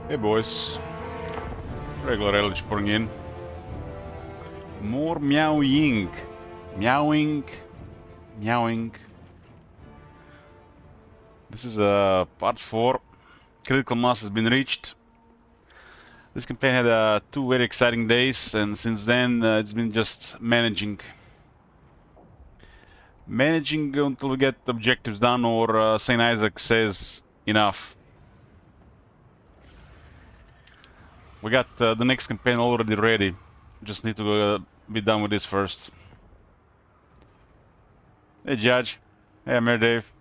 Hey boys, regular Eldritch pouring in. More meowing. Meowing. Meowing. This is part 4. Critical mass has been reached. This campaign had 2 very exciting days, and since then it's been just managing. Managing until we get objectives done, or St. Isaac says enough. We got the next campaign already ready. Just need to be done with this first. Hey Judge. Hey Amir Dave.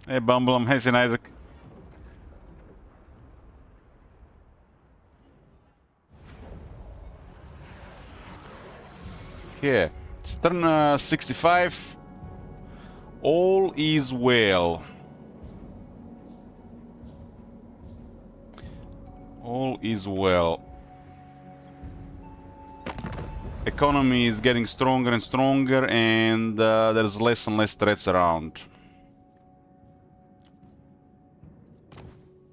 Hey Bumblum. Hey St. Isaac. Okay. It's turn 65. All is well. All is well. Economy is getting stronger and stronger, and there's less and less threats around.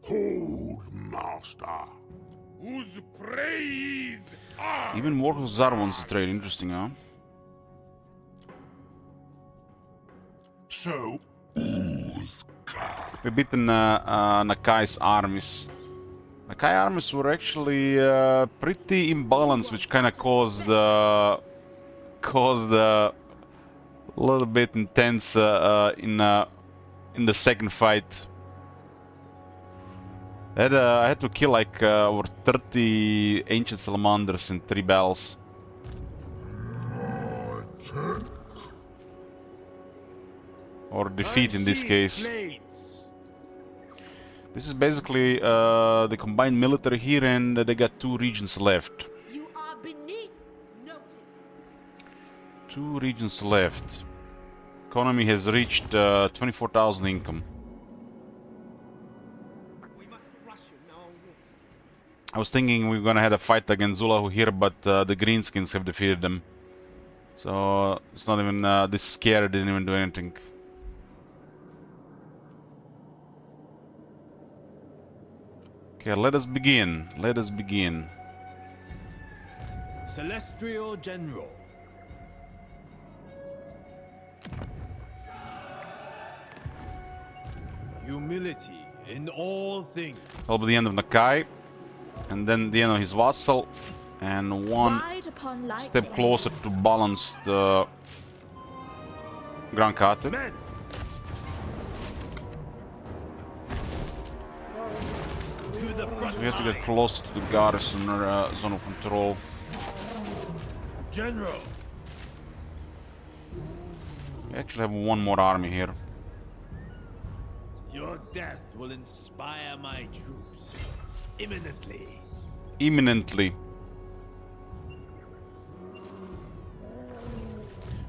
Hold, master. Whose praise are Even more Hussar wants to trade. Interesting, huh? so ooze We've beaten Nakai's armies. Nakai armies were actually pretty imbalanced, which kind of caused a little bit intense in the second fight. I had to kill like over 30 ancient salamanders in 3 battles. Or defeat in this case. This is basically the combined military here, and they got 2 regions left. You are beneath notice. 2 regions left. Economy has reached 24,000 income. We must rush in our water. I was thinking we were gonna have a fight against Zulahu here, but the Greenskins have defeated them. So it's not even this scare didn't even do anything. Okay, let us begin. Let us begin. Celestial General. Humility in all things. That'll be the end of Nakai, and then the end of his vassal, and one Ride upon lightning. step closer to balanced Grand Kate. Men, to the front We have to get line. closer to the garrison or zone of control. General. We actually have one more army here. Your death will inspire my troops imminently. Imminently.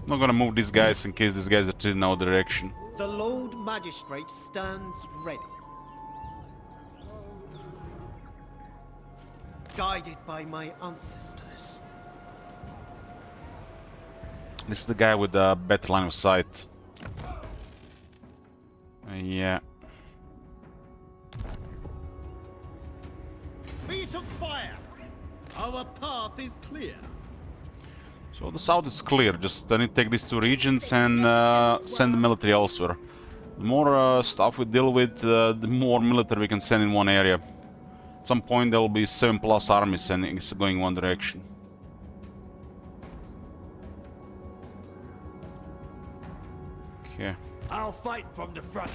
I'm not gonna move these guys in case these guys are in our direction. The Lord Magistrate stands ready. Guided by my ancestors. This is the guy with the better line of sight. Yeah. Feet of fire! Our path is clear. So the south is clear. Just I need to take these 2 regions and send the military elsewhere. The more stuff we deal with, the more military we can send in one area. At some point there will be 7+ armies sending going one direction. Okay. I'll fight from the front.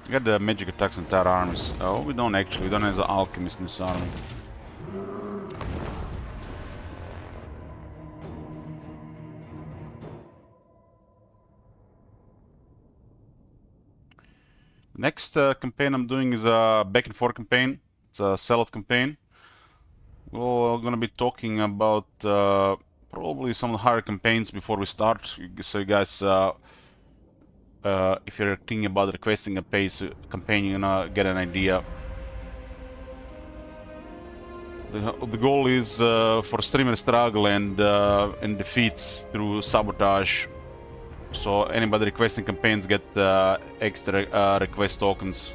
We got the magic attacks entire armies. Oh, we don't actually. We don't have the alchemist in this army. Next campaign I'm doing is a back and forth campaign. It's a Sellout campaign. We're gonna be talking about probably some of the higher campaigns before we start. So you guys, if you're thinking about requesting a campaign, you're gonna get an idea. The goal is for streamer struggle and defeats through sabotage. So anybody requesting campaigns get extra request tokens.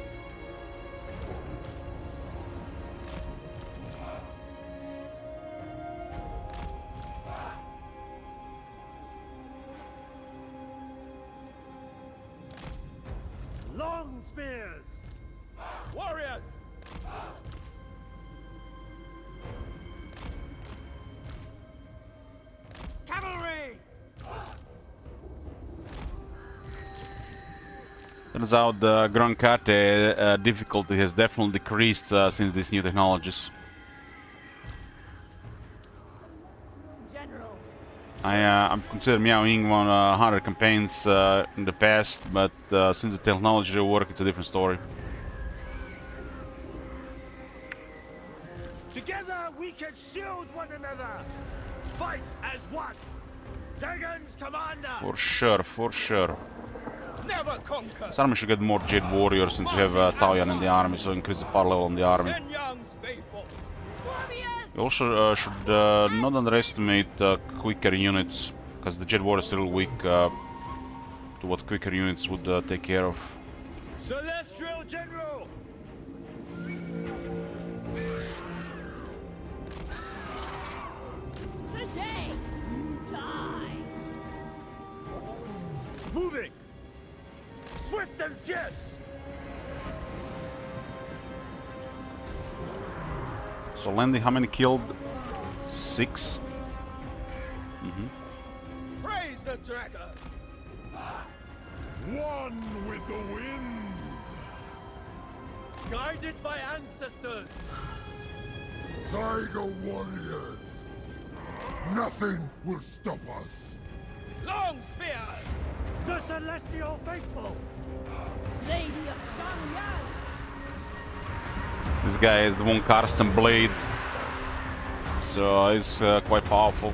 Long spears! Warriors! Cavalry! Turns out the Grankate difficulty has definitely decreased since these new technologies. General. I'm considered Miao Ying won 100 campaigns in the past, but since the technology work, it's a different story. Together we can shield one another! Fight as one! Dragon's commander! For sure, for sure. Never conquer! This army should get more Jade Warriors since we have Tao Yan in the army, so increase the power level on the army. Shen Yang's faithful! Warriors! You also should not underestimate quicker units, because the Jade Warrior is still weak to what quicker units would take care of. Celestial General! Today, you die. Moving! Swift and fierce! So Landy, how many killed? 6? Praise the dragon! One with the winds. Guided by ancestors! Tiger warriors. Nothing will stop us. Long spear! The Celestial Faithful! Lady of Shangyang. This guy is the one Karsten Blade, so he's quite powerful.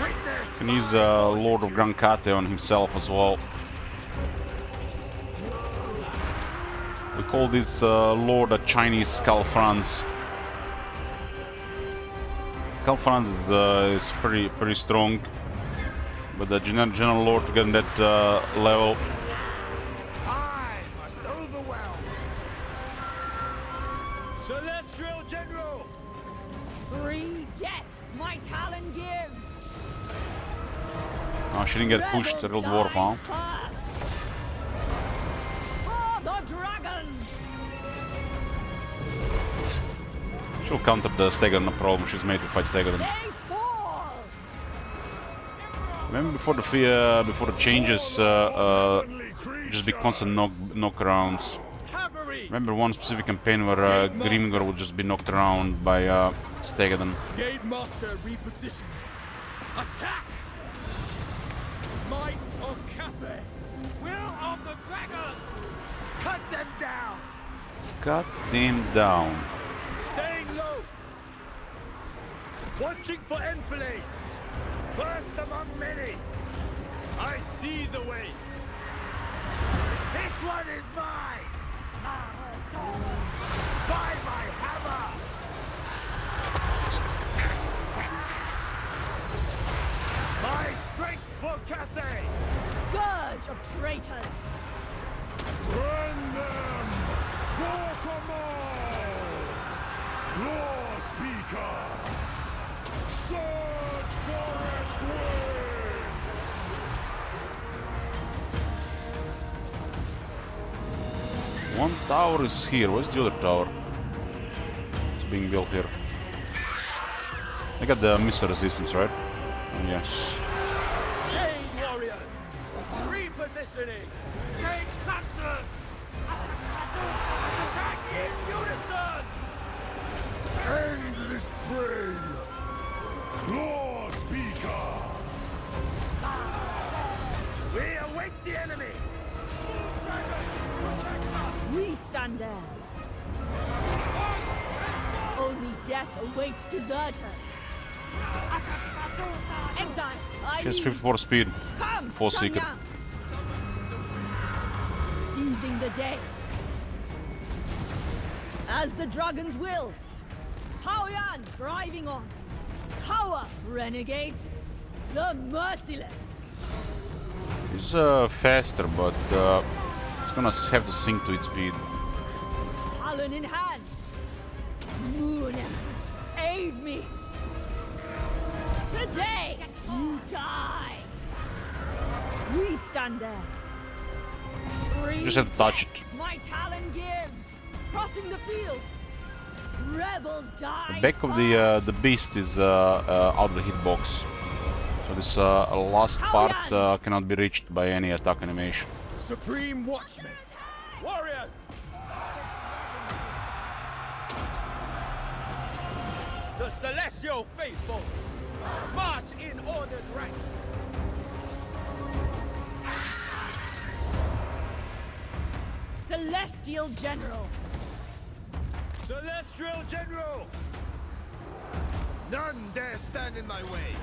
Witness! Can use Lord of Grankate on himself as well. We call this Lord a Chinese Skull Franz. Skull Franz is pretty strong, but the General Lord to get in that level. I must overwhelm! Celestial General! 3 deaths my talon gives. Oh, she didn't get pushed, the real dwarf, huh? First. For the dragon. She'll counter the Stegadon, no problem. She's made to fight Stegadon. They fall. Remember before the changes, just be constant knockdowns. Cavalry! Remember one specific campaign where Grimgor would just be knocked around by Stegadon. Gate Master reposition! Attack! Might of Cathay! Will of the dragon! Cut them down! Cut him down. Staying low! Watching for enfilades! First among many! I see the way! This one is mine! By my hammer! My strength for Cathay! Scourge of traitors. Burn them! For Kamal! Law Speaker! Surge Forest Wind! One tower is here. Where's the other tower? It's being built here. I got the missile resistance, right? Oh, yes. Jade Warriors! Repositioning! Jade Panthers! Attack in unison! End this fray! Law Speaker! We await the enemy! We stand there. Only death awaits deserters. Exile, I She has lead. 54 speed. Come, Full secret. Shangyang. Seizing the day. As the dragons will. Hao Yan driving on. power, renegades! The merciless! He's faster, but it's gonna have to sink to its speed. Talon in hand! Moon Empress, aid me! Today, you die! We stand there. Just have to touch it. Deaths my talon gives, crossing the field. Rebels die. The back of the beast is out of the hitbox, so this last part cannot be reached by any attack animation. Supreme Watchmen! Warriors! The Celestial Faithful! March in ordered ranks! Celestial General. Celestial General! None dare stand in my way!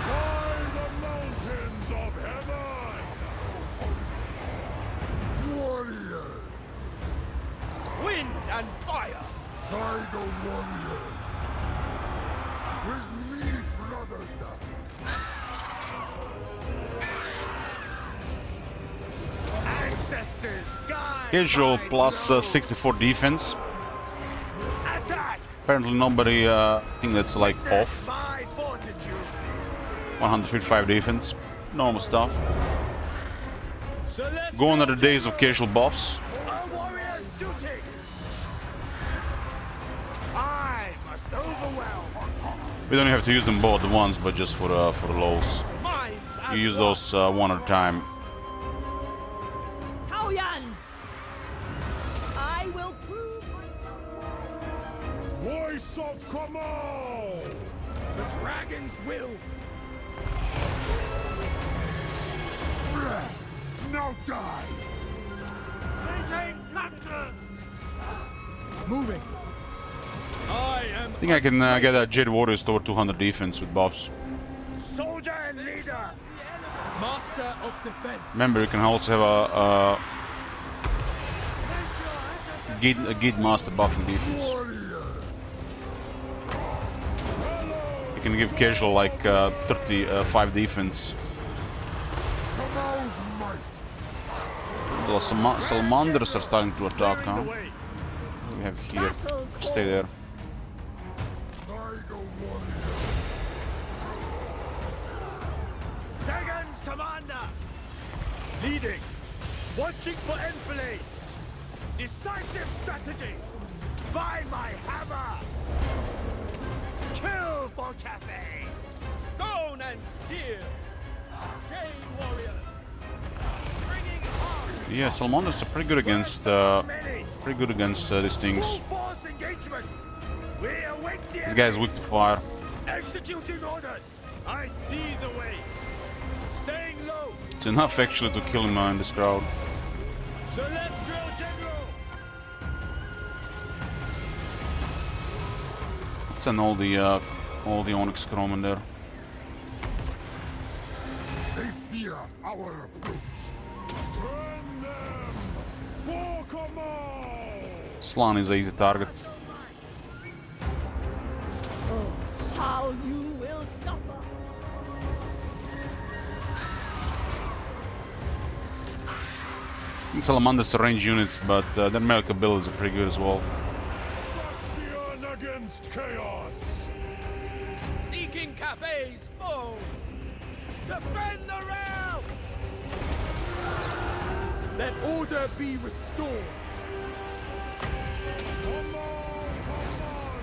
By the mountains of heaven! Warriors! Wind and fire! Tiger warriors! With me, brothers! Ancestors guide! Casual my plus blow. 64 defense. Attack! Apparently nobody think that's like Witness off. my fortitude! 155 defense. Normal stuff. Celestial Gone are the days of General, casual buffs. a warrior's duty! I must overwhelm! We don't have to use them both at once, but just for lows. Minds as You use one. those one at a time. Taoyan! I will prove Voice of command! The dragon's will! Now die! Take Lapsus! Moving! I am I think I can get a Jade Warriors to over 200 defense with buffs. soldier and leader! Master of defense! Remember, you can also have a Gid Master buffing defense. Warrior! You can give casual like 35 defense. Command might! Well, Salamanders are starting to attack, huh? Clearing the way. We have here. battle Stay there. Tiger warrior! Dagon's commander! Leading! Watching for enfilades! Decisive strategy! By my hammer! Kill for Cathay! Stone and steel! Jade warriors! Bringing hard! Yeah, Salamanders are pretty good against many! these things. Full force engagement! We await the This guy's weak to fire. executing orders! I see the way! Staying low! It's enough actually to kill him in this crowd. Celestial General! Send all the Onyx Chrome in there. They fear our approach! Burn them! For command! Slan is an easy target. how you will suffer. I think Salamanders are range units, but their melee abilities are pretty good as well. Bastion against chaos! Seeking Cathay's foes! Defend the realm! Let order be restored!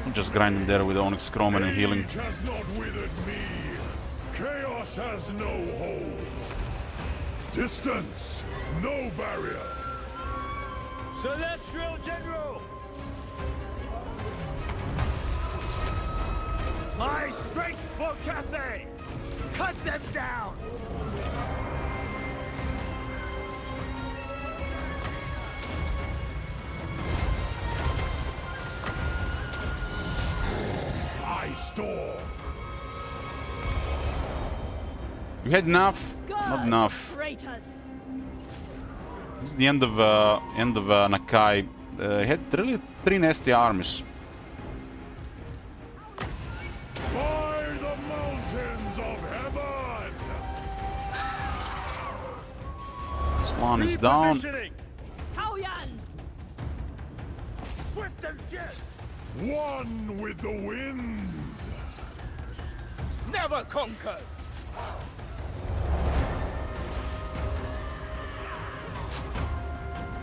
I'm just grinding there with Onyx Chrome and healing. Age has not withered me. Chaos has no hold. Distance, no barrier. Celestial General! My strength for Cathay! Cut them down! I stalk. You had enough? Not Scourge enough. traitors. This is the end of Nakai. He had really 3 nasty armies. One is down. Repositioning. Taoyan! Swift and fierce. One with the winds. Never conquered.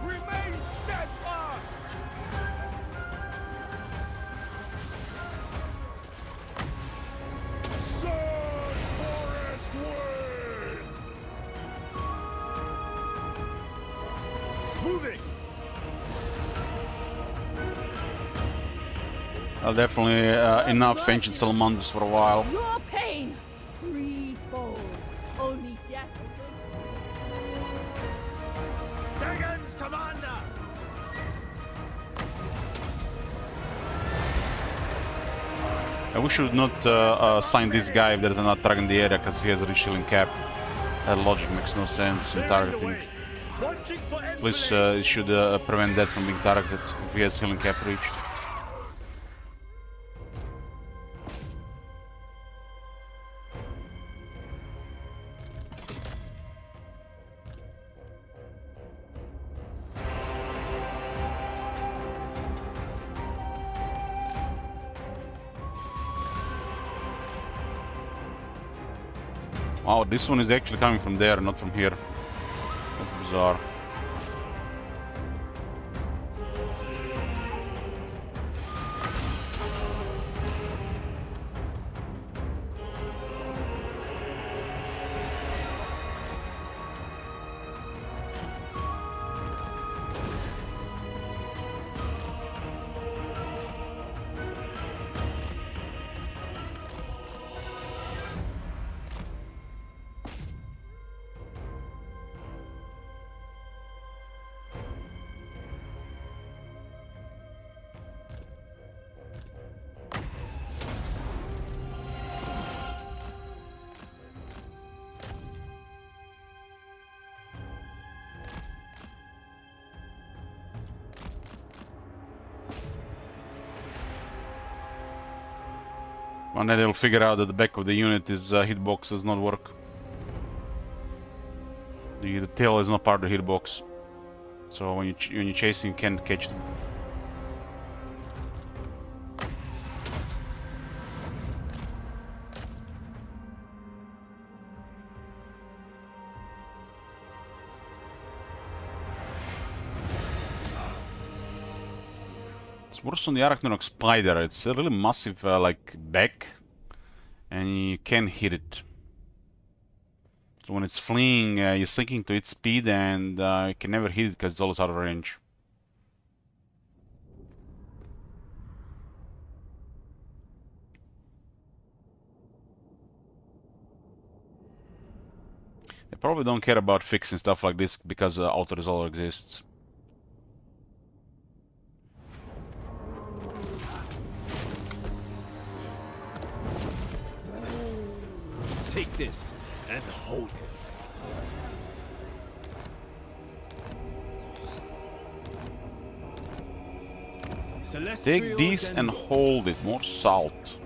Remain steadfast. Surge, forest wind. Moving. Definitely enough ancient salamanders for a while. Your pain! Threefold. Only death. Dragons, commander. We should not sign this guy if there's another target in the area, because he has a rich healing cap. That logic makes no sense in Clearing the targeting. way. Watching for Please, enfilades. it should prevent that from being targeted if he has healing cap reached. Wow, this one is actually coming from there, not from here. That's bizarre. And then they'll figure out that the back of the unit is hitbox does not work. The tail is not part of the hitbox, so when you're chasing, you can't catch them. It's worse on the Arachnarok Spider. It's a really massive, like, back, and you can't hit it. So when it's fleeing, you're sinking to its speed, and you can never hit it because it's always out of range. They probably don't care about fixing stuff like this because auto-resolver exists. Take this and hold it. Celestial Take this and General. hold it. More salt.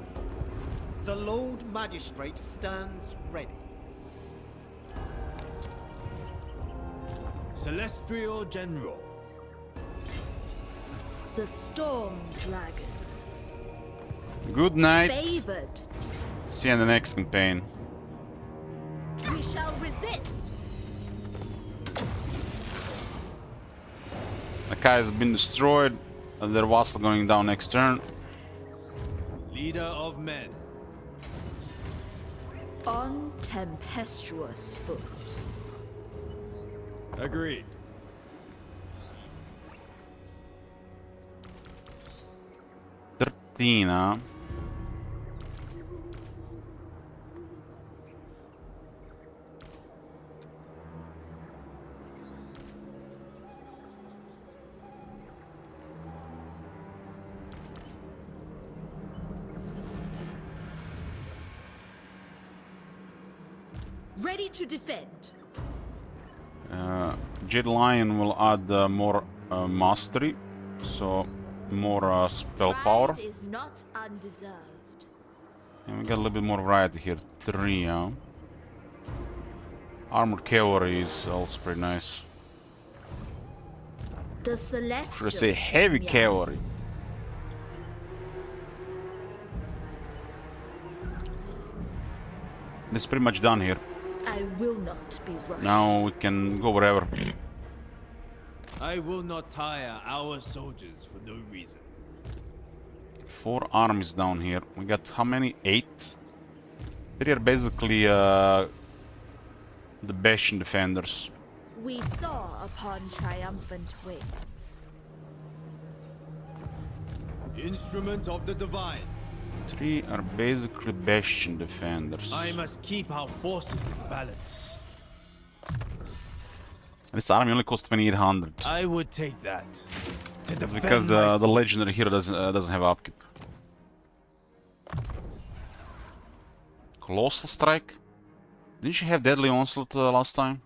The Lord Magistrate stands ready. Celestial General. The Storm Dragon. Good night. Favored. See you in the next campaign. We shall resist. The guy has been destroyed. And their vassal going down next turn. Leader of men. On tempestuous foot. Agreed. Huh? Ready to defend. Jade Lion will add more mastery, so more spell power. Pride is not undeserved. And we got a little bit more variety here. 3, huh? Armored cavalry is also pretty nice. The Celestial. Should I say heavy Yeah. cavalry? This is pretty much done here. I will not be rushed. Now we can go wherever. I will not tire our soldiers for no reason. 4 armies down here. We got how many? 8? 3 are basically the Bastion defenders. We saw upon triumphant wings. Instrument of the divine. 3 are basically Bastion defenders. I must keep our forces in balance. This army only costs 2800. I would take that. To It's defend because my the legendary hero doesn't have upkeep. Colossal strike. Didn't she have deadly onslaught last time?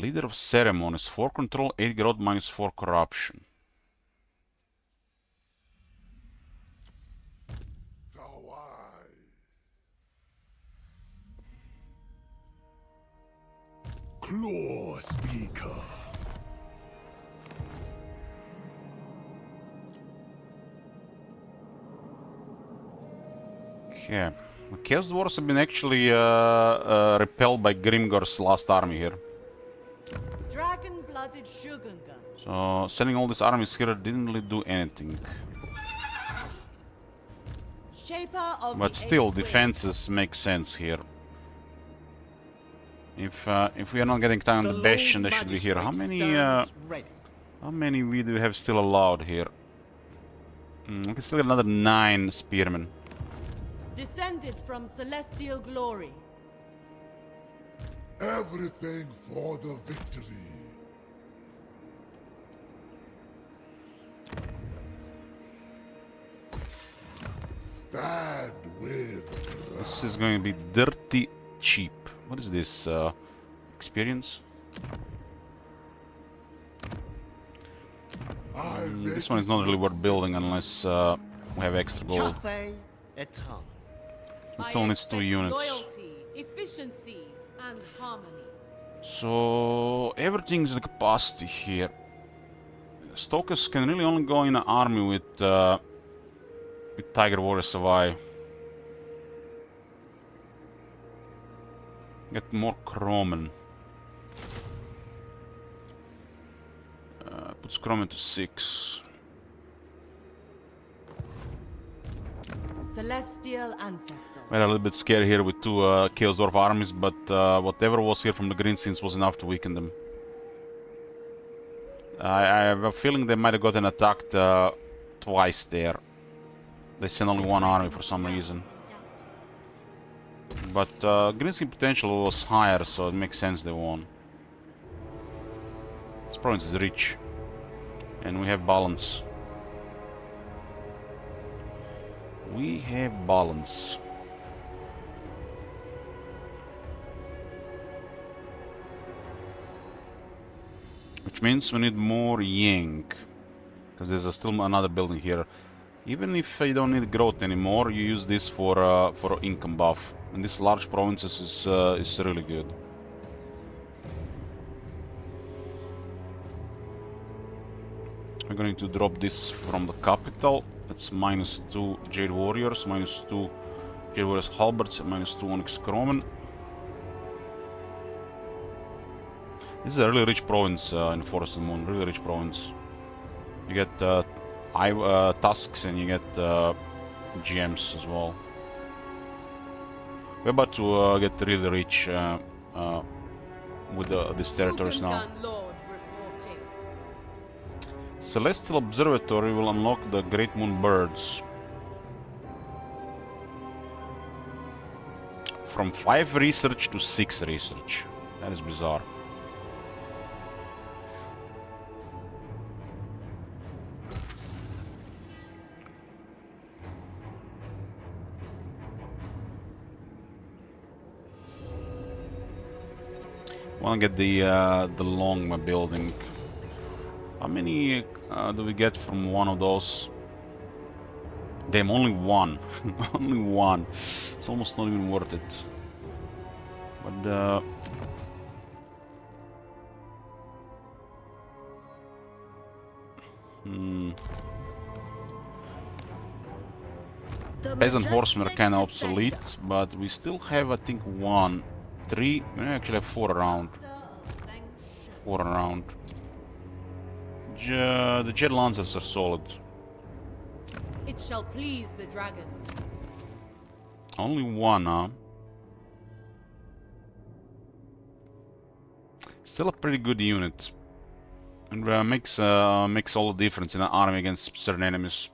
Leader of ceremonies, 4 control, 8 growth, -4 corruption. Claw Speaker. Okay. The Chaos Dwarves have been actually repelled by Grimgor's last army here. Dragon-blooded Shogunga. So sending all these armies here didn't really do anything. Shaper of But the still, Eight defenses make sense here. If we are not getting time on the Bastion, they should be here. How many we do have still allowed here? We can still get another 9 spearmen. Descended from celestial glory. Everything for the victory. Stand with. This is going to be dirty cheap. What is this? Experience? This one is not really worth building unless we have extra gold. Cathay Eternal. It still needs 2 units. Loyalty, efficiency, and harmony. So everything's in capacity here. Stokers can really only go in an army with Tiger Warrior Savai. Get more Chromen. Puts Chromen to 6. Celestial ancestors. We're a little bit scared here with 2 Chaos Dwarf armies, but whatever was here from the Green Scenes was enough to weaken them. I have a feeling they might have gotten attacked twice there. They sent only 1 army for some reason. But Green Scene potential was higher, so it makes sense they won. This province is rich. And we have balance. We have balance. Which means we need more Yang. Because there's still another building here. Even if you don't need growth anymore, you use this for income buff. And this large provinces is really good. We're going to drop this from the capital. It's -2 Jade Warriors, -2 Jade Warriors Halberds, and -2 Onyx Chromen. This is a really rich province in Forest of the Moon, really rich province. You get tusks and you get gems as well. We're about to get really rich with these territories now. Shogun Lord reporting. Celestial Observatory will unlock the Great Moon Birds. From 5 research to 6 research. That is bizarre. Wanna get the Longma building. How many do we get from one of those? Damn, only one. Only one. It's almost not even worth it. But The Peasant horsemen are majestic kinda defender. obsolete, but we still have, I think, one, three, we actually have four around. Four around. The Jet Lancers are solid. It shall please the dragons. Only one, huh? Still a pretty good unit. And makes all the difference in an army against certain enemies.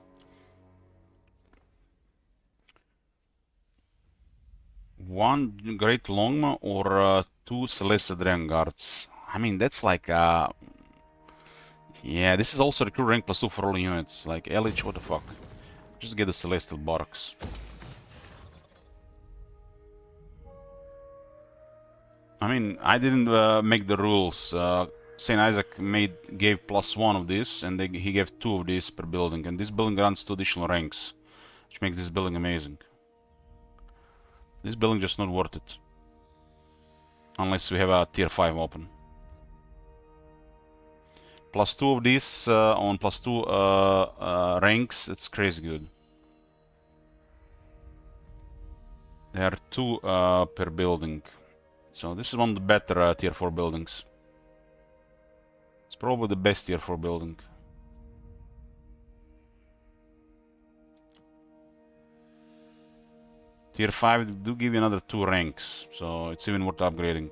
One Great Longma or two Celestial Dragon Guards. I mean, that's like yeah, this is also recruit rank +2 for all units. Like, Elich, what the fuck? Just get the Celestial Barracks. I mean, I didn't make the rules. St. Isaac gave +1 of this, and he gave 2 of this per building. And this building grants 2 additional ranks, which makes this building amazing. This building just not worth it. Unless we have a tier 5 open. +2 of this on +2 ranks, it's crazy good. There are 2 per building. So this is one of the better tier 4 buildings. It's probably the best tier 4 building. Tier 5 do give you another 2 ranks, so it's even worth upgrading.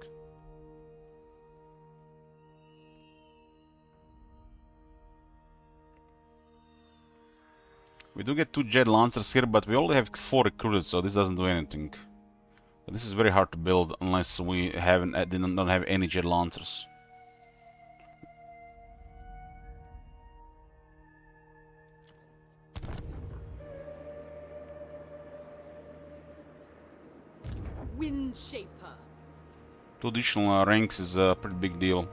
We do get 2 Jet Lancers here, but we only have 4 recruited, so this doesn't do anything. But this is very hard to build unless we don't have any Jet Lancers. Windshaper. 2 additional ranks is a pretty big deal.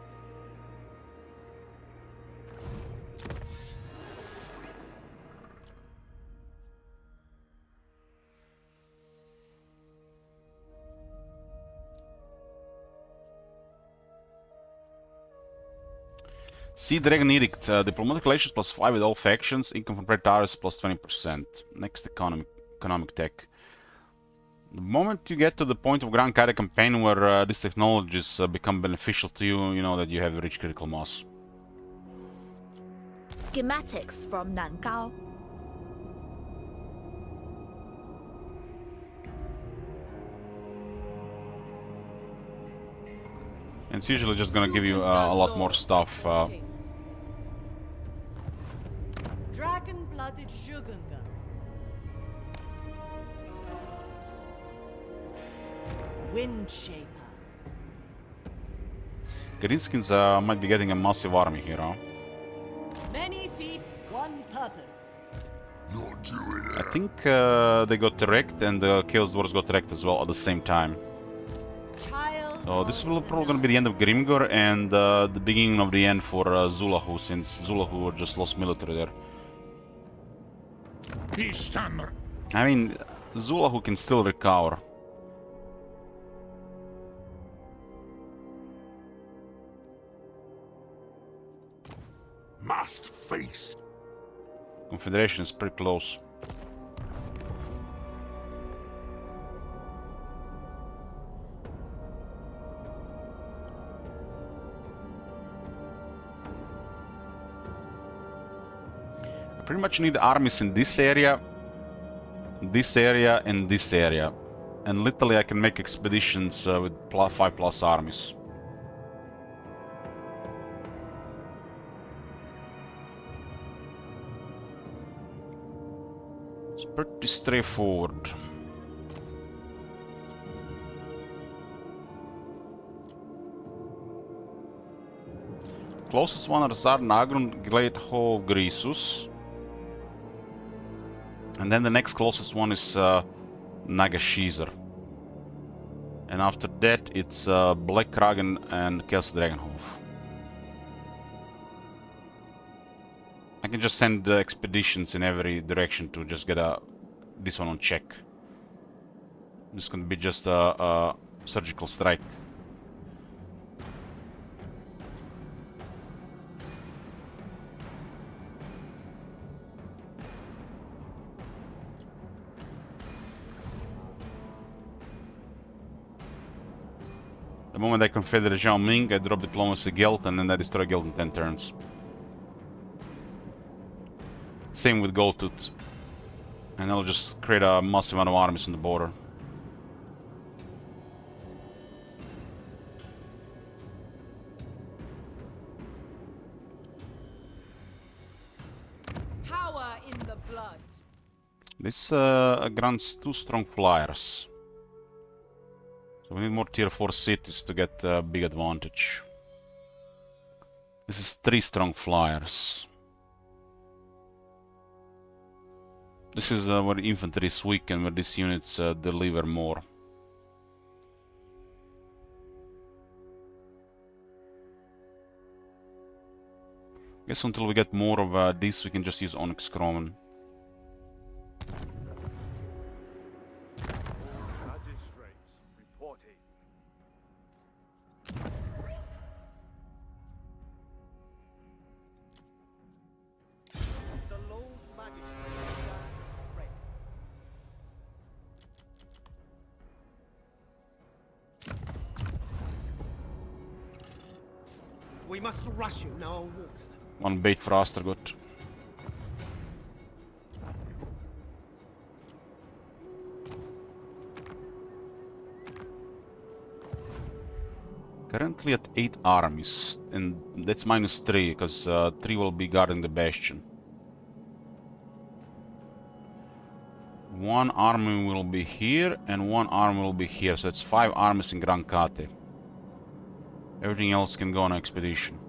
Sea Dragon Edict, diplomatic relations +5 with all factions, income from Praetarius +20%. Next economic tech. The moment you get to the point of Grand Caria campaign where these technologies become beneficial to you, you know that you have reached critical mass. Schematics from Nangao. And it's usually just gonna give you a lot more stuff. Dragon-blooded Jugunga. Windshaper. Grinskins might be getting a massive army here, huh? Many feet, one purpose. Not doing it. I think they got direct and the Chaos Dwarves got direct as well at the same time. Child. So this will probably gonna be the end of Grimgor and the beginning of the end for Zulahu, since Zulahu just lost military there. Peacehammer. I mean, Zulahu can still recover. Must face. Confederation is pretty close. I pretty much need armies in this area, and this area. And literally I can make expeditions with 5+ armies. It's pretty straightforward. Closest one are Tsar Nagrun, Great Hall of Grisus. And then the next closest one is Nagashizar. And after that, it's Black Kraken and Castle Dragonhoof. I can just send the expeditions in every direction to just get this one on check. This is gonna be just a surgical strike. The moment I confederate Zhao Ming, I drop diplomacy Gelt and then I destroy Gelt in 10 turns. Same with Goldtooth. And I'll just create a massive amount of armies on the border. Power in the blood. This grants 2 strong flyers. So we need more tier 4 cities to get a big advantage. This is 3 strong flyers. This is where infantry is weak and where these units deliver more. Guess until we get more of this, we can just use Onyx Croman. Magistrates reporting. The Lord Magistrate stands ready. We must ration our water. One bait for Astragot. Currently at 8 armies, and that's -3, because 3 will be guarding the bastion. 1 army will be here, and 1 army will be here, so that's 5 armies in Grand Kate. Everything else can go on an expedition.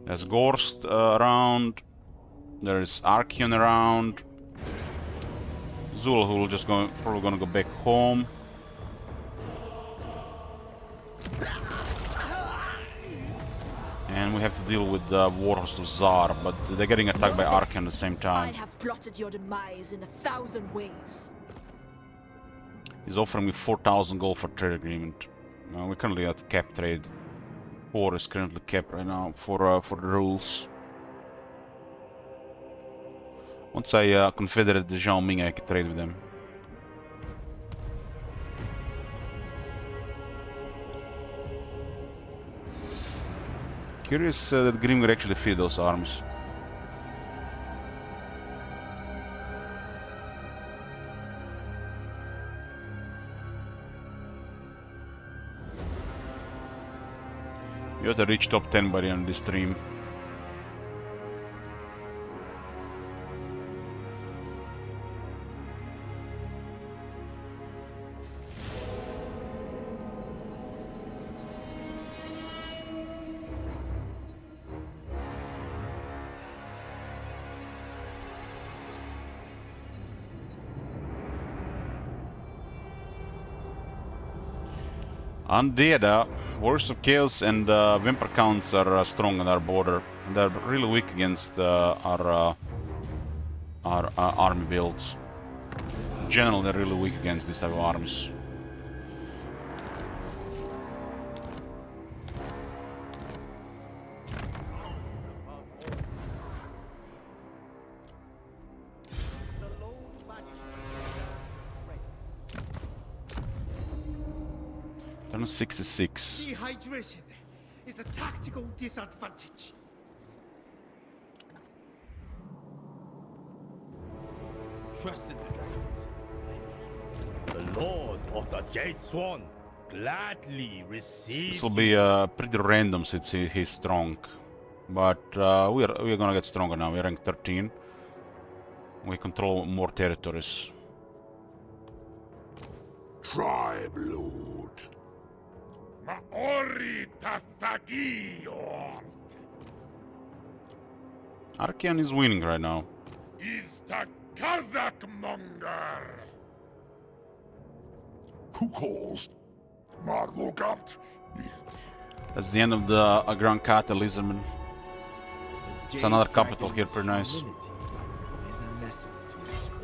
There's Gorst around. There's Archeon around. Zul, who will just probably gonna go back home. And we have to deal with Warhost of Zar, but they're getting attacked by Archeon at the same I time. have plotted your demise in 1,000 ways. He's offering me 4,000 gold for trade agreement. We're currently at cap trade. 4 is currently capped right now for the rules. Once I confederate the Zhao Ming, I can trade with them. Curious that Grimgor actually feed those armies. You have to reach top 10 by the end of this stream. Undead, Warriors of Chaos and Vampire Counts are strong on our border. They're really weak against our army builds. In general, they're really weak against this type of armies. The Lord Magistrate stands ready. Turn 66. Dehydration is a tactical disadvantage. Trust in the dragons. The Lord of the Jade Swan gladly receives. This will be pretty random since he's strong. But we're gonna get stronger now. We're rank 13. We control more territories. Tribe Lord. Maori Tatagio. Archeon is winning right now. Is the Kazakh monger. Who calls? Marlogat. That's the end of the Grand Kata Lizardman. It's another capital here, pretty nice. Is a lesson to us all.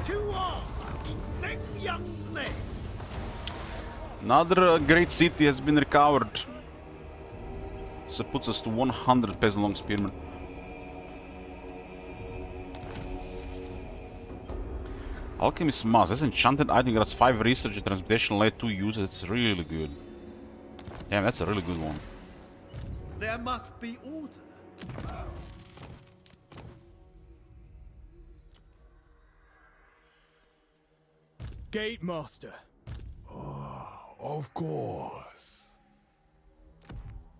Two arms in Zheng Yang's name. Another great city has been recovered. So puts us to 100 peasant long spearmen. Alchemist Mask. That's enchanted item. That's 5 research and transmutation led 2 uses. It's really good. Damn, that's a really good one. There must be order. Gate Master. Of course.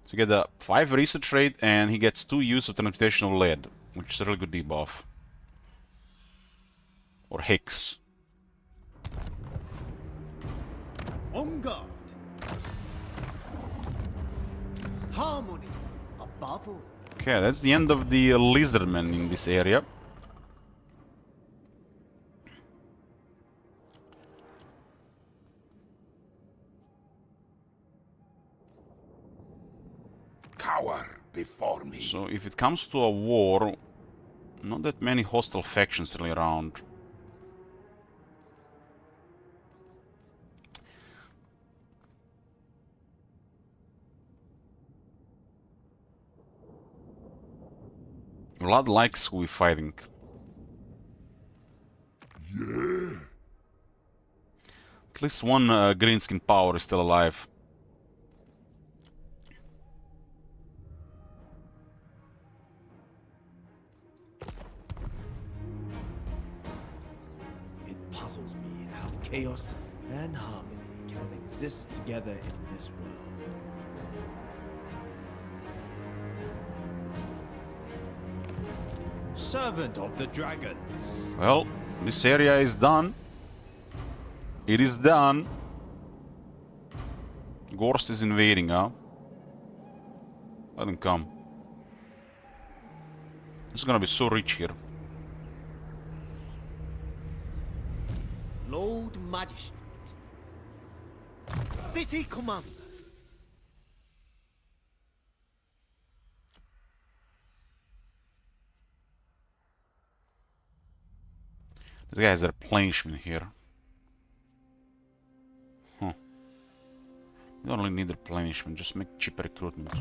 So you get a 5 research rate and he gets 2 use of transmutation of lead, which is a really good debuff. Or Hicks. On guard. Harmony above all. Okay, that's the end of the lizardmen in this area. Cower before me. So if it comes to a war, not that many hostile factions really around. Vlad likes who we're fighting. Yeah. At least one greenskin power is still alive. It puzzles me how chaos and harmony can exist together in this world. Servant of the dragons. Well, this area is done. It is done. Gorst is invading, huh? Let him come. It's gonna be so rich here. Lord Magistrate. City Commander. This guy has a replenishment here. Huh. You don't really need replenishment, just make cheaper recruitment.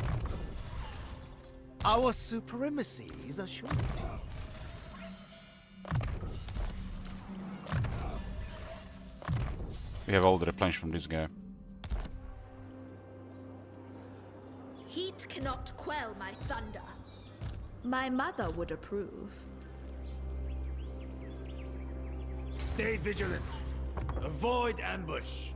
Our supremacy is assured. We have all the replenishment from this guy. Heat cannot quell my thunder. My mother would approve. Stay vigilant. Avoid ambush.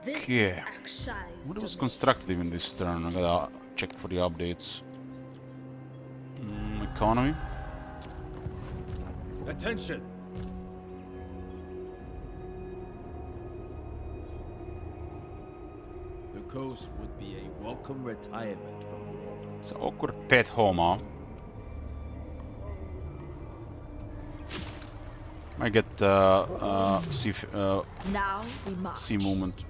Okay. What was constructed in this turn? I gotta check for the updates. Economy. Attention. The coast would be a welcome retirement from war. It's an awkward pet home, huh? I get Now we march. sea movement.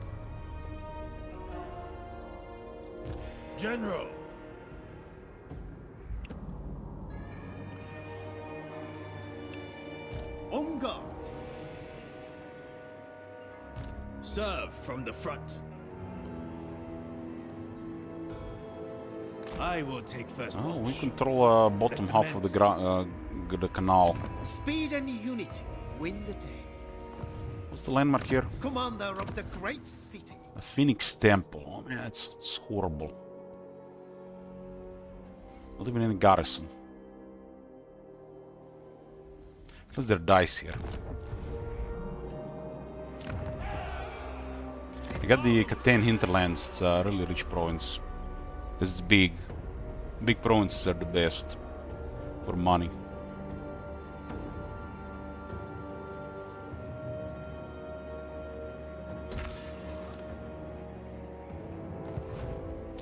General. On guard. Serve from the front. I will take first Oh, we watch. control bottom half of the canal. Speed and unity win the day. What's the landmark here? Commander of the great city. A Phoenix Temple. Oh man, it's horrible. Not even any garrison. What's their dice here? I got the Catane Hinterlands. It's a really rich province. Because it's big. Big provinces are the best for money.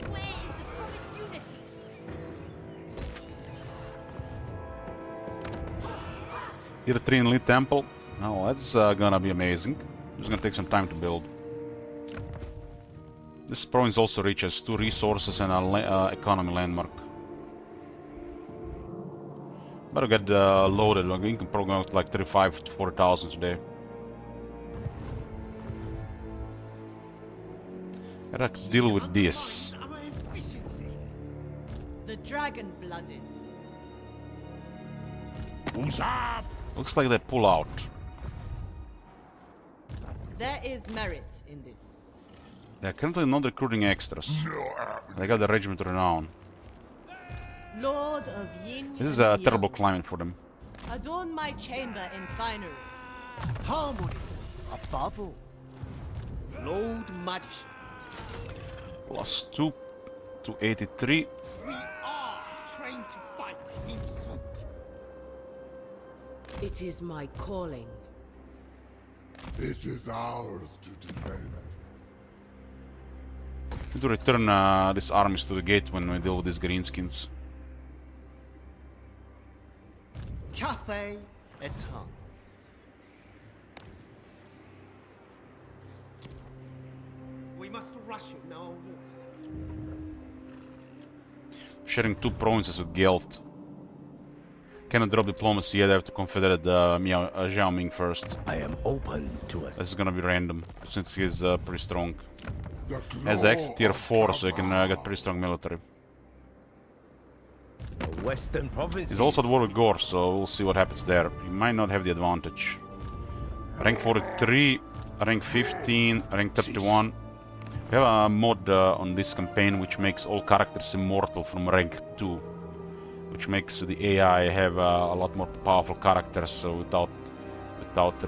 Where is the promised unity? Here, 3 in Lee Temple. Oh, that's gonna be amazing. It's gonna take some time to build. This province also reaches 2 resources and a economy landmark. Better get loaded. We can probably go to like 35 to 40,000 today. Gotta deal with this. Our efficiency. The dragon-blooded. Looks like they pull out. There is merit in this. They're currently not recruiting extras. They got the Regiment of Renown. Lord of Yin. This is and a Yang. terrible climate for them. Adorn my chamber in finery. Harmony above all. Lord Magistrate. +2 to 83. We are trained to fight in heat. It is my calling. It is ours to defend. Need to return these armies to the gate when we deal with these greenskins. Cathay Eternal. We must ration our water. Sharing 2 provinces with Gelt. Cannot drop diplomacy yet, I have to confederate Zhao Ming first. I am open to us. This is gonna be random, since he's pretty strong. The Has claw X tier of 4, so he can Kama. get pretty strong military. The Western Province. He's also at war with Gore, so we'll see what happens there. He might not have the advantage. Rank 43, rank 15, rank 31. We have a mod on this campaign which makes all characters immortal from rank 2. Which makes the AI have a lot more powerful characters, so without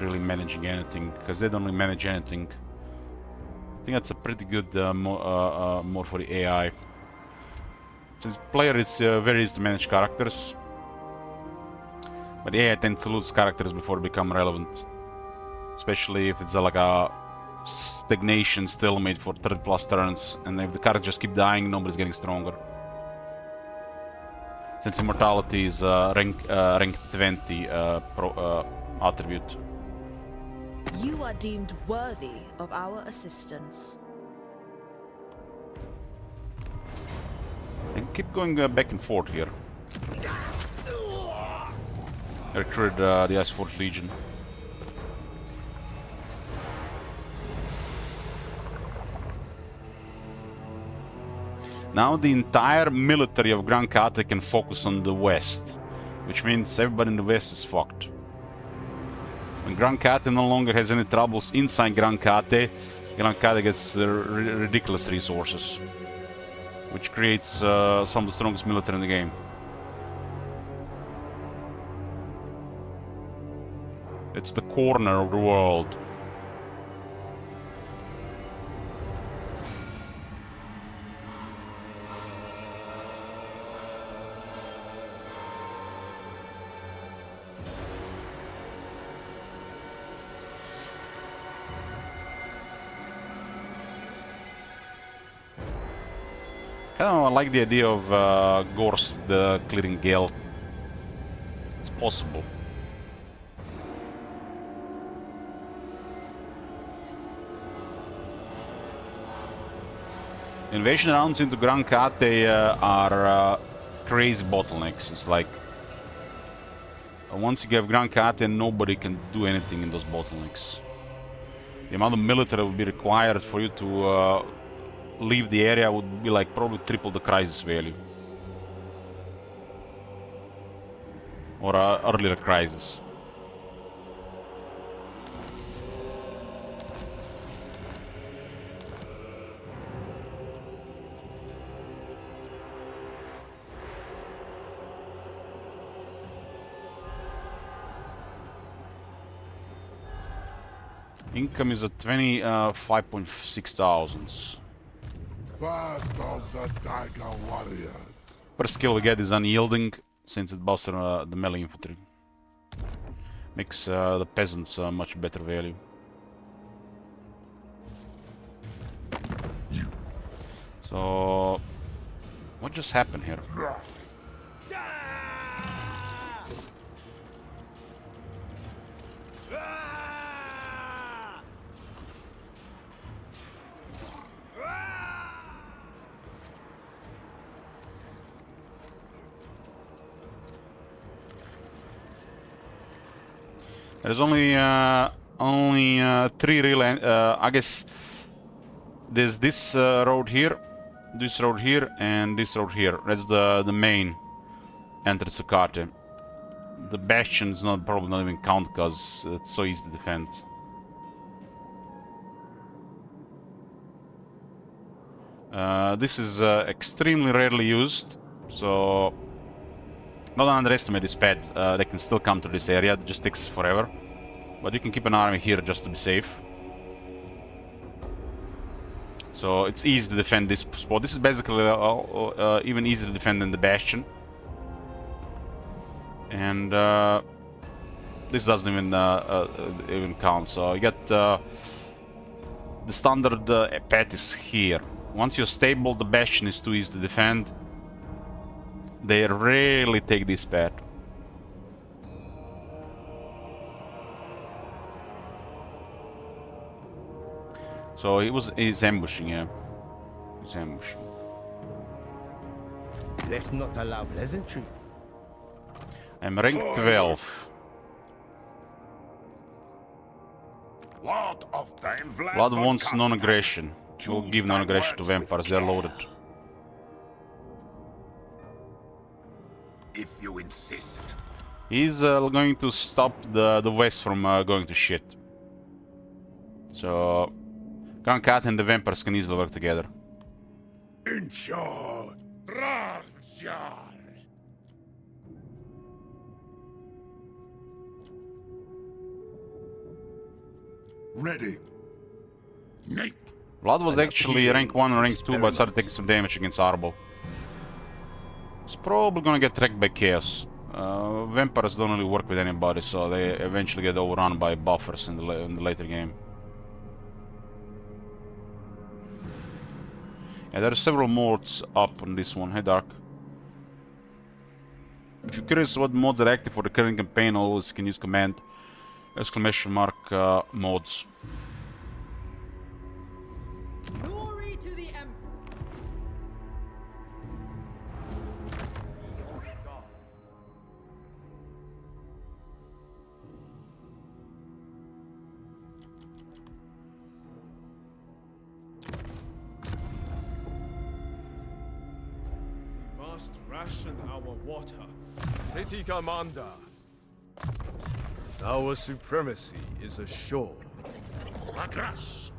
really managing anything, because they don't really manage anything. I think that's a pretty good mod for the AI. Since player is very easy to manage characters, but the AI tends to lose characters before they become relevant. Especially if it's like a stagnation stalemate for 30+ turns, and if the characters just keep dying, nobody's getting stronger. Since immortality is rank 20 attribute. You are deemed worthy of our assistance. And keep going back and forth here. I recruited the Iceforge Legion. Now the entire military of Grand Kate can focus on the west, which means everybody in the west is fucked. When Grand Kate no longer has any troubles inside Grand Kate gets ridiculous resources, which creates some of the strongest military in the game. It's the corner of the world. I like the idea of Gorst clearing Gelt. It's possible. Invasion rounds into Grand Kate are crazy bottlenecks. It's like once you have Grand Kate, nobody can do anything in those bottlenecks. The amount of military would be required for you to leave the area would be like probably triple the crisis value. Or earlier crisis. Income is at 25.6 thousands. First of the Tiger Warriors. First skill we get is unyielding, since it buffs the melee infantry. Makes the peasants much better value. So, what just happened here? There's only three real. I guess there's this road here, and this road here. That's the main entrance to Karte. The bastion is probably not even count because it's so easy to defend. This is extremely rarely used, so don't underestimate this pad. They can still come to this area. It just takes forever, but you can keep an army here just to be safe. So it's easy to defend this spot. This is basically even easier to defend than the bastion. And this doesn't even count. So you get the standard pad is here. Once you're stable, the bastion is too easy to defend. They rarely take this pad. So he's ambushing, yeah. He's ambushing. Let's not allow pleasantry. I'm rank 12. Lord of the Blood wants non-aggression. We'll give non-aggression to vampires, they're loaded. If you insist. He's going to stop the West from going to shit. So Guncat and the vampires can easily work together. Inchor Rarjar. Ready. Nate. Vlad was actually rank 1 and rank 2, but started taking some damage against Arbol. He's probably gonna get wrecked by Chaos. Vampires don't really work with anybody, so they eventually get overrun by buffers in the later game. Yeah, there are several mods up on this one. Hey, Dark. If you're curious what mods are active for the current campaign, always can use command !_ mods. Glory to the Emperor. Must ration our water. City Commander. Our supremacy is assured. Agras.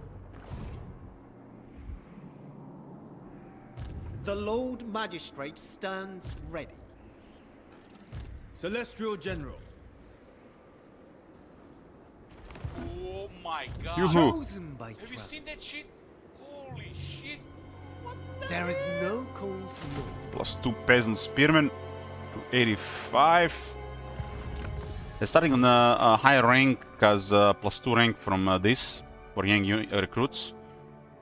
The Lord Magistrate stands ready. Celestial General. Oh my god. Yoo-hoo. Chosen by Have you Trump. seen that shit? Holy shit. There is no cause law. +2 peasant spearmen to 85. They're starting on a higher rank because +2 rank from this for young recruits,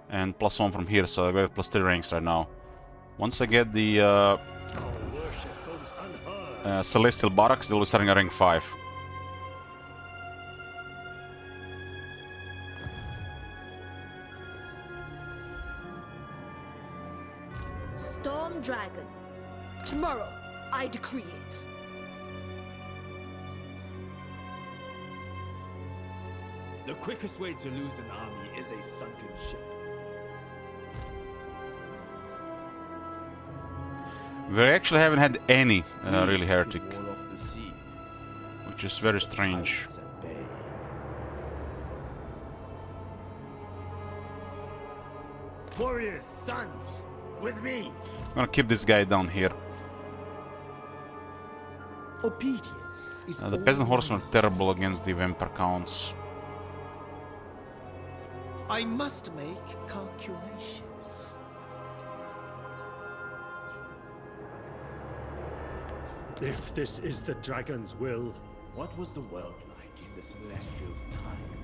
and +1 from here, so I got +3 ranks right now. Once I get the Celestial Barracks, they'll be starting at rank 5. Storm Dragon. Tomorrow, I decree it. The quickest way to lose an army is a sunken ship. We actually haven't had any really Keep heretic, wall off the sea. which is very strange. Pirates at bay. Warriors, sons, with me. I'm gonna keep this guy down here. Obedience is The peasant horsemen are terrible against the vampire counts. I must make calculations. If this is the dragon's will, What was the world like in the Celestials' time?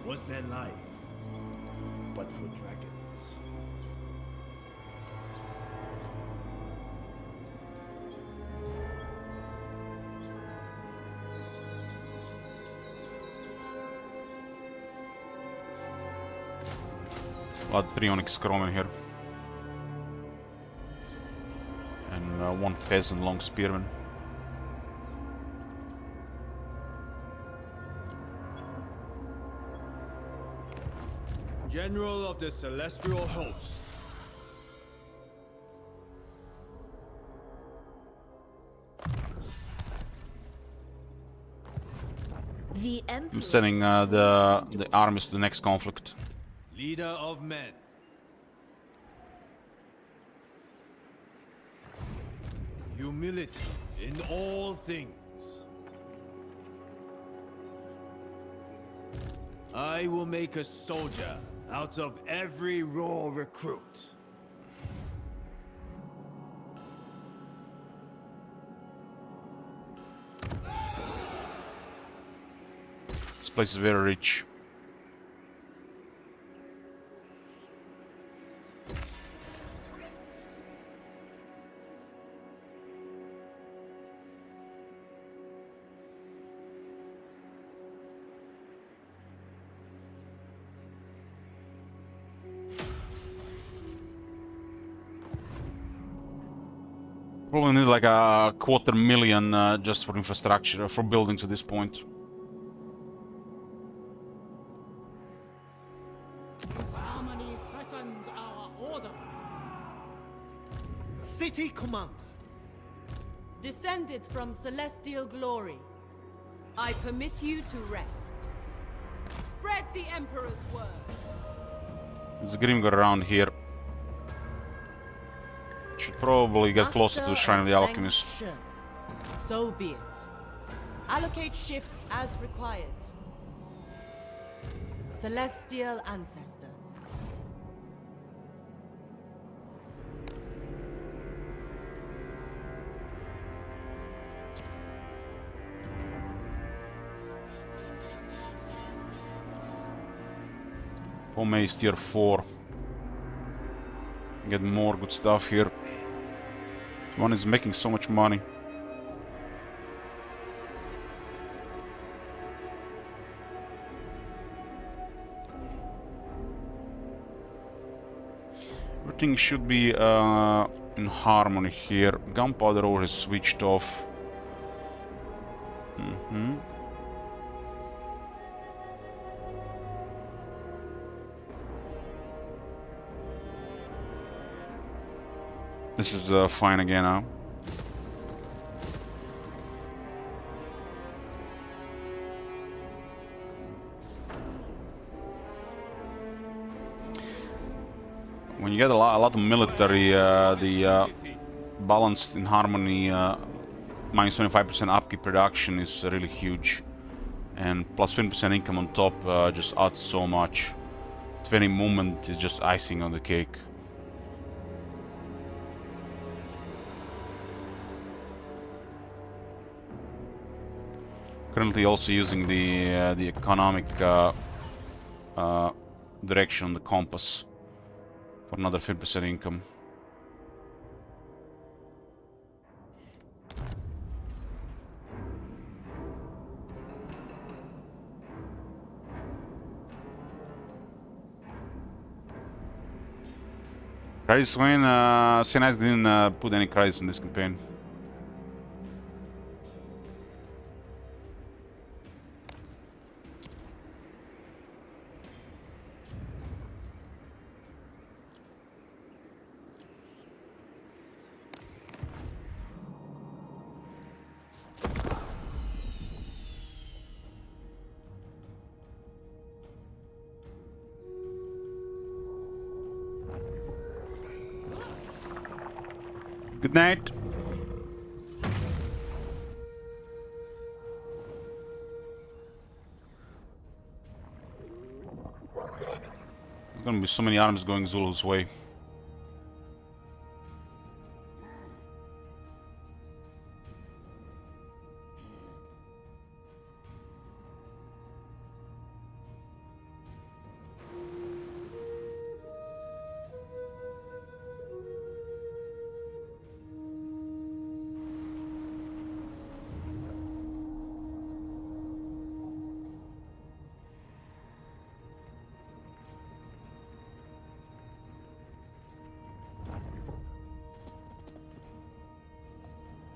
Was there life, but for dragons? A lot of 3 Onyx Chrome in here. And 1 Peasant Long Spearman. General of the Celestial Host. The Emperor. I'm sending the armies to the next conflict. Leader of men. Humility in all things. I will make a soldier out of every raw recruit. This place is very rich. Probably need like a $250,000 just for infrastructure, for buildings at this point. This harmony threatens our order. City Commander. Descended from celestial glory. I permit you to rest. Spread the Emperor's word. There's a Grimgar around here. Should probably get closer to the Shrine of the Alchemist. Sure. So be it. Allocate shifts as required. Celestial ancestors. Pomei is tier 4. Get more good stuff here. One is making so much money. Everything should be in harmony here. Gunpowder ore is switched off. This is fine again now. When you get a lot of military, the balanced in harmony minus 25% upkeep production is really huge, and plus 20% income on top just adds so much. 20 movement is just icing on the cake. Currently also using the economic direction on the compass for another 50% income. Crisis win. CNIs didn't put any crisis in this campaign. Good night. gonna be so many armies going Zulu's way.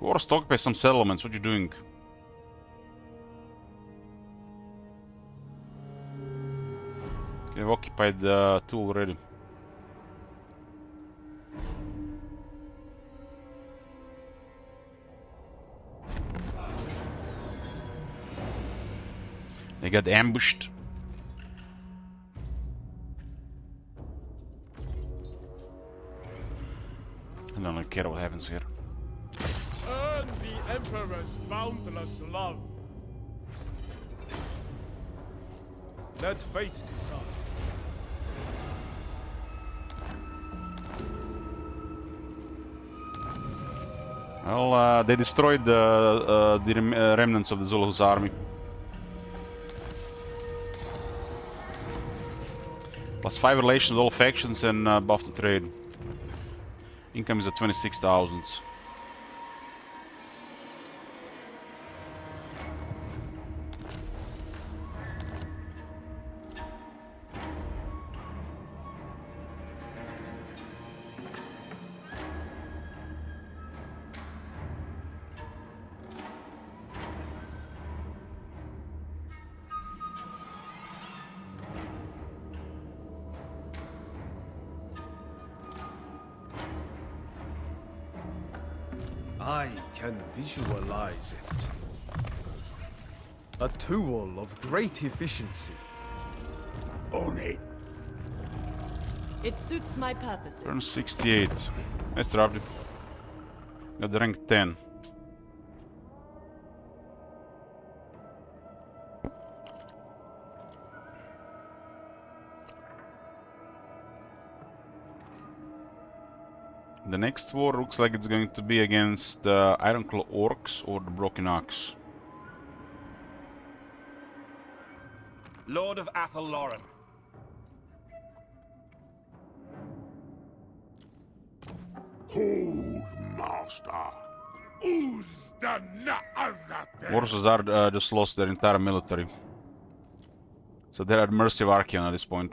Or stockpile some settlements, what you doing? I've occupied 2 already. They got ambushed. I don't really care what happens here. Earn the Emperor's boundless love. Let fate decide. Well, they destroyed the remnants of the Zulu's army. +5 relations with all factions and buff the trade. Income is at 26,000. I can visualize it. A tool of great efficiency. Own it. It suits my purposes. Turn 68. Nice dropped it. Got the rank 10. The next war looks like it's going to be against the Ironclaw Orcs or the Broken Ox. Lord of Athel Loren. Hold, master. Who's the Naazate? Warsaws are just lost their entire military. So they're at mercy of Archeon at this point.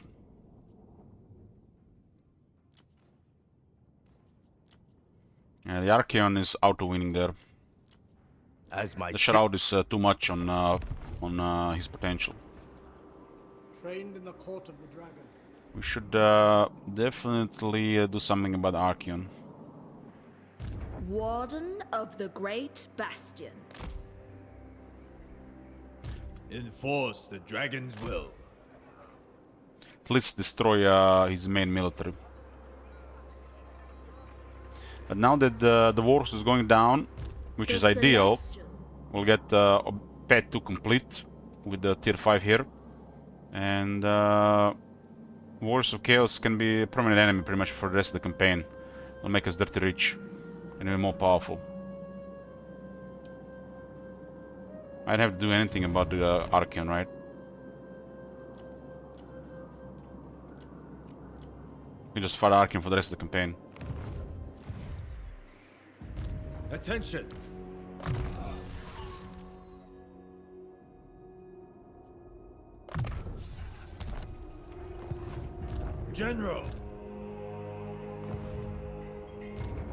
Yeah, the Archeon is auto-winning there. As my The Shroud is too much on his potential. Trained in the court of the dragon. We should definitely do something about Archeon. Warden of the Great Bastion. enforce the dragon's will. At least destroy his main military. But now that the wars is going down, which is ideal, we'll get Pet 2 complete with the tier 5 here. And Wars of Chaos can be a permanent enemy pretty much for the rest of the campaign. It'll make us dirty rich and even more powerful. I don't have to do anything about the Archeon, right? We just fight Archeon for the rest of the campaign. Attention! General!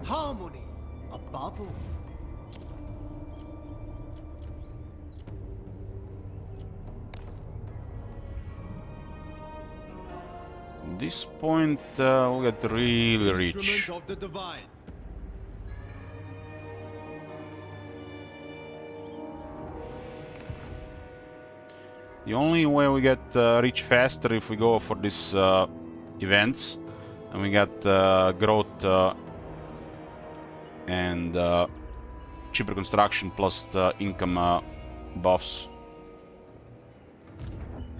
Harmony above all. At this point, we'll get really rich. Instrument of the divine. The only way we get rich faster if we go for these events, and we get growth and cheaper construction plus the income buffs.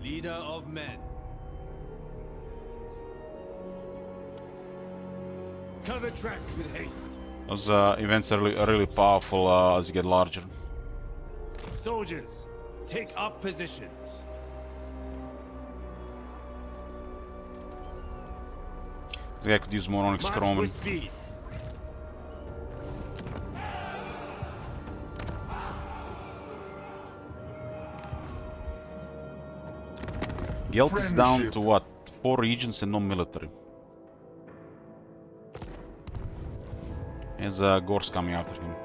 Leader of men. Cover tracks with haste. Those events are really powerful as you get larger. Soldiers, take up positions. I think I could use more Onyx March Chromen. with speed. Guild is down to what? 4 regions and no military. There's Gorse coming after him.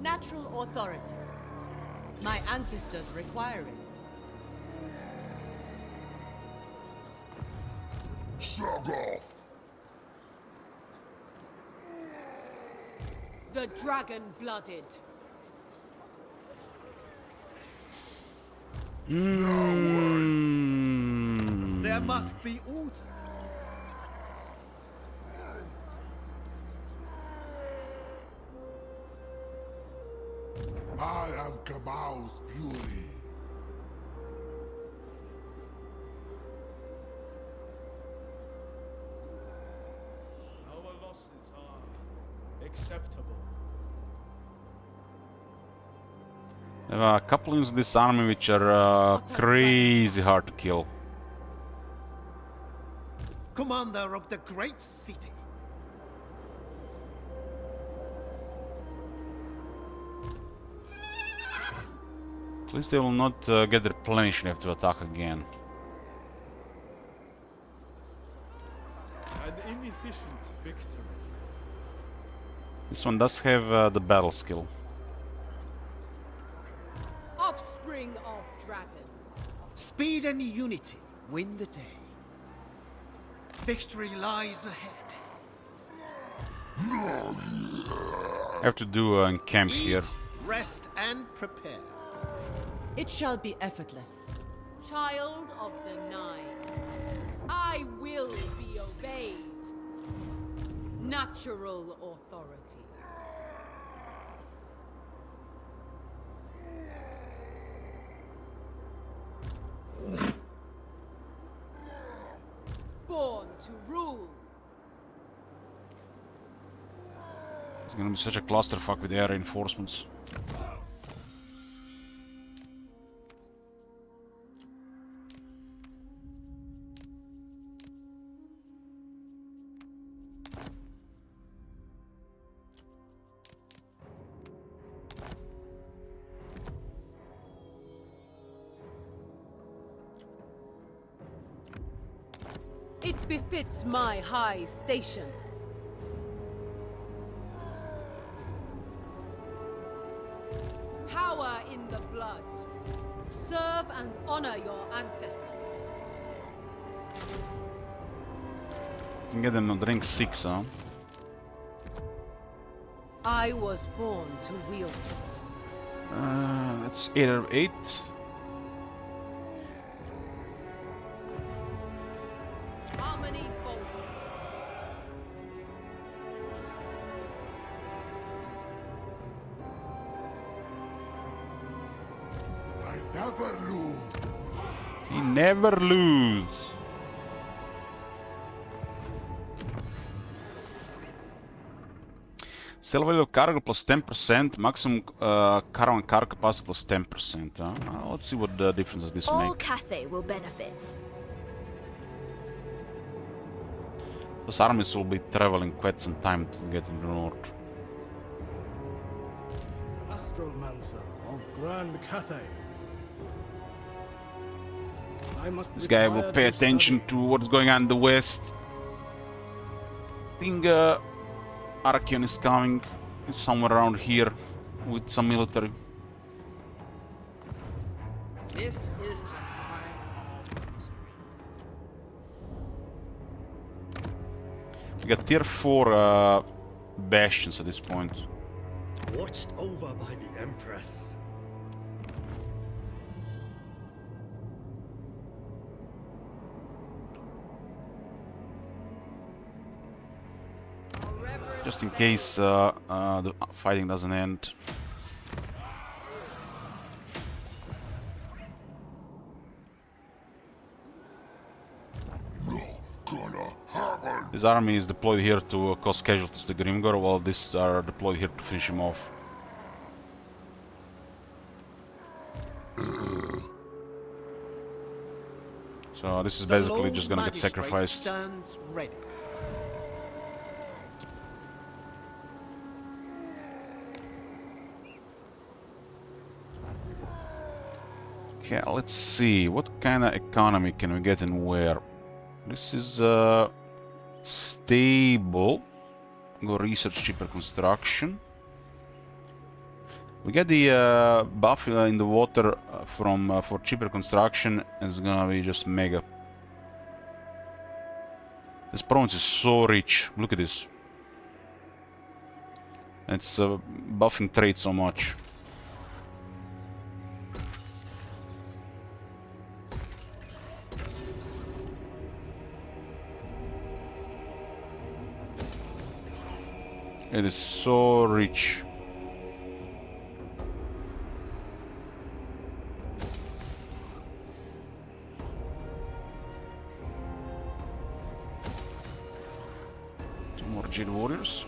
Natural authority. My ancestors require it. Shug off! The dragon-blooded. There must be order. I am Kamal's fury. Our losses are acceptable. There are a couple in this army which are crazy hard to kill. Commander of the great city. At least they will not get replenished if they have to attack again. An inefficient victory. This one does have the battle skill. Offspring of dragons. Speed and unity win the day. Victory lies ahead. I have to do a camp here. Eat, rest, and prepare. It shall be effortless. Child of the Nine. I will be obeyed. Natural authority. Born to rule. It's gonna be such a clusterfuck with air reinforcements. It befits my high station. Power in the blood. Serve and honor your ancestors. Can get them to drink 6, huh? I was born to wield it. That's 8 out of 8. Harmony falters. I never lose. He never lose. Sell value of cargo plus 10%, maximum caravan car capacity plus 10%. Let's see what the differences this All make. Cathay will benefit. Those armies will be traveling quite some time to get in the north. Astromancer of Grand Cathay. I must This guy will pay attention to what's going on in the west. I think Archeon is coming somewhere around here with some military. This is a time of misery. We got tier 4 bastions at this point. Watched over by the Empress. just in case the fighting doesn't end. This army is deployed here to cause casualties to Grimgor, while these are deployed here to finish him off. So this is basically just gonna get sacrificed. Stands ready. Okay, let's see, what kind of economy can we get and where? This is stable. Go research cheaper construction. We get the buff in the water from for cheaper construction. It's gonna be just mega. This province is so rich. Look at this. It's buffing trade so much. It is so rich. Two more Jade Warriors.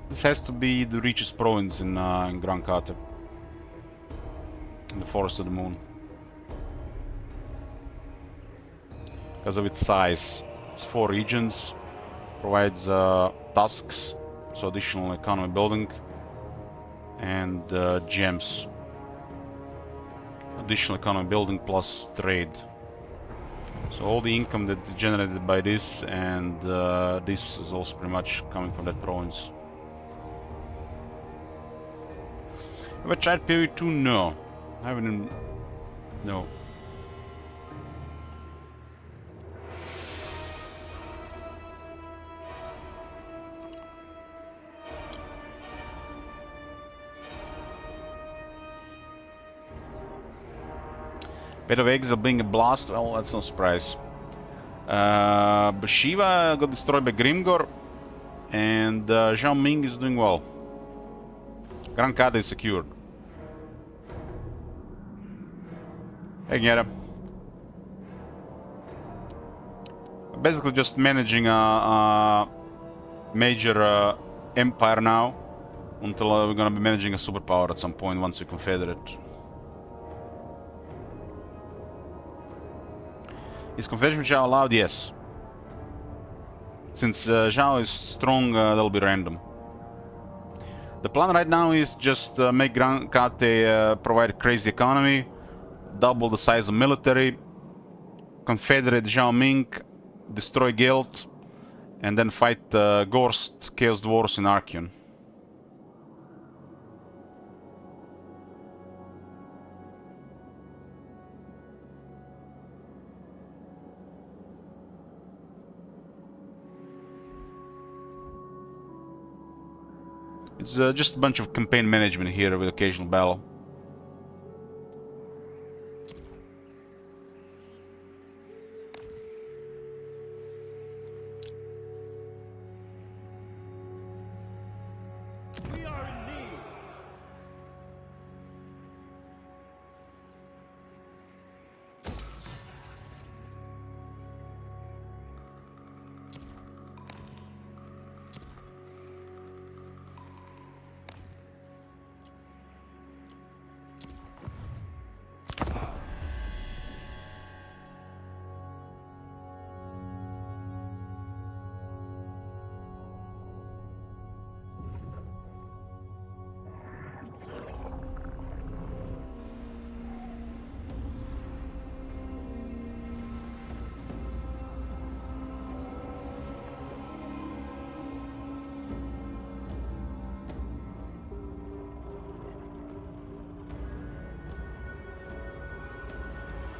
This has to be the richest province in Gran Kate. In the Forest of the Moon. Because of its size. It's 4 regions, provides tasks, so additional economy building, and gems. Additional economy building plus trade. So all the income that is generated by this and this is also pretty much coming from that province. Have I tried PoE2? No. I haven't. No. Bit of Exile being a blast, well, that's no surprise. Shiva got destroyed by Grimgor, and Zhao Ming is doing well. Gran Kate is secured. Hey, Gera. Basically just managing a major empire now, until we're gonna be managing a superpower at some point once we confederate. Is Confederation Zhao allowed? Yes. Since Zhao is strong, that'll be random. The plan right now is just make Gran Kate provide a crazy economy, double the size of military, confederate Zhao Ming, destroy Guild, and then fight Gorst Chaos Dwarves in Archeon. It's just a bunch of campaign management here with occasional battle. We are in need.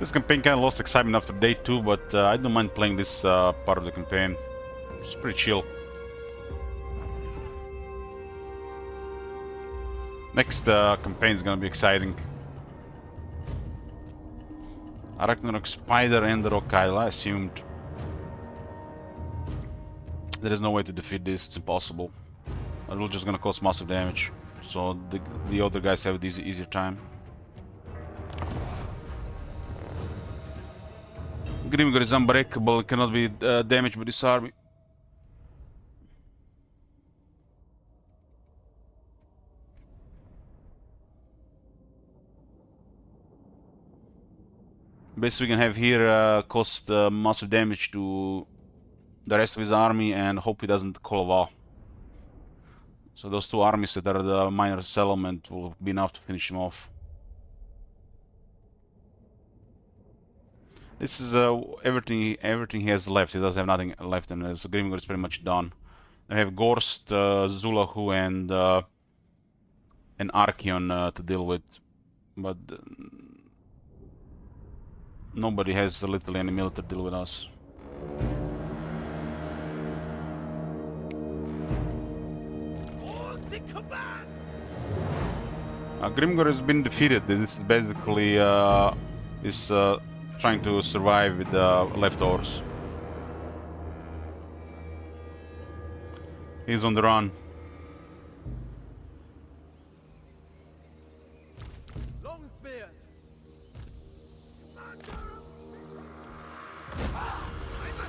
This campaign kind of lost excitement after day 2, but I don't mind playing this part of the campaign. It's pretty chill. Next campaign is gonna be exciting. Arachnarok Spider and the Rock Isle, I assumed. There is no way to defeat this, it's impossible. But we're just gonna cause massive damage. So the other guys have this easier time. Grimgor is unbreakable, cannot be damaged by this army. Best we can have here cost massive damage to the rest of his army and hope he doesn't call a war. So those two armies that are the minor settlement will be enough to finish him off. This is everything he has left. He doesn't have nothing left, and so Grimgor is pretty much done. I have Gorst, Zulahu, and Archeon to deal with, but nobody has literally any military to deal with us. Grimgor has been defeated. This is basically trying to survive with the leftovers. He's on the run. Long spear.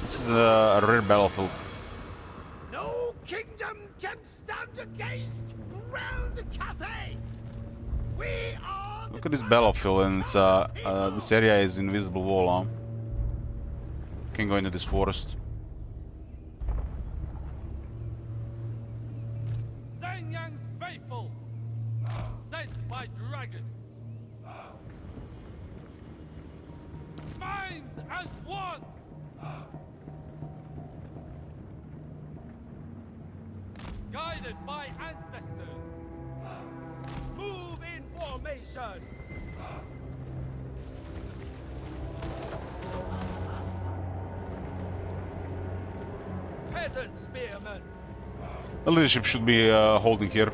This is a rare battlefield. No kingdom can stand against Ground Cathay. We are. Look at this battlefield, and it's, this area is invisible wall. Huh? Can't go into this forest. Zhang faithful, sent by dragons. Minds as one. Guided by ancestors. Move in formation. Peasant spearmen. The leadership should be holding here.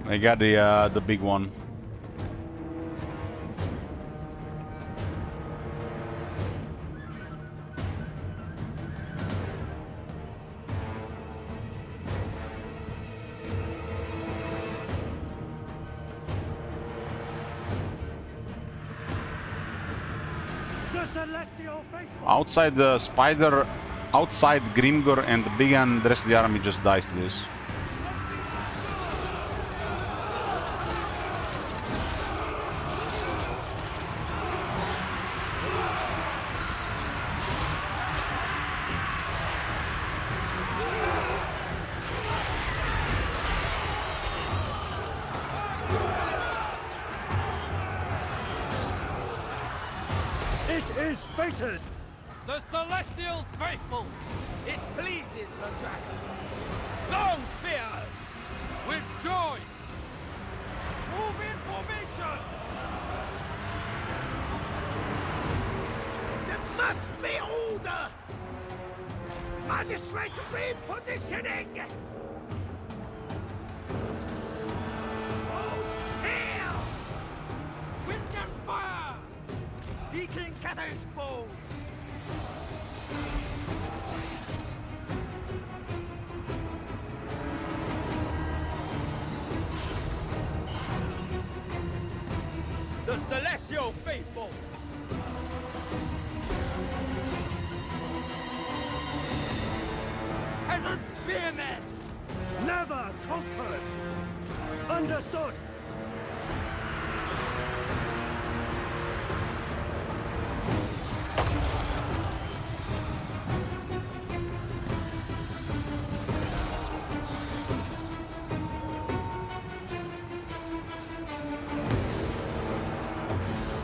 I got the big one. Outside the spider, outside Grimgor and the big one, the rest of the army just dies to this. It is fated! The celestial faithful! It pleases the dragon. Long spear! With joy! Move in formation! There must be order! Magistrate repositioning! Oh, still! Wind and fire! Seeking Cathay's foes! The celestial faithful! Peasant spearmen! Never conquered! Understood!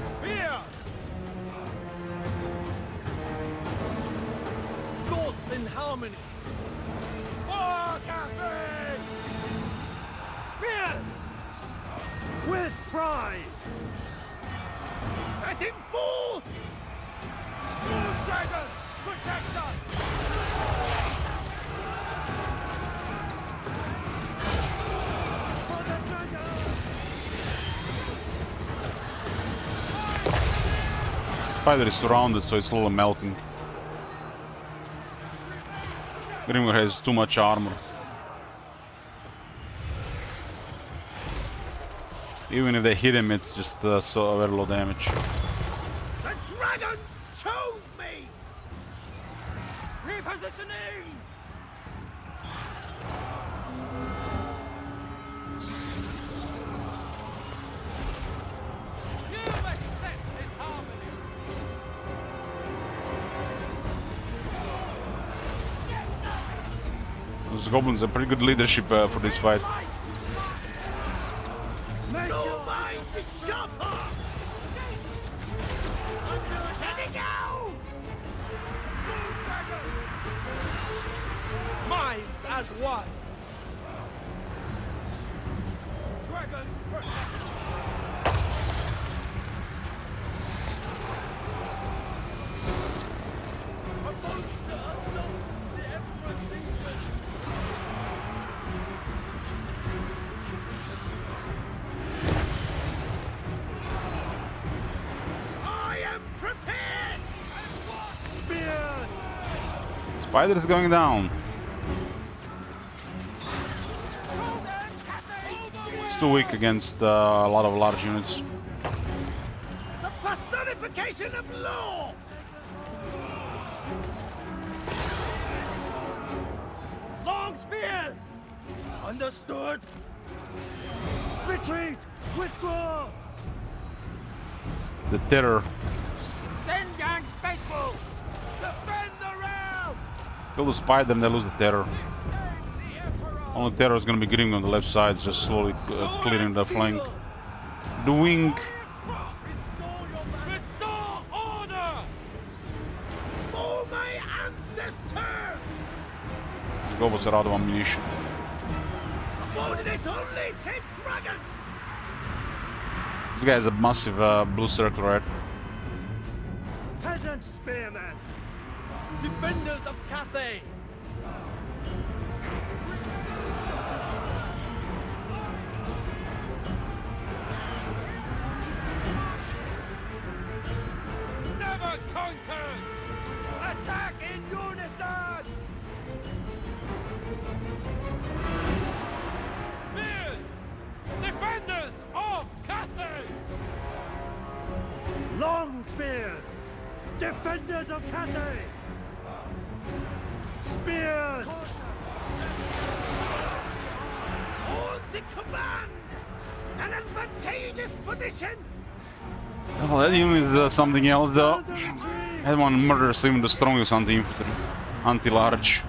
Spear! Thoughts in harmony! For Cathay! Spears! With pride! Setting forth! Moon Dragon, protect us! For the dragon! Spider is surrounded, so it's slowly melting. Grimgor has too much armor. Even if they hit him, it's just so very low damage. The dragons chose me! Repositioning! Those goblins have pretty good leadership for this fight. No mind is sharper! Heading out! Minds as one. Dragons protect! I am prepared! Spears! Spider is going down. It's too weak against a lot of large units. The personification of law! Long spears! Understood? Retreat! Withdraw! The terror. Zenyan's faithful! Defend the realm! Kill the spider and they lose the terror. Only terror is going to be Grim on the left side, just slowly clearing the flank. The wing. Restore order! For my ancestors! The goblins are out of ammunition. Subordinate only 10 dragons! This guy has a massive blue circle, right? Peasant spearmen! Defenders of Cathay. Never conquered! Attack in unison! Spears! Defenders of Cathay! Long spears! Defenders of Cathay! Spears! On to command! An advantageous position! Oh, that unit does something else though. That one murders even the strongest anti-infantry. Anti-large.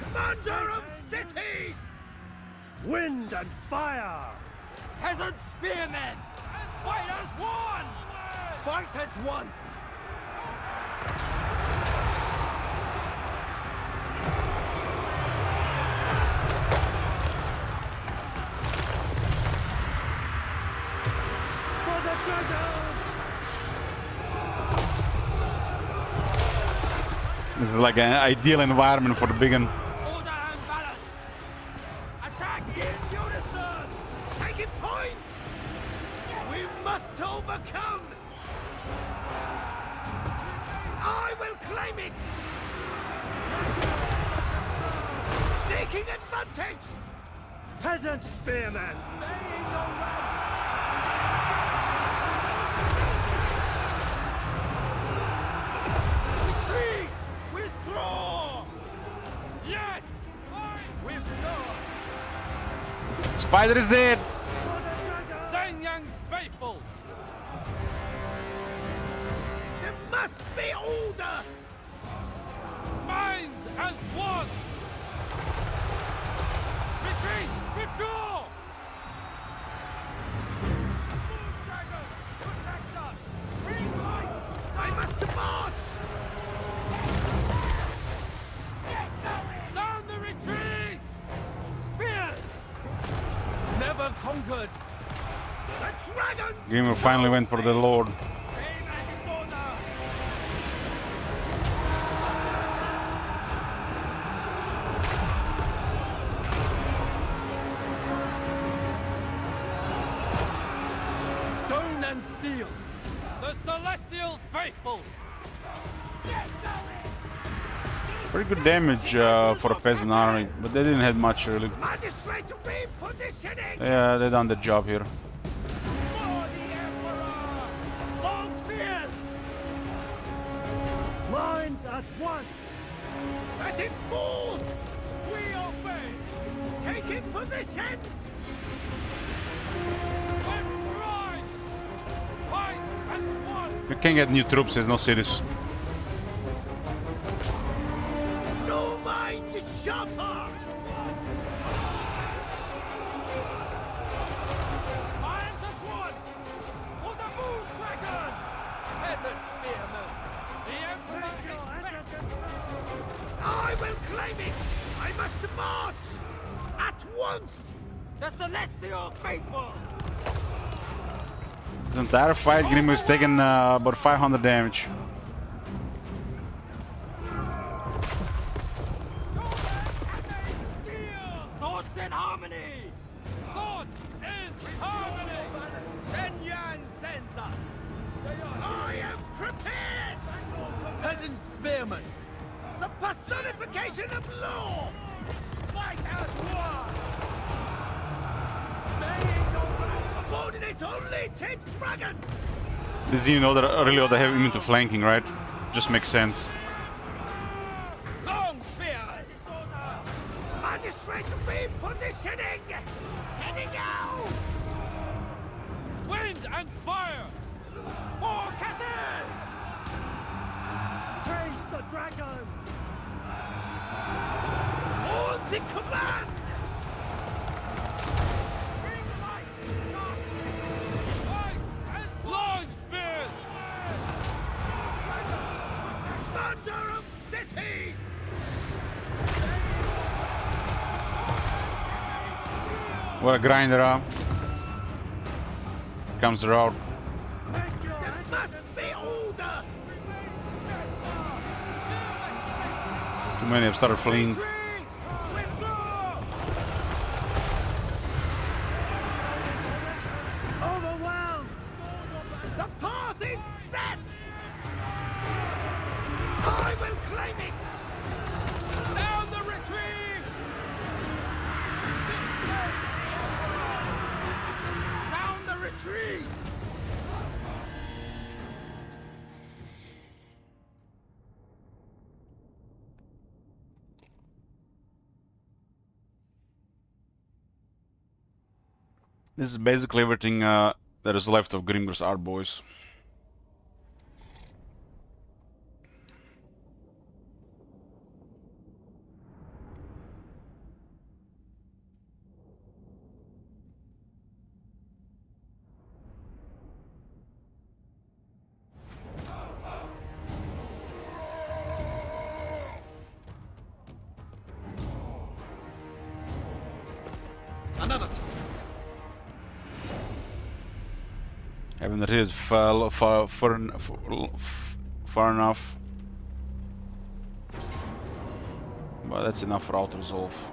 Commander of cities! Wind and fire! Peasant spearmen! Fight as one! Fight as one! For the dragon! This is like an ideal environment for the big one. Order and balance! Attack in unison! Taking point! We must overcome! I will claim it! Seeking advantage! Peasant spearman! Retreat! Withdraw! Yes! Withdraw! Spider is dead! Zanyang's faithful! There must be order! Minds as one! Retreat! Withdraw! Dragon, protect us! never conquered. The dragons! Grimmer finally went for the Lord. Shame and dishonor! Stone and steel! The celestial faithful! Pretty good damage for a peasant army, but they didn't have much really. Magistrate repositioning! Yeah, they done the job here. For the Emperor! Long spears! Lines at one! Set him forth! We obey! Taking position! Right! Fight as one! You can get new troops, there's no cities. No mind sharper! Lions as one! For the moon dragon! Peasant spearmen! The Emperor expects... I will claim it! I must march! At once! The celestial faithful! This entire fight, Grimmer is taking about 500 damage. Thoughts in harmony! Thoughts in harmony! Shen Yan sends us! I am prepared! Peasant spearmen! The personification of law! Fight as one! Subordinate only 10 dragons! This you know that really they have him into flanking, right? Just makes sense. Long spears! Magistrate repositioning! Heading out! Wind and fire! For Cathay! Praise the dragon! On to command! Long spears! Thunder of cities! What a grinder, huh? Here comes the route. There must be order! Too many have started fleeing. Retreat! Withdraw! Overwhelmed! The path is set! I will claim it! Sound the retreat! Sound the retreat! This is basically everything that is left of Grimgir's art, boys. Another time. Haven't hit far enough. But that's enough for auto resolve.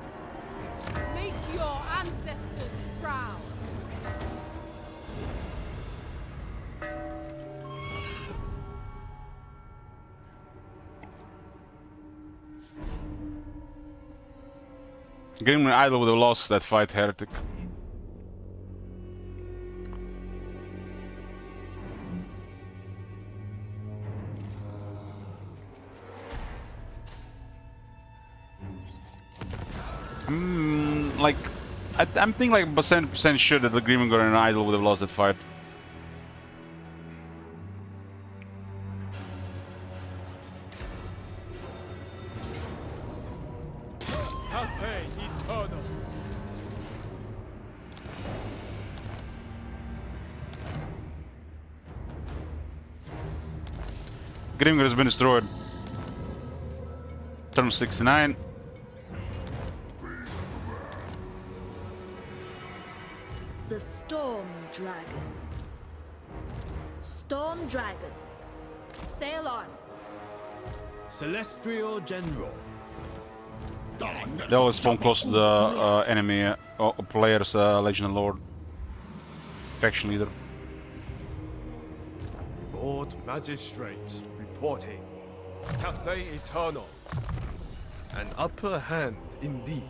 Make your ancestors proud. Grimgir Idol would have lost that fight, Heretic. Like, I'm thinking like percent sure that the Grimgir and Idol would have lost that fight. Cathay eternal. Grimgir has been destroyed. Turn 69. . The Storm Dragon. Storm Dragon. Sail on. Celestial General. They always spawn close to the enemy player's Legionary Lord. Faction leader. Lord Magistrate reporting. Cathay Eternal. An upper hand indeed.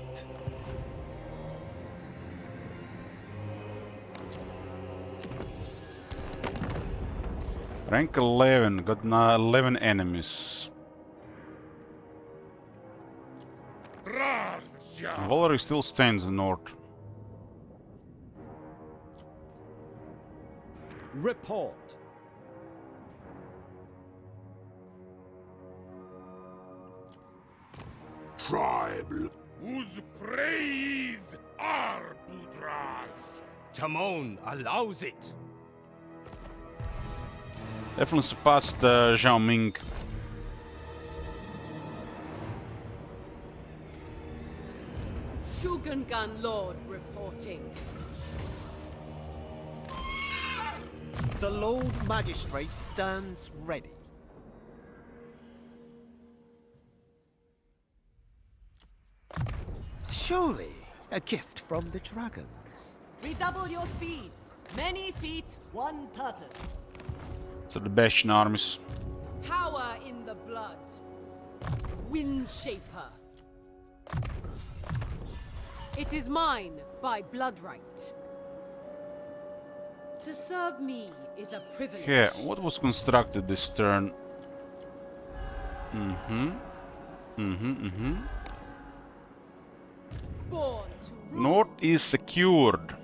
Rank 11, got 11 enemies. Valerie still stands in north. Report. Tribe whose praise are Budraj. Tamon allows it. Definitely surpassed Zhao Ming. Shugengan Lord reporting. The Lord Magistrate stands ready. Surely a gift from the dragons. Redouble your speeds. Many feet, one purpose. So the Bastion armies. Power in the blood. Windshaper. It is mine by blood right. To serve me is a privilege. Yeah, what was constructed this turn? Born to rule. North is secured.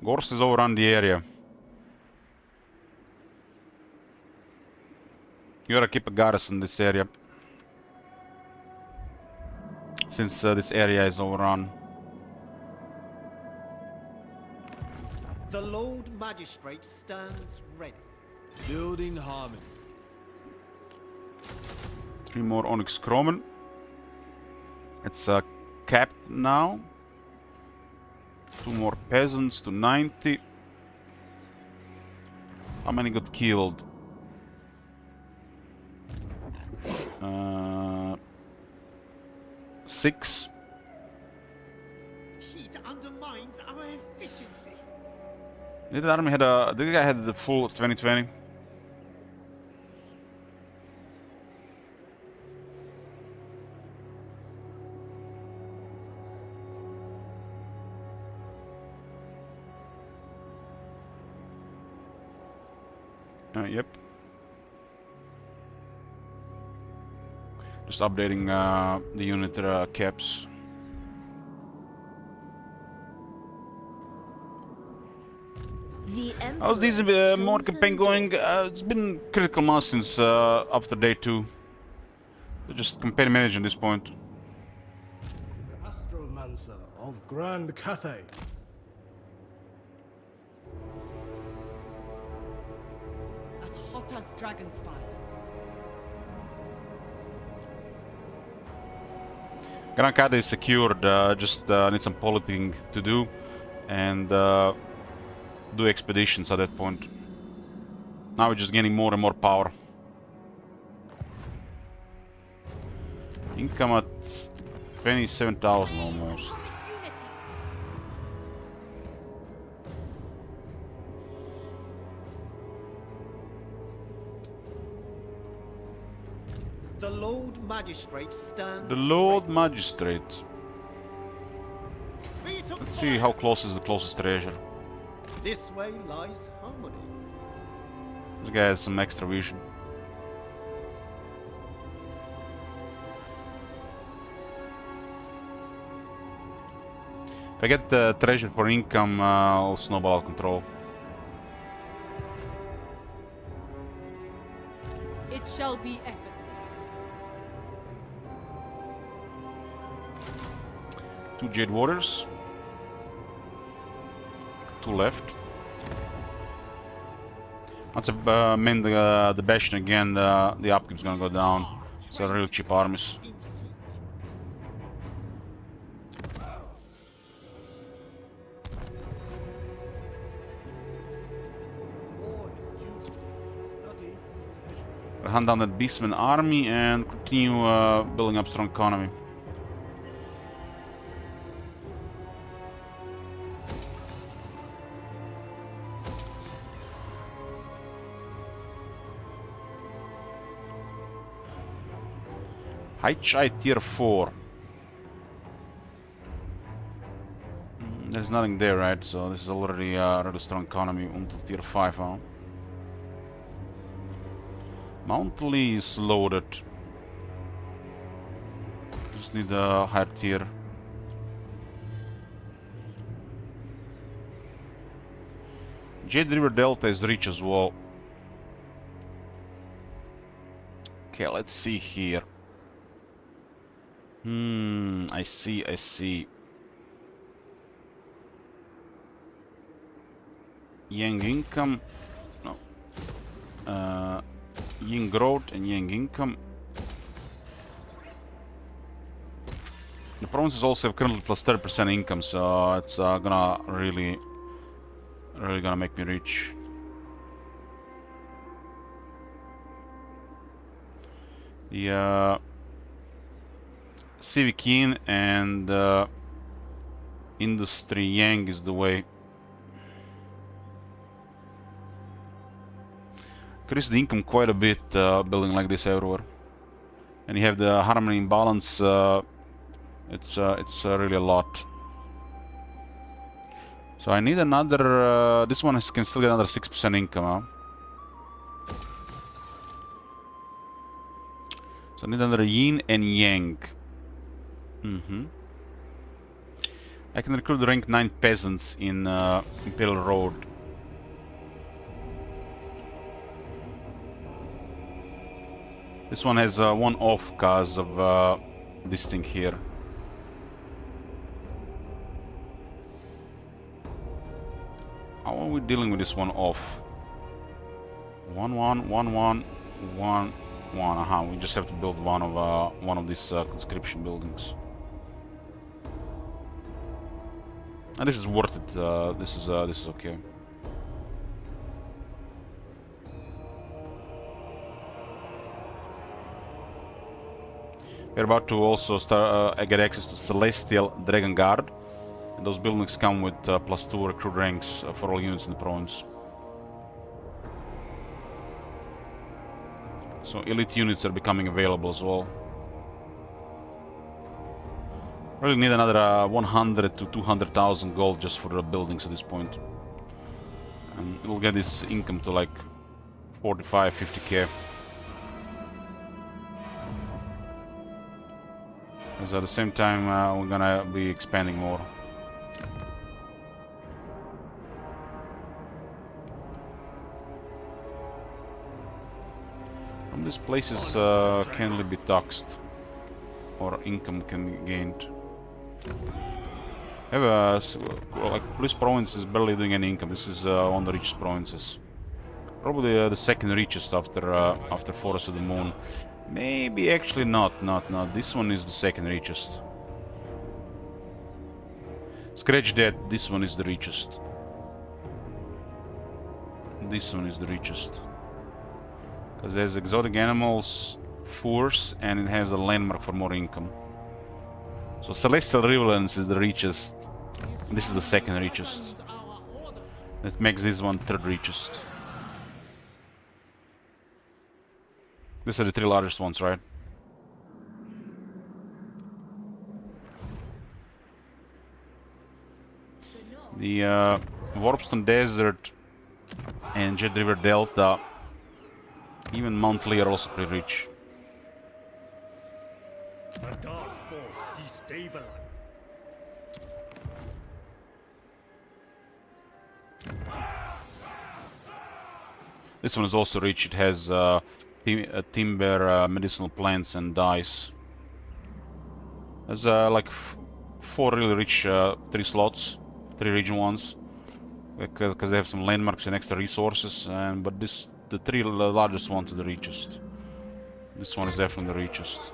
Gorse is overrun the area. You gotta keep a garrison in this area. Since this area is overrun. The Lord Magistrate stands ready. Building harmony. 3 more Onyx Chromen. It's capped now. 2 more peasants to 90. How many got killed? 6. Heat undermines our efficiency. Did the army had a? Did the guy had the full 2020? Yep. Just updating the unit caps. The How's this Emperor's more chosen campaign going? daughter. It's been critical mass since after day 2. Just campaign managing at this point. Astromancer of Grand Cathay. As hot as dragon's fire. Grand Cathay is secured, just need some politicking to do and do expeditions at that point. Now we're just gaining more and more power. Income at 27,000 almost. The Lord Magistrate stands The Lord ready. Magistrate. Let's see how close is the closest treasure. This way lies harmony. This guy has some extra vision. If I get the treasure for income, I'll snowball control. It shall be effortless. 2 Jade Warriors. 2 left. Once I mend the Bastion again, the upkeep's gonna go down. It's a real cheap armies. Hunt down that Beastman army and continue building up strong economy. High Chai tier 4. There's nothing there, right? So this is already a really strong economy until tier 5, huh? Mount Lee is loaded. Just need a higher tier. Jade River Delta is rich as well. Okay, let's see here. I see. Yang income. No. Yin growth and Yang income. The provinces also have currently plus 30% income, so it's gonna really gonna make me rich. The Civic Yin and Industry Yang is the way. Increase the income quite a bit building like this everywhere. And you have the harmony imbalance. It's really a lot. So I need another. This one can still get another 6% income. Huh? So I need another Yin and Yang. I can recruit rank 9 peasants in Imperial Road. This one has one off because of this thing here. How are we dealing with this one off? 1 1 1 1 1 1. We just have to build one of these conscription buildings. And this is worth it. This is okay. We're about to also start get access to Celestial Dragon Guard, and those buildings come with +2 recruit ranks for all units in the province. So elite units are becoming available as well. Really need another 100 to 200,000 gold just for the buildings at this point, and we'll get this income to like 45, 50k. Because at the same time, we're gonna be expanding more. From these places can only be taxed, or income can be gained. Have like this province is barely doing any income. This is one of the richest provinces, probably the second richest after Forest of the Moon. Maybe actually not. This one is the second richest. Scratch that. This one is the richest. This one is the richest. Because it has exotic animals, force, and it has a landmark for more income. So Celestial Relevance is the richest. This is the second richest. That makes this one third richest. These are the 3 largest ones, right? The Warpstone Desert and Jade River Delta, even Mount Lee are also pretty rich. A dark force destabilized. This one is also rich. It has timber, medicinal plants, and dyes. There's like 4 really rich 3 slots, 3 region ones, because they have some landmarks and extra resources. But the 3 largest ones are the richest. This one is definitely the richest.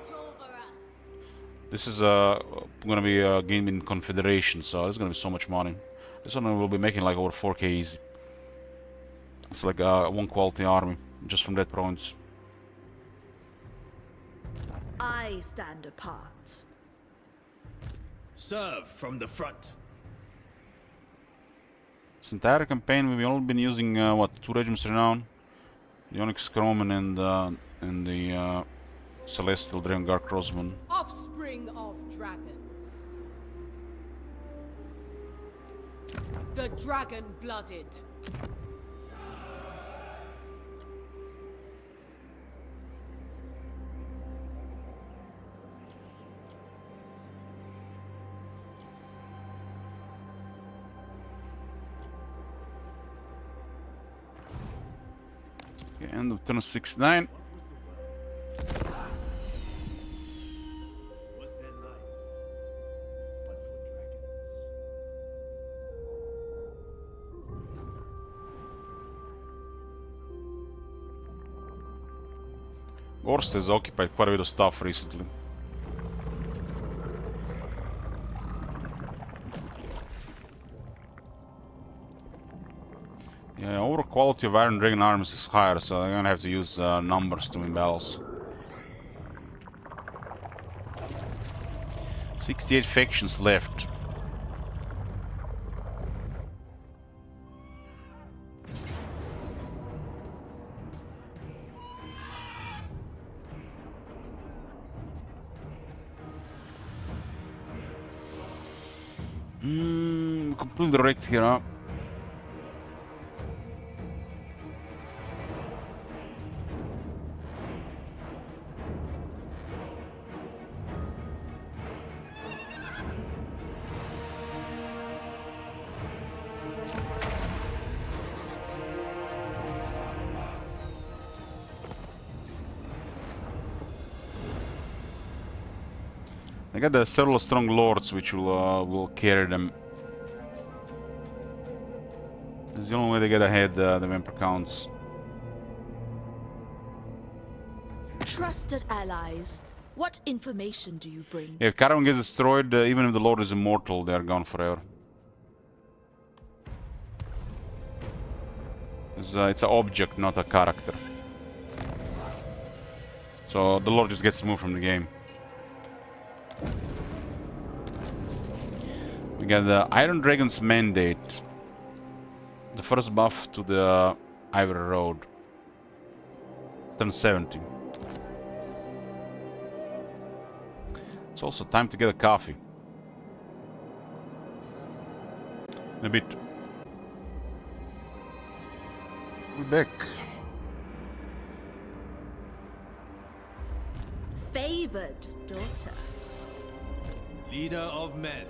This is gonna be a game in Confederation, so there's gonna be so much money. This one will be making like over 4k easy. It's like one quality army just from that province. I stand apart. Serve from the front. This entire campaign we've only been using what, 2 Regiments Renown, the Onyx Croman and the Celestial Dragon Guard Crossbow. Offspring of dragons. The dragon-blooded. Okay, end of turn 6-9. Was their life but for dragons? Gorst has occupied quite a bit of stuff recently. Yeah, overall quality of Iron Dragon armies is higher, so I'm gonna have to use numbers to win battles. 68 factions left. Completely wrecked here, huh? I got the several strong lords which will carry them. It's the only way to get ahead the Vampire counts. Trusted allies, what information do you bring? Yeah, if Caravan gets destroyed, even if the lord is immortal, they are gone forever. It's an object, not a character. So the lord just gets removed from the game. We got the Iron Dragon's Mandate. The first buff to the Ivory Road. It's turn 70. It's also time to get a coffee. In a bit. We're back. Favored daughter. Leader of men.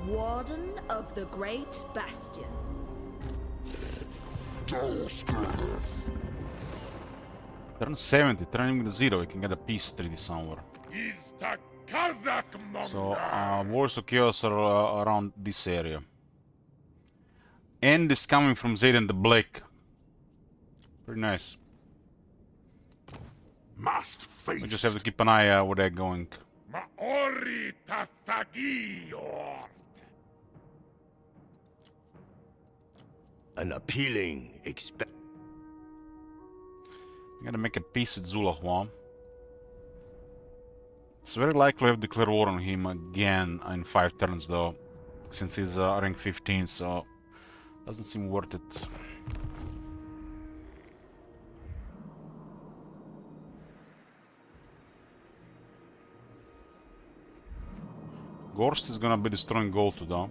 Warden of the Great Bastion. Turn 70, turning with 0, we can get a peace treaty somewhere. Is the Kazakh So, Wars of Chaos are around this area. End is coming from Zayden the Black. Pretty nice. Must face. We just have to keep an eye where they're going. Maori Tathagior. An appealing expect. I gotta make a peace with Zulahua. It's very likely I've declared war on him again in 5 turns though, since he's rank 15, so doesn't seem worth it. Gorst is gonna be destroying gold though.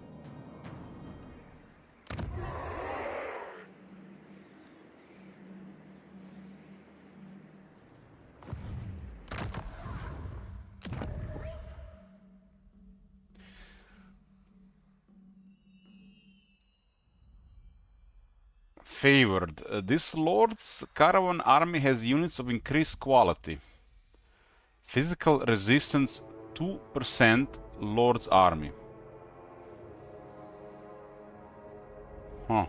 Favored. This Lord's Caravan army has units of increased quality. Physical resistance 2% Lord's army. Huh.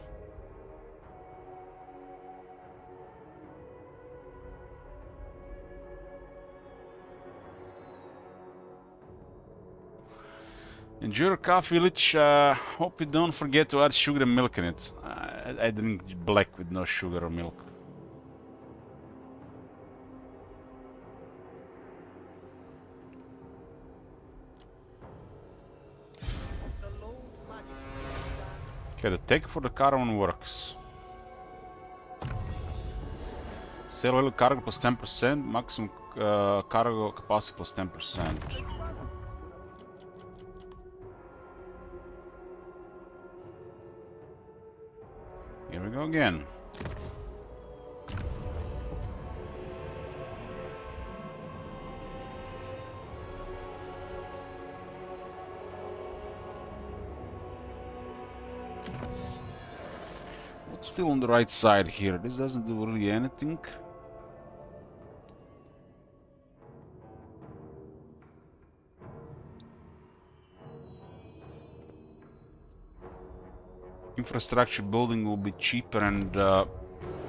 Enjoy your coffee, Lich. Hope you don't forget to add sugar and milk in it. I drink black with no sugar or milk. Okay, the tech for the caravan works. Sail oil cargo plus 10%, maximum cargo capacity plus 10%. Here we go again. What's still on the right side here? This doesn't do really anything. Infrastructure building will be cheaper and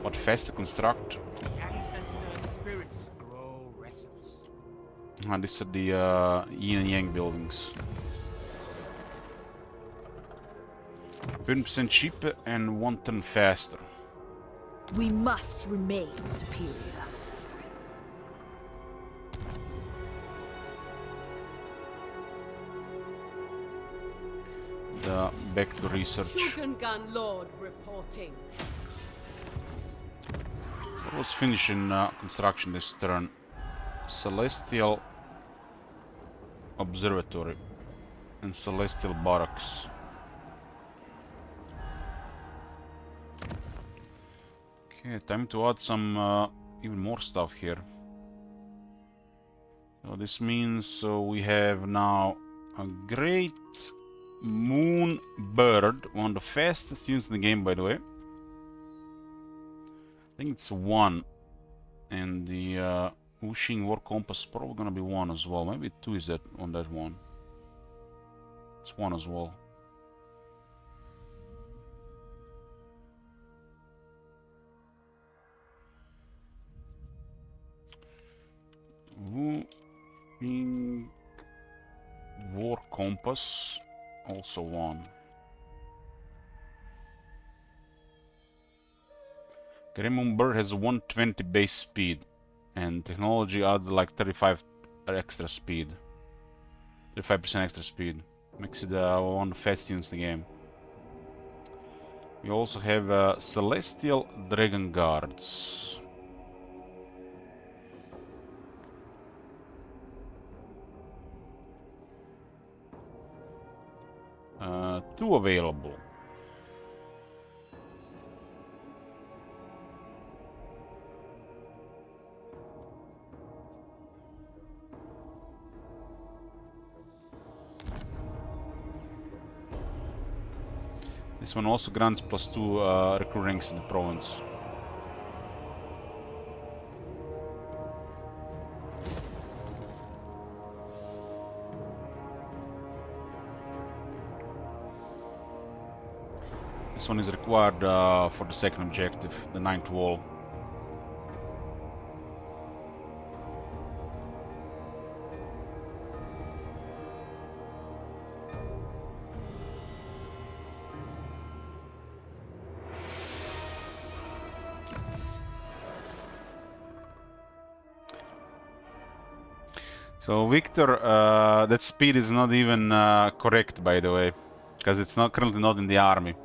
what fast to construct. The ancestor spirits grow restless. These are the yin and yang buildings. 50% cheaper and 1 turn faster. We must remain superior. Back to research. Shogungan Lord reporting. So let's finish in construction this turn. Celestial Observatory and Celestial Barracks. Okay, time to add some even more stuff here. So this means we have now a great moon bird, one of the fastest units in the game, by the way. I think it's 1, and the Wuxing War Compass is probably gonna be 1 as well. Maybe 2 is that on that one. It's 1 as well. Wuxing War Compass. Also 1. Gremlin Bird has 120 base speed, and technology added like 35 extra speed. 35% extra speed. Makes it one of the fastest units in the game. We also have Celestial Dragon Guards. 2 available. This one also grants +2 recruit ranks in the province. This one is required for the second objective, the 9th wall. So Victor, that speed is not even correct, by the way, because it's not currently not in the army.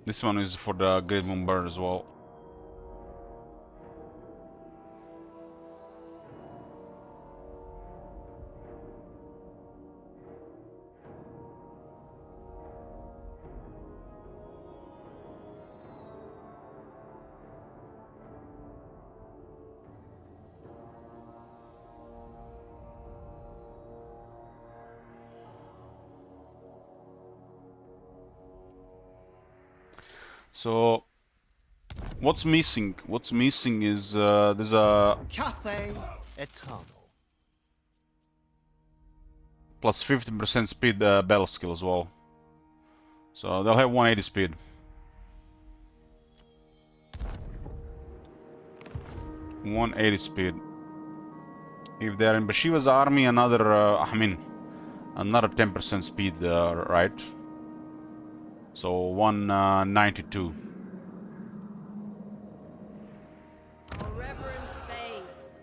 This one is for the Great Moon Bird as well. So, what's missing? What's missing is there's a Cathay Eternal. plus 15% speed battle skill as well. So they'll have 180 speed. (180 speed). If they're in Bashiva's army, another another 10% speed, right? So 192. reverence fades.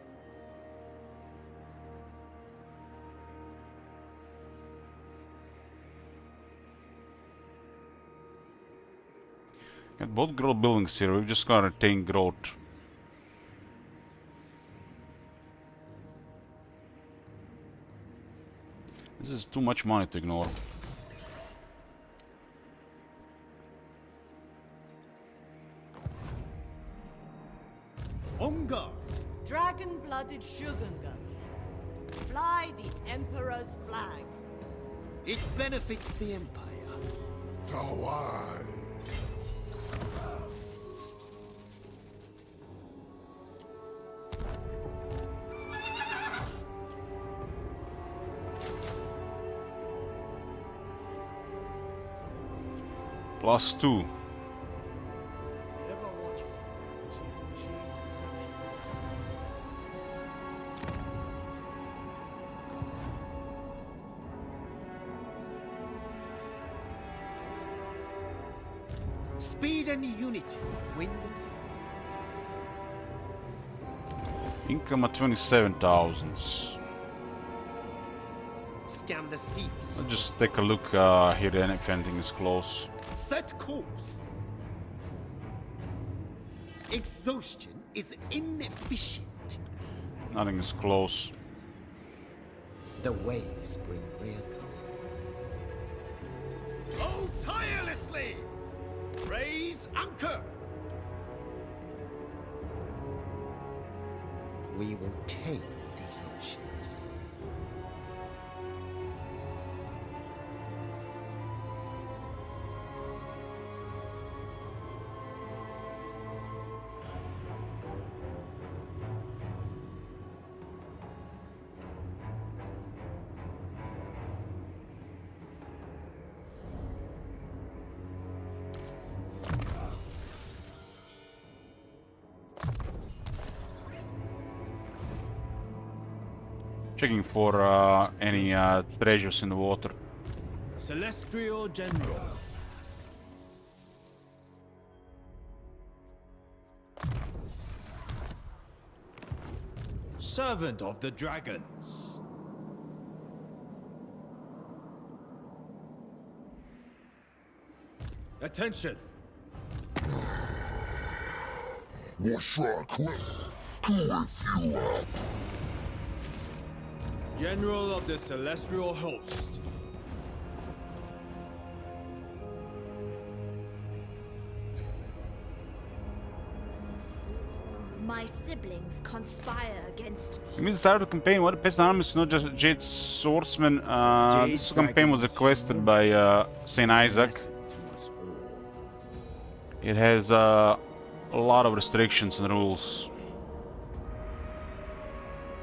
Got both growth buildings here, we've just gotta retain growth. This is too much money to ignore. Onga! Dragon-blooded Shogunga. Fly the Emperor's flag. It benefits the Empire. Tawai. +2. Ever watchful. She's deception. Speed and unity win the day. Income at 27,000. Scan the seas. Let's just take a look here and if anything is close. Set course. Exhaustion is inefficient. Nothing is close. The waves bring rear calm. Oh, tirelessly! Raise anchor! We will tame these oceans. Checking for any treasures in the water. Celestial General. Servant of the Dragons. Attention! Washak will close you up. General of the Celestial Host. My siblings conspire against me. It means start the campaign. What the peasant army is not just Jade Swordsman. This campaign was requested by Saint Isaac. It has a lot of restrictions and rules.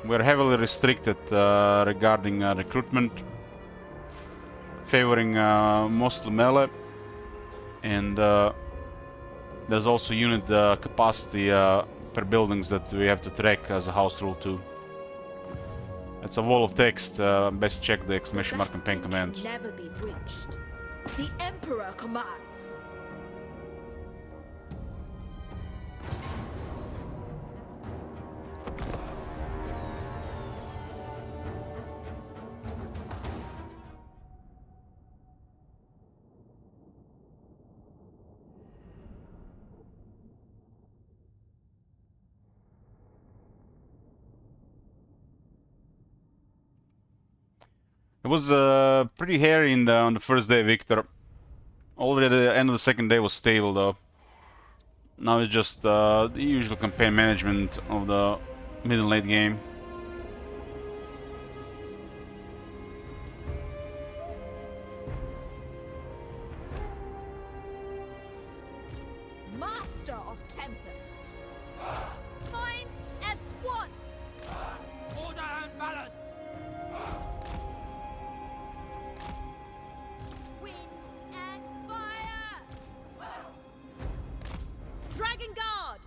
We're heavily restricted regarding recruitment, favoring mostly melee, and there's also unit capacity per buildings that we have to track as a house rule too. It's a wall of text. Best check the exclamation mark campaign command. Never be breached. The Emperor commands. It was pretty hairy on the first day, Victor. Already at the end of the second day was stable though. Now it's just the usual campaign management of the mid and late game. Master of tempests. Minds as one. Order and balance. Wind and fire. Dragon Guard.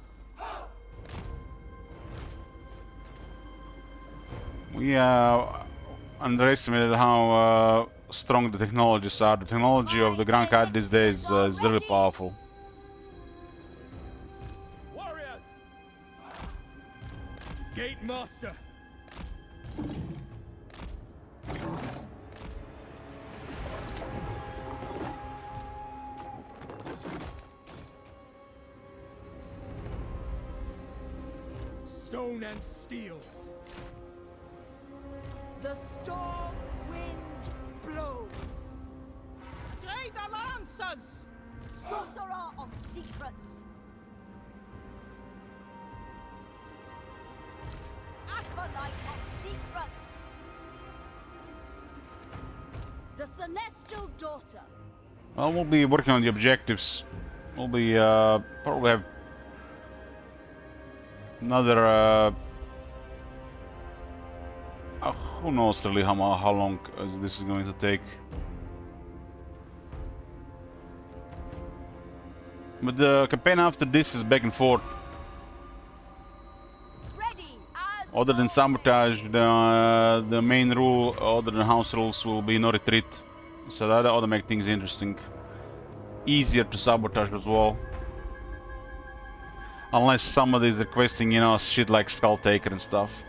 We underestimated how strong the technologies are. The technology of the Grand Card these days is really powerful. Warriors. Gate Master. Stone and steel. The storm wind blows. Trade alliances! Sorcerer of secrets. Acolyte of secrets. The celestial daughter. Well, we'll be working on the objectives. We'll be probably have another. Who knows really how long this is going to take. But the campaign after this is back and forth. Other than sabotage, the main rule, other than house rules, will be no retreat. So that ought to make things interesting. Easier to sabotage as well. Unless somebody is requesting, you know, shit like Skull Taker and stuff.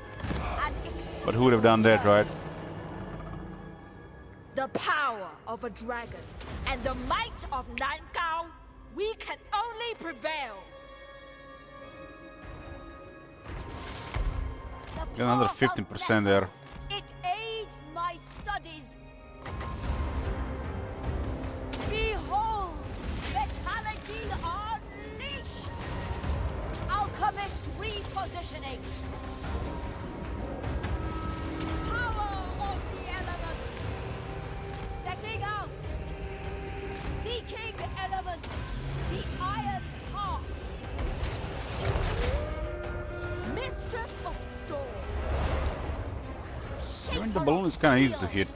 But who would have done that, right? The power of a dragon and the might of Nankao, we can only prevail. Get another 15% there. It aids my studies. Behold, metallurgy unleashed. Alchemist repositioning. Power of the elements. Setting out. Seeking elements. The iron path. Mistress of storm. I mean, the balloon is kind of easy to hit.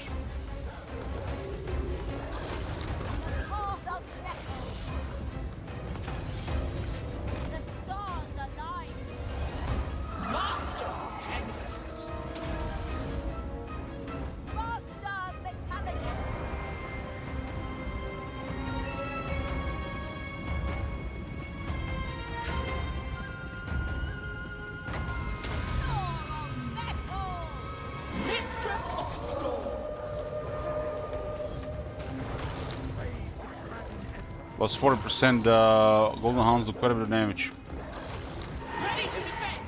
The stars align. Master of Tempest. Master metallurgist. Mistress of Storms. Plus 40%, Golden Hounds do quite a bit of damage. Ready to defend.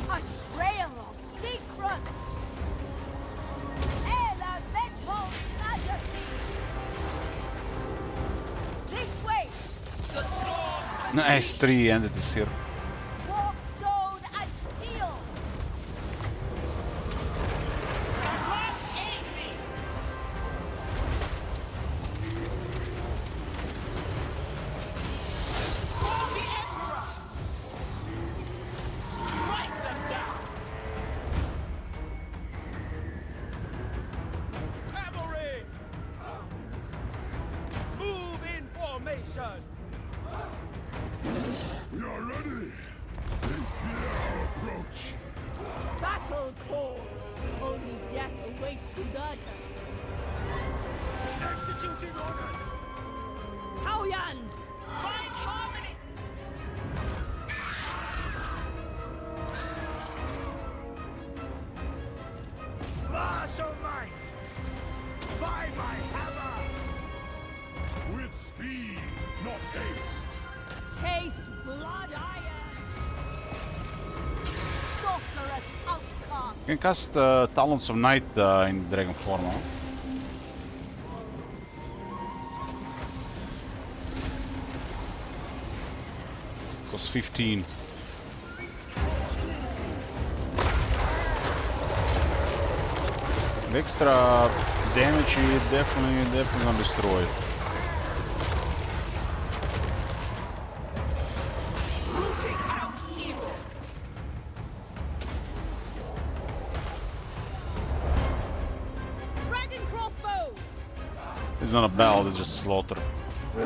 A trail of secrets. Elemental majesty. This way. The storm. Nice, 3 entities here. Warp stone and steel. Come aid me. For the Emperor. Strike them down. Cavalry. Move in formation. We are ready. They fear our approach. Battle calls. Only death awaits deserters. Executing orders. Taoyan. Find harmony. Martial might. By my hammer. With speed, not haste. Taste blood iron. Sorceress outcast. You can cast Talons of Night in Dragon form. Huh? Costs 15. The extra damage you definitely gonna destroy. Rooting out evil. Dragon crossbows. It's not a battle, it's just slaughter. You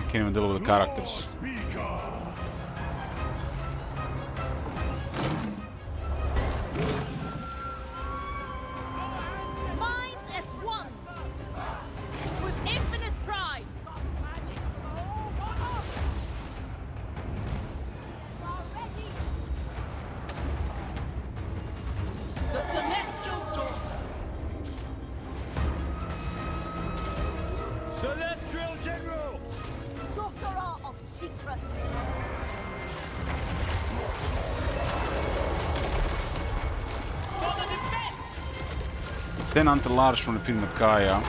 can't even deal with the characters. Speaker. Minds as one. With infinite pride. Ready 10 anti-large from the film Kaya.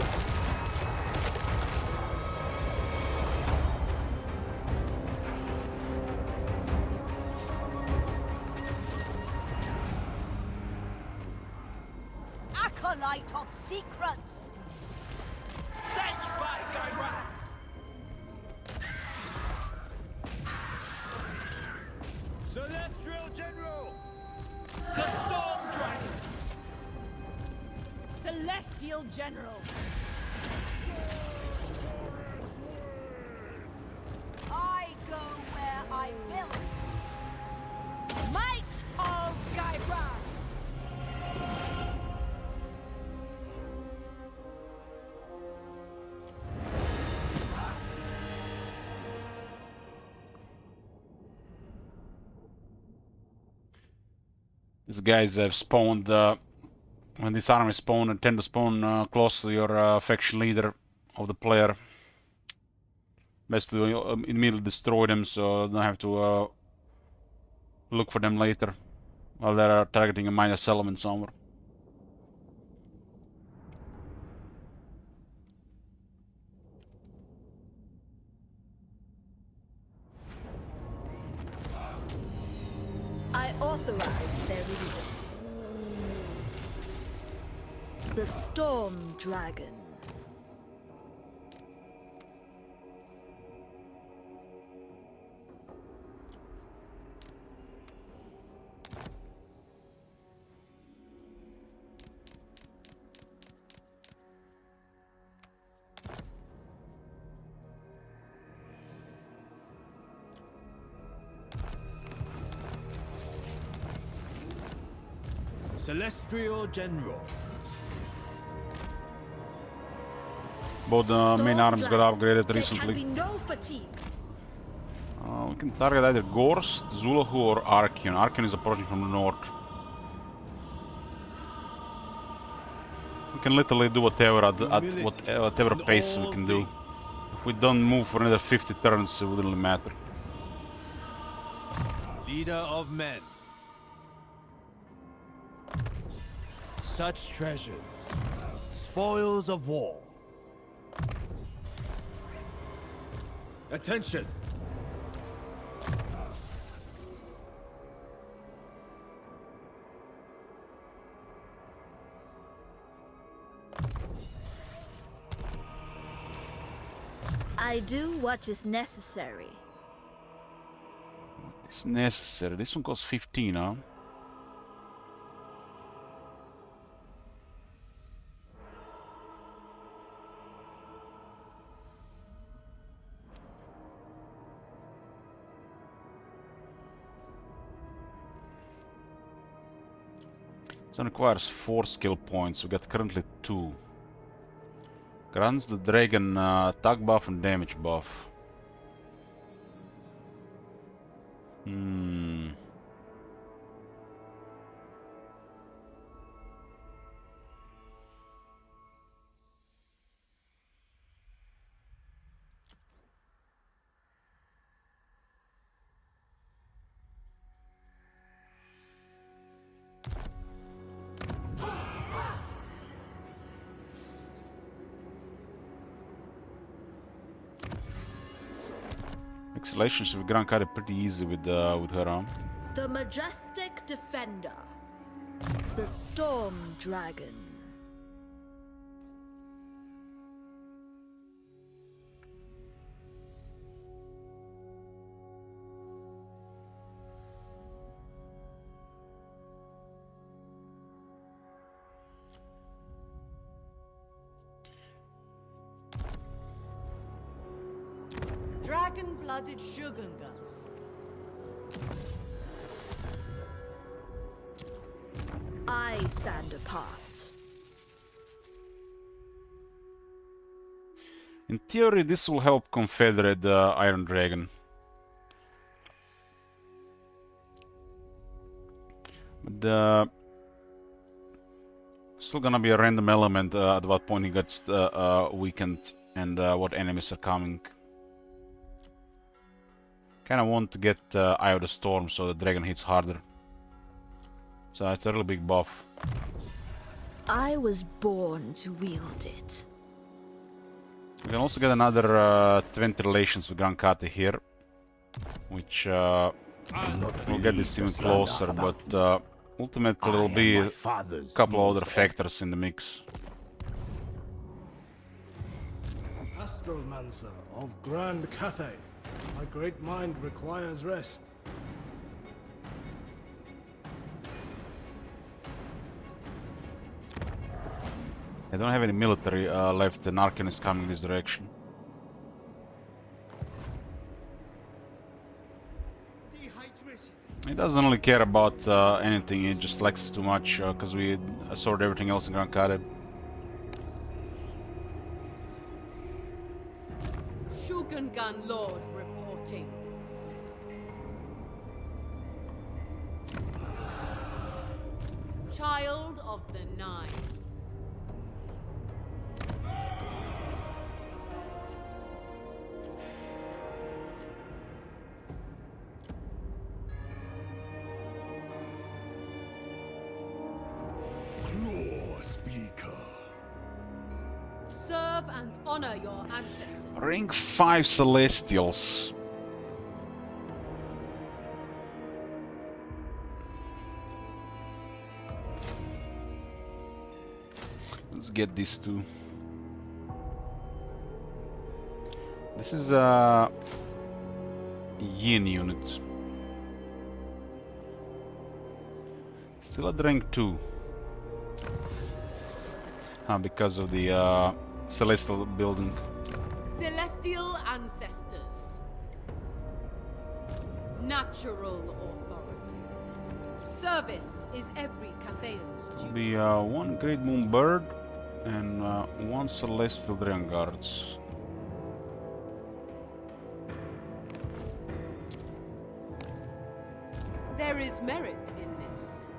Acolyte of secrets! Sent by Gairan! Celestial General! The Storm Dragon! Celestial General! I go where I will! Might of Gairan! These guys have spawned, when this army spawn, and tend to spawn close to your faction leader of the player. Best to immediately destroy them so don't have to look for them later while they're targeting a minor settlement somewhere. I authorize their release. The Storm Dragon. Celestial General. Both main arms got upgraded There recently. can be no fatigue. We can target either Gorst, Zulahu, or Archeon. Archeon is approaching from the north. We can literally do whatever at whatever pace we can do. If we don't move for another 50 turns, it wouldn't really matter. Leader of men. Such treasures. Spoils of war. Attention! I do what is necessary. It's necessary. This one costs 15, huh? This one requires 4 skill points. We got currently 2. Grants the dragon attack buff and damage buff. Exhalations with Gran Kari pretty easy with her, huh? The Majestic Defender. The Storm Dragon. Dragon-blooded Shogunga. I stand apart. In theory, this will help Confederate Iron Dragon. But still gonna be a random element at what point he gets weakened and what enemies are coming. Kinda want to get Eye of the Storm so the dragon hits harder. So it's a really big buff. I was born to wield it. We can also get another 20 relations with Grand Kate here, which will get this even closer, but ultimately there will be a couple of other factors in the mix. Astromancer of Grand Cathay. My great mind requires rest. I don't have any military left, and Arkan is coming this direction. He doesn't really care about anything, he just likes us too much because we sorted everything else in Grand Kate. Shogungan Lord reporting. Child of the Nine. Claw Speaker. Serve and honor your ancestors. Ring 5 Celestials. Let's get these two. This is a Yin unit. Still at rank 2. Because of the Celestial building. Celestial ancestors. Natural authority. Service is every Cathayan's duty. Be one Great Moon Bird and one Celestial Dragon Guards. There is merit in this.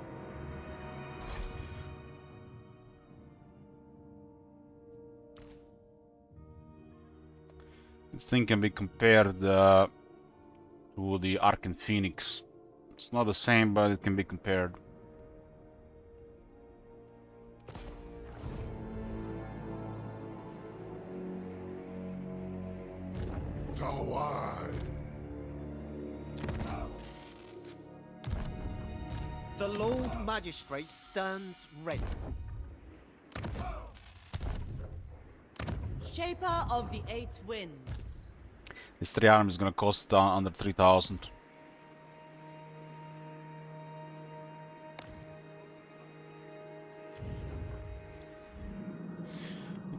This thing can be compared to the Arkan Phoenix. It's not the same, but it can be compared. Tawai. The Lord Magistrate stands ready. Shaper of the Eight Winds. This 3 arm is gonna cost under 3,000.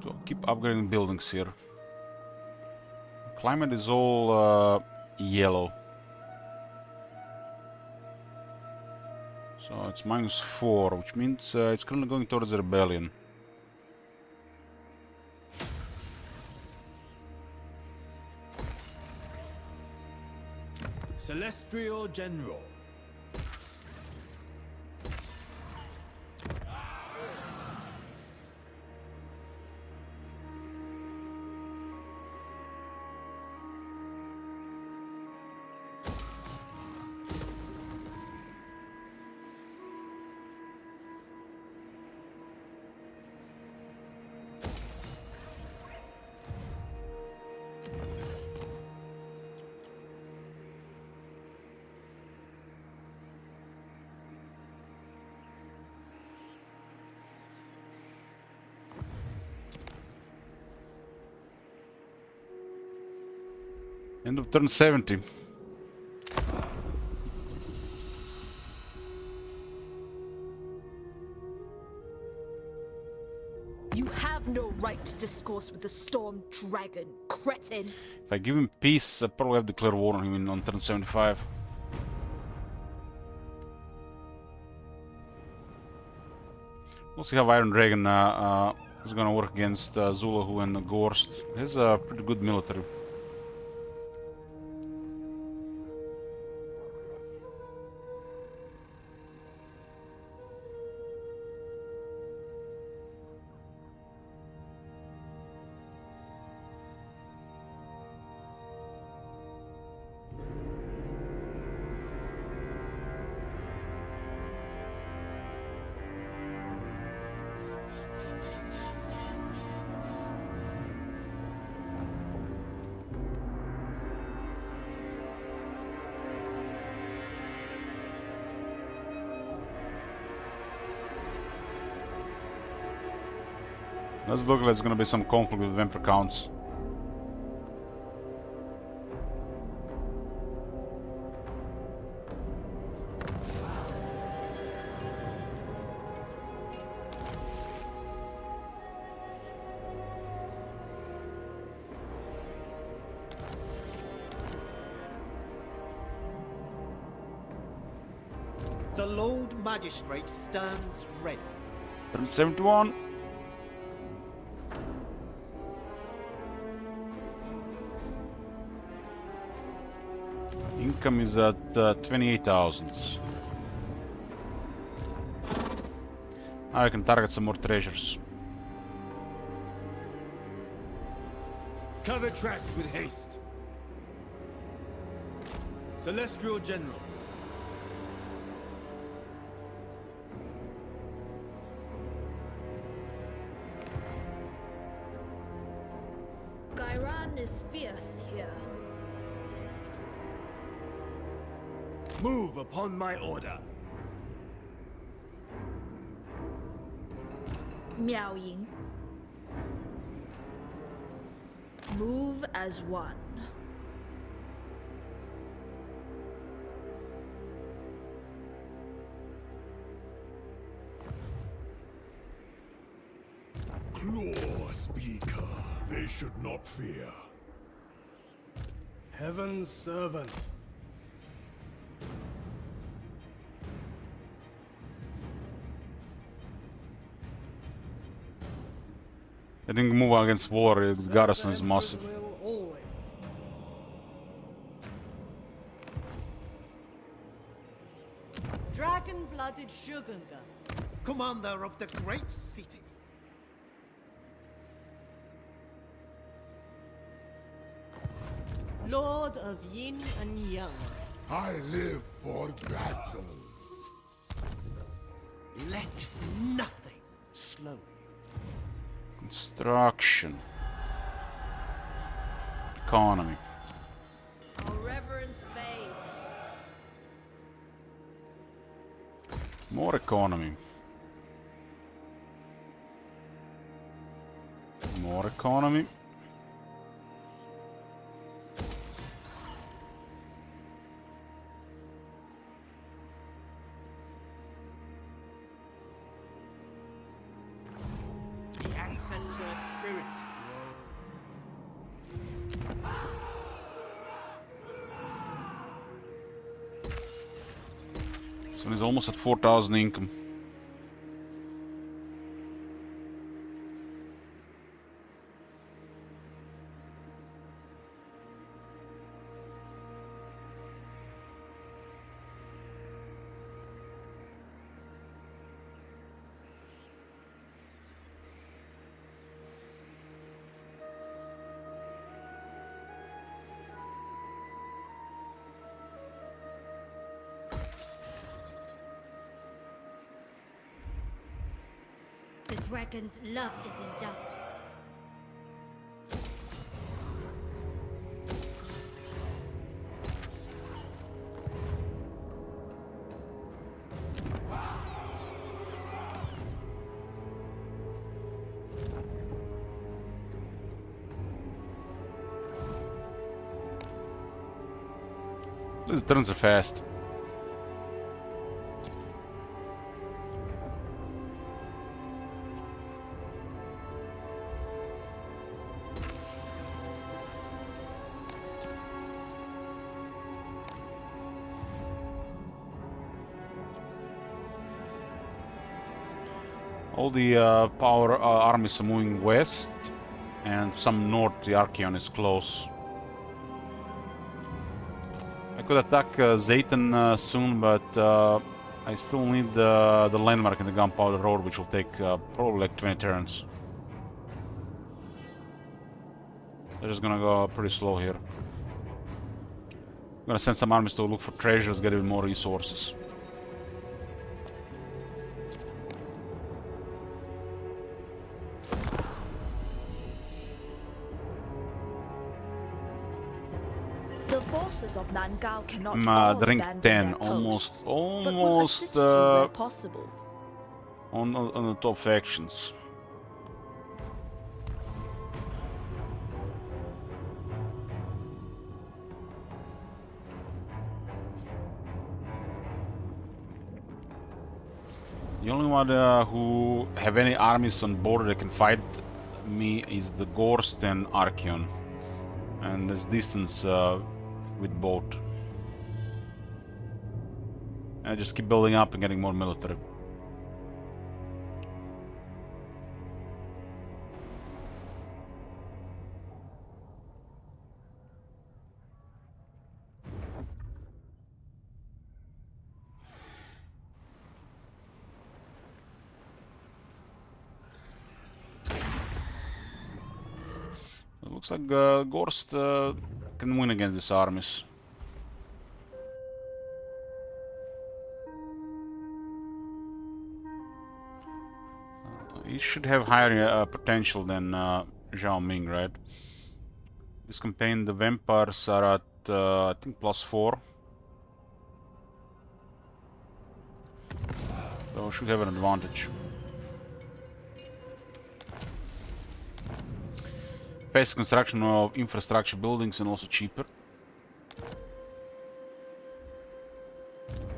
We'll keep upgrading buildings here. Climate is all yellow. So it's -4, which means it's currently going towards the rebellion. Celestial General. End of turn 70. You have no right to discourse with the Storm Dragon, cretin. If I give him peace, I probably have to declare war on him on turn 75. We'll see how Iron Dragon is gonna work against Zulahu and Gorst. He's a pretty good military. Does look like there's gonna be some conflict with Emperor Counts. The Lord Magistrate stands ready. 71. Income is at 28,000. I can target some more treasures. Cover tracks with haste. Celestial General. Gairan is fierce here. Move upon my order. Miao Ying. Move as one. Claw Speaker. They should not fear. Heaven's servant. I think move against war, its garrison is massive. Will always. Dragon-blooded Shogunga. Commander of the great city. Lord of Yin and Yang. I live for battle. Let nothing slow you. Construction. Economy. Our reverence fades. More economy. More economy. The ancestor spirits So he's almost at 4,000 income. The dragon's love is in doubt. These turns are fast. All the power armies are moving west, and some north. The Archeon is close. I could attack Zayton soon, but I still need the landmark in the Gunpowder Road, which will take probably like 20 turns. They're just gonna go pretty slow here. I'm gonna send some armies to look for treasures, get even more resources. The forces of Nangao cannot I'm all rank abandon 10, their posts, but will almost assist you where possible. on the top factions. The only one who have any armies on board that can fight me is the Gorst and Archeon. And there's distance with both. And I just keep building up and getting more military. It looks like Gorst can win against these armies. He should have higher potential than Zhao Ming, right? This campaign, the vampires are at, I think, +4. So should have an advantage. Fast construction of infrastructure buildings and also cheaper.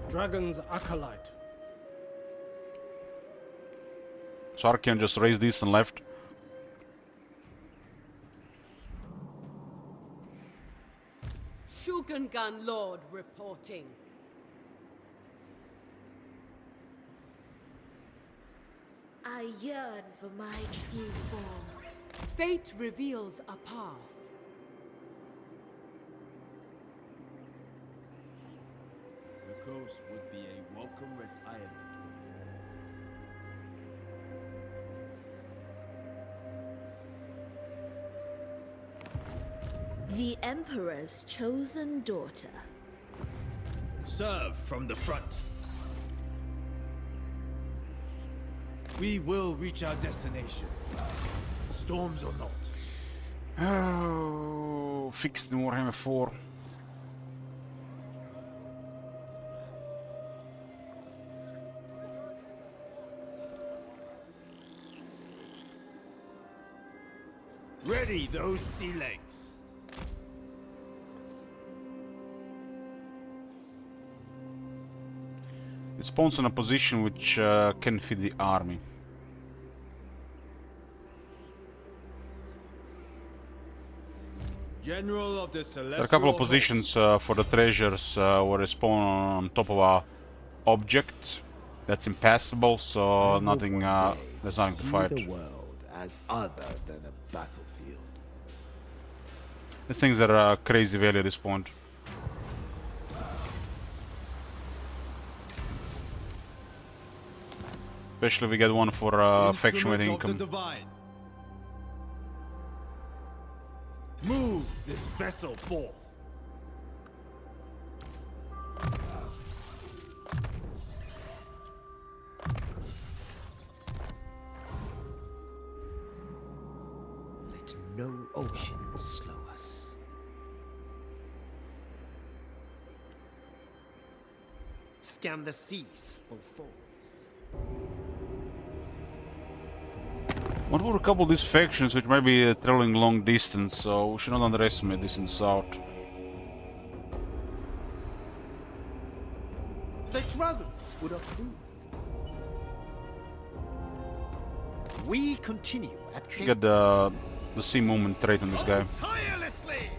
Dragon's Acolyte. So Archeon just raised this and left. Shugengan Lord reporting. I yearn for my true form. Fate reveals a path. The coast would be a welcome retirement. The Emperor's chosen daughter. Serve from the front. We will reach our destination. Storms or not. Oh, fixed in Warhammer 4. Ready those sea legs. It spawns in a position which can feed the army. General of the Celestial There are a couple of positions for the treasures where they spawn on top of a object that's impassable, so nothing, there's nothing to fight. The world as other than a battlefield. These things are crazy value at this point. Especially if we get one for faction with income. Move this vessel forth. Let no ocean slow us. Scan the seas for foes. What were a couple of these factions which might be traveling long distance, so we should not underestimate this in the south. The dragons would approve. We continue at Should get the sea movement trait on this guy. tirelessly.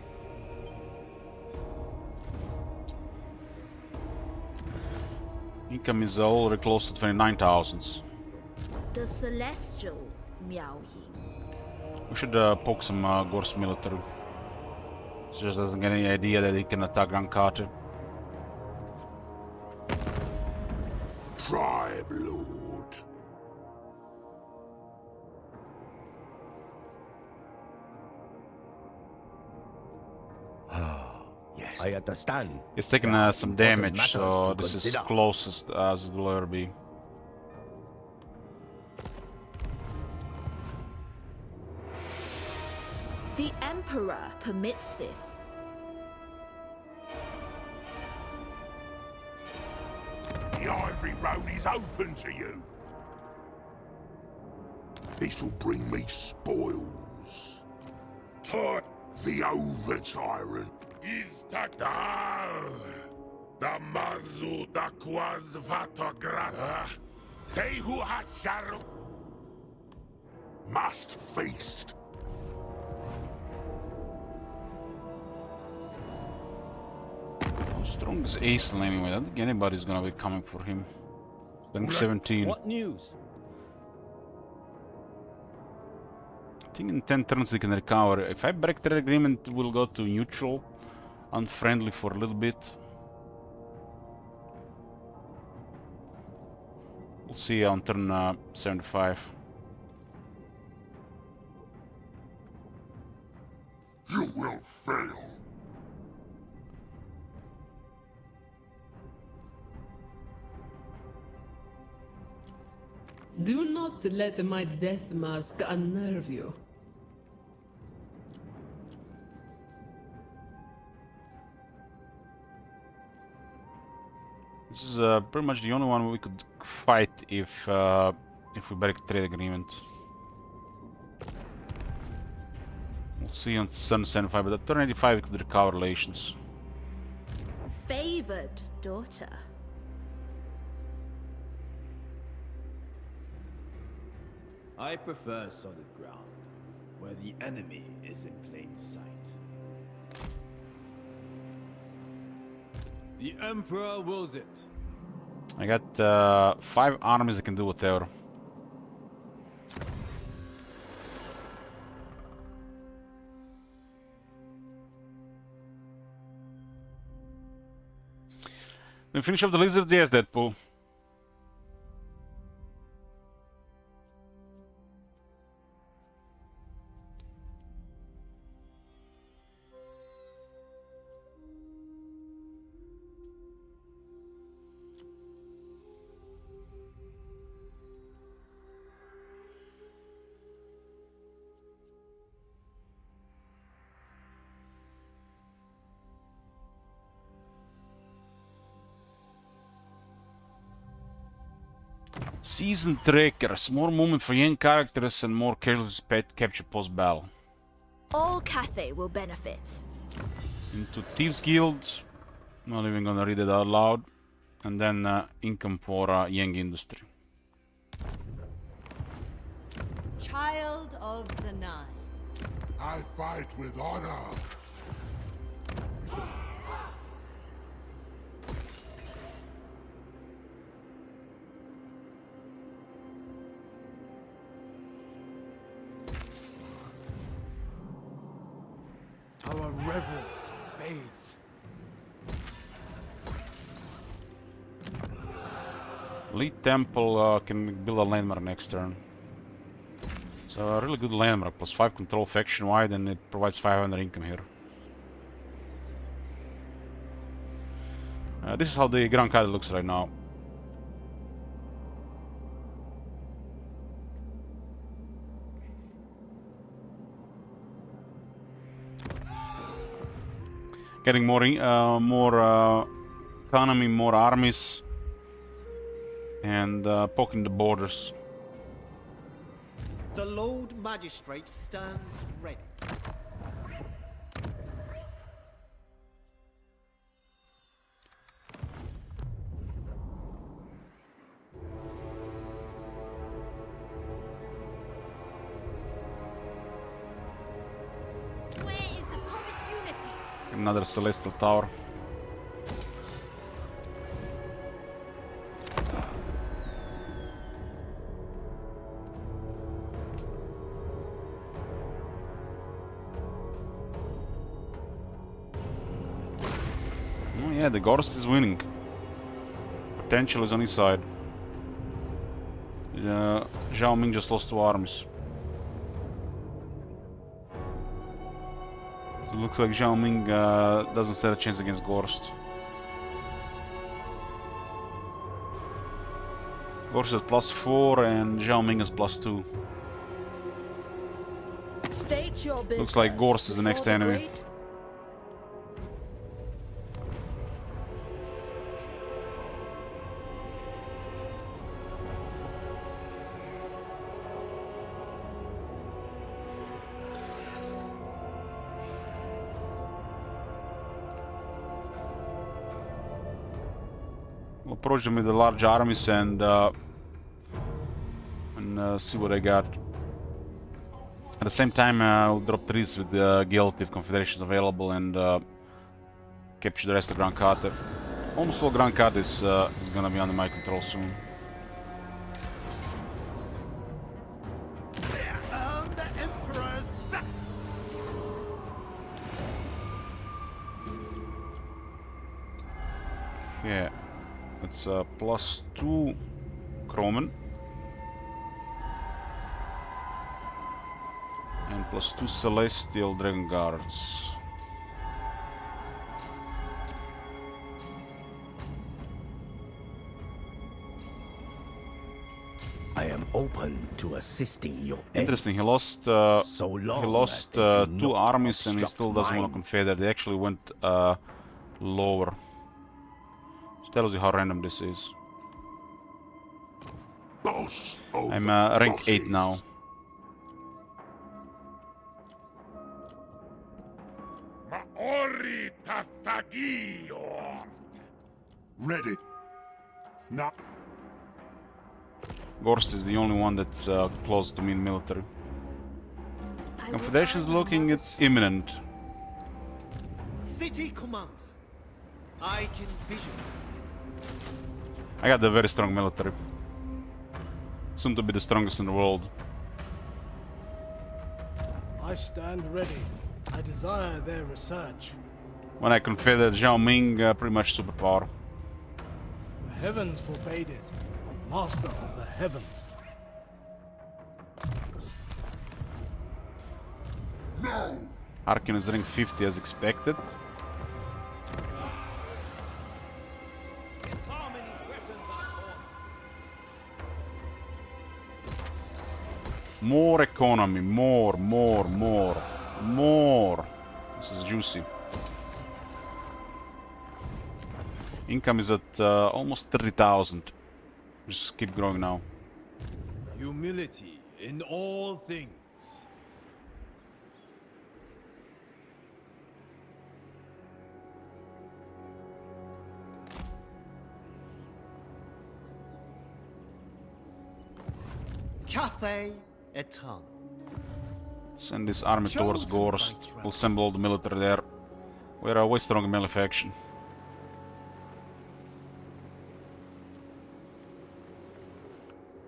Income is already close to 29,000. The Celestial Miao Ying. We should poke some Gorst military. He just doesn't get any idea that he can attack Rankate. Tribe Lord. Yes. I understand. He's taking some damage, so this is closest as it will ever be. The Emperor permits this. The Ivory Road is open to you. This'll bring me spoils. The over-tyrant is Taktar. The Mazu da Quaz Vatagrata. He who has shadow must feast. How strong is Aesel anyway? I don't think anybody's gonna be coming for him. Rank 17. What news? I think in 10 turns they can recover. If I break their agreement, we'll go to neutral, unfriendly for a little bit. We'll see on turn 75. You will fail. Do not let my death mask unnerve you. This is pretty much the only one we could fight if we break trade agreement. We'll see on turn 75, but at turn 85 we could recover relations. Favored daughter. I prefer solid ground, where the enemy is in plain sight. The Emperor wills it. I got 5 armies that can do whatever. Then finish up the lizards, yes, Deadpool. Seasoned Trekkers, more movement for young characters and more casualties capture post-battle. All Cathay will benefit. Into Thieves Guild, not even gonna read it out loud. And then income for young industry. Child of the Nine. I fight with honor. Our reverence fades. Elite Temple can build a landmark next turn. It's a really good landmark, plus 5 control faction wide, and it provides 500 income here. This is how the Grand Card looks right now. Getting more economy, more armies, and poking the borders. The Lord Magistrate stands ready. Where is the promised unity? Another Celestial Tower. Oh yeah, the Gorst is winning. Potential is on his side. Zhao Ming just lost 2 armies. It looks like Zhao Ming doesn't stand a chance against Gorst. Gorst is +4 and Zhao Ming is +2. State your business. Looks like Gorst is the next enemy. We'll approach them with the large armies and and see what I got. At the same time, I'll drop trees with the guild if Confederation is available and capture the rest of Grand Carter. Almost all Grand Carter is gonna be under my control soon. The Emperor's back. Yeah, it's +2 Chromen. And +2 Celestial Dragon Guards. I am open to assisting your Interesting. He lost. long he lost as they do 2 not armies, and he obstruct still doesn't want to mine. confederate. They actually went lower. Which tells you how random this is. Boss I'm rank 8 now. Maori Tatagio. Ready. Now. Gorst is the only one that's close to me in military. Confederation is looking, it's imminent. City commander. I can visualize it. I got a very strong military. Soon to be the strongest in the world. I stand ready. I desire their research. When I confederate Zhao Ming, pretty much superpower. The heavens forbade it. Master of the heavens. No. Arkin is rank 50 as expected. More economy, more. This is juicy. Income is at almost 30,000. Just keep growing now. Humility in all things. Cathay Eternal. Send this army towards Gorst. We'll assemble all the military there. We're a way stronger melee faction.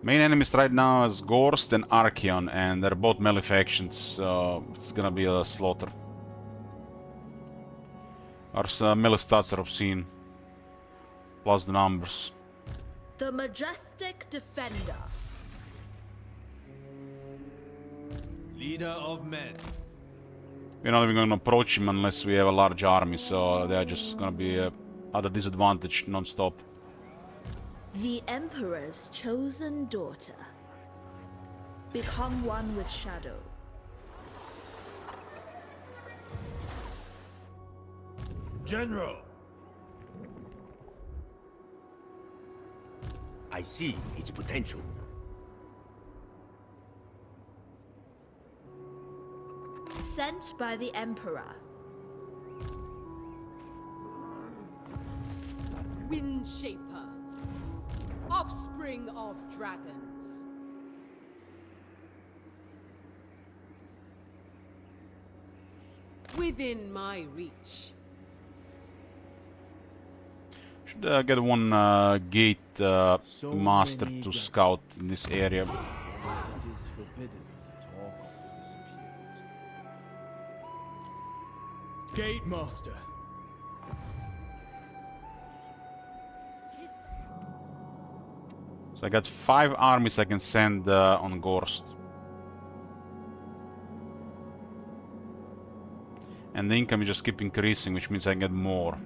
Main enemies right now is Gorst and Archeon, and they're both melee factions, so it's gonna be a slaughter. Our melee stats are obscene, plus the numbers. The Majestic Defender. Leader of men. We're not even gonna approach him unless we have a large army, so they're just gonna be at a disadvantage non-stop. The Emperor's chosen daughter. Become one with Shadow. General. I see its potential. Sent by the Emperor. Windshaper. Offspring of dragons. Within my reach. Should get one gate master to scout in this area. It is forbidden to talk of the disappeared. Gate master. So I got 5 armies I can send on Gorst. And the income is just keep increasing, which means I get more.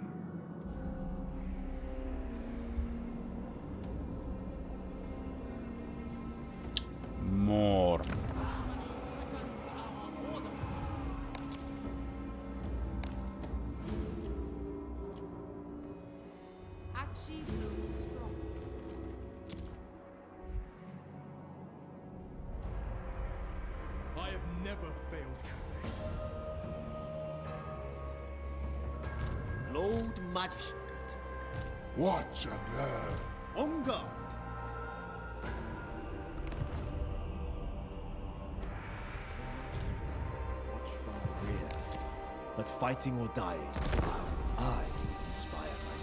More. Actually looks strong. I have never failed Cathay. Lord Magistrate. Watch and learn. On guard. but fighting or dying, I inspire my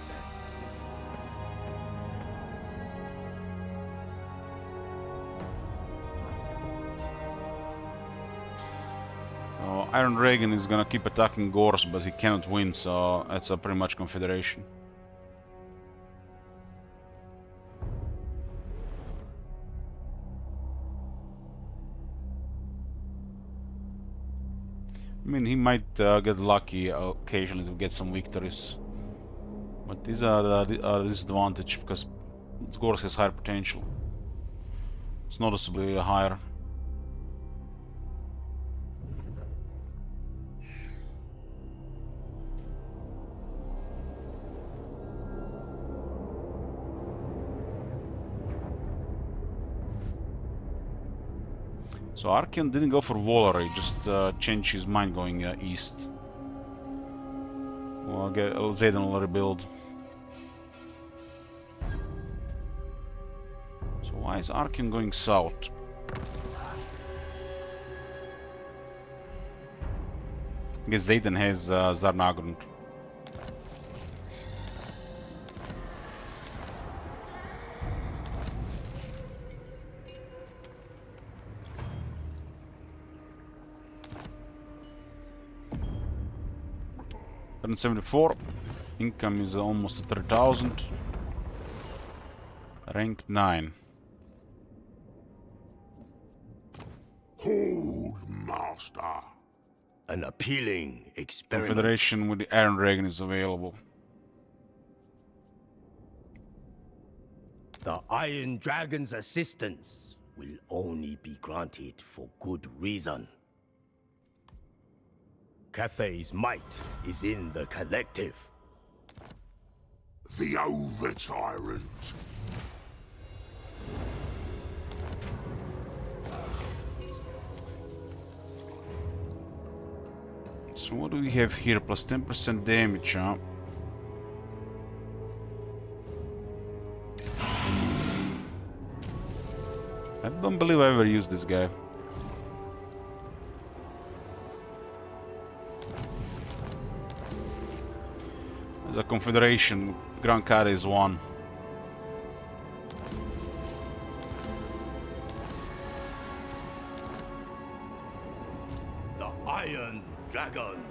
men. Iron Dragon is gonna keep attacking Gors, but he cannot win, so that's a pretty much confederation. I mean, he might get lucky occasionally to get some victories, but these are a disadvantage because Gors has higher potential. It's noticeably higher. So Archeon didn't go for Valory, just changed his mind going east. Well, Zayden will rebuild. So why is Archeon going south? I guess Zayden has Zarnagrund. $174. Income is almost at 3,000. Rank 9. Hold, master. An appealing experiment. Confederation with the Iron Dragon is available. The Iron Dragon's assistance will only be granted for good reason. Cathay's might is in the collective. The over-tyrant. So what do we have here? Plus 10% damage, huh? I don't believe I ever used this guy. As a confederation, Grand Kade is 1. The Iron Dragon.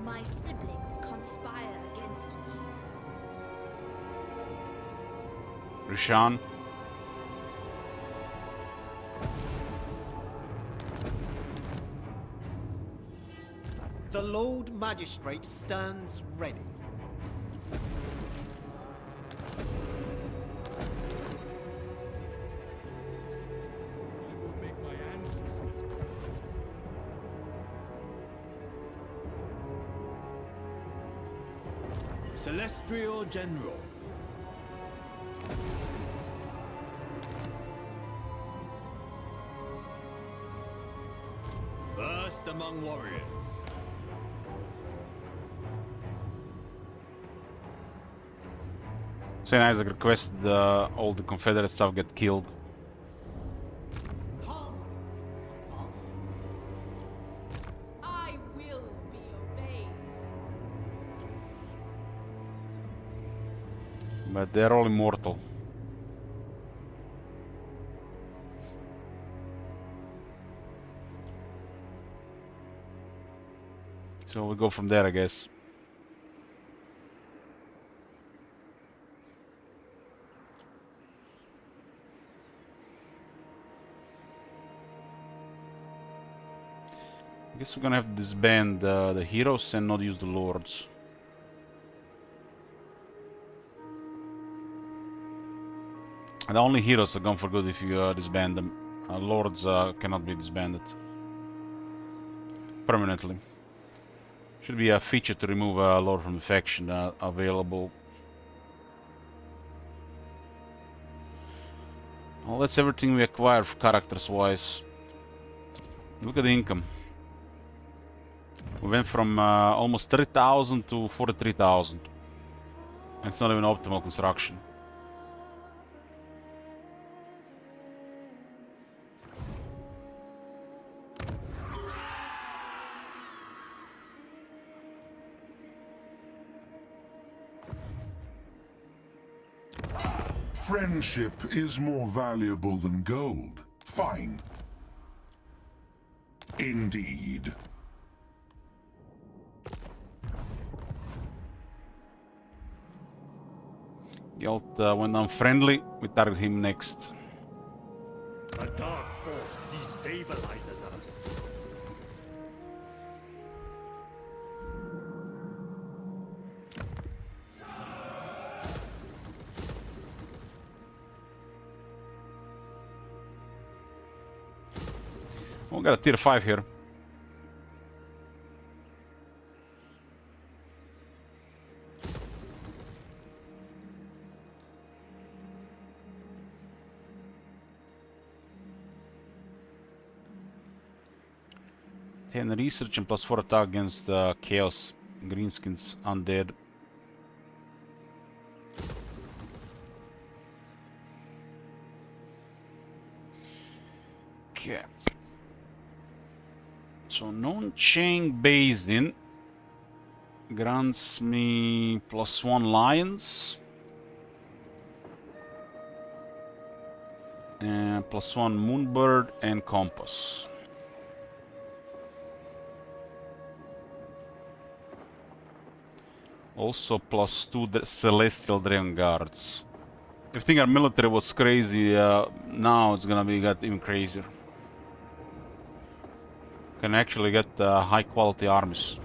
My siblings conspire against me. Rishon. The Lord Magistrate stands ready. I will make my ancestors proud. Celestial General. First among warriors. St. Isaac requested all the Confederate stuff get killed. I will be obeyed. But they're all immortal. So we go from there, I guess. I guess we're gonna have to disband the heroes and not use the lords. And the only heroes are gone for good if you disband them. Lords cannot be disbanded permanently. Should be a feature to remove a lord from the faction available. Well, that's everything we acquire characters-wise. Look at the income. We went from almost 30,000 to 43,000. It's not even optimal construction. Friendship is more valuable than gold. Fine. Indeed. Gelt went unfriendly. We target him next. A dark force destabilizes us. We got a tier 5 here. And research and +4 attack against Chaos, Greenskins, Undead. Okay. So Non-Chain Basin grants me +1 Lions. And +1 Moonbird and Compass. Also +2 Celestial Dragon Guards. If you think our military was crazy, now it's gonna be get even crazier. Can actually get high quality armies.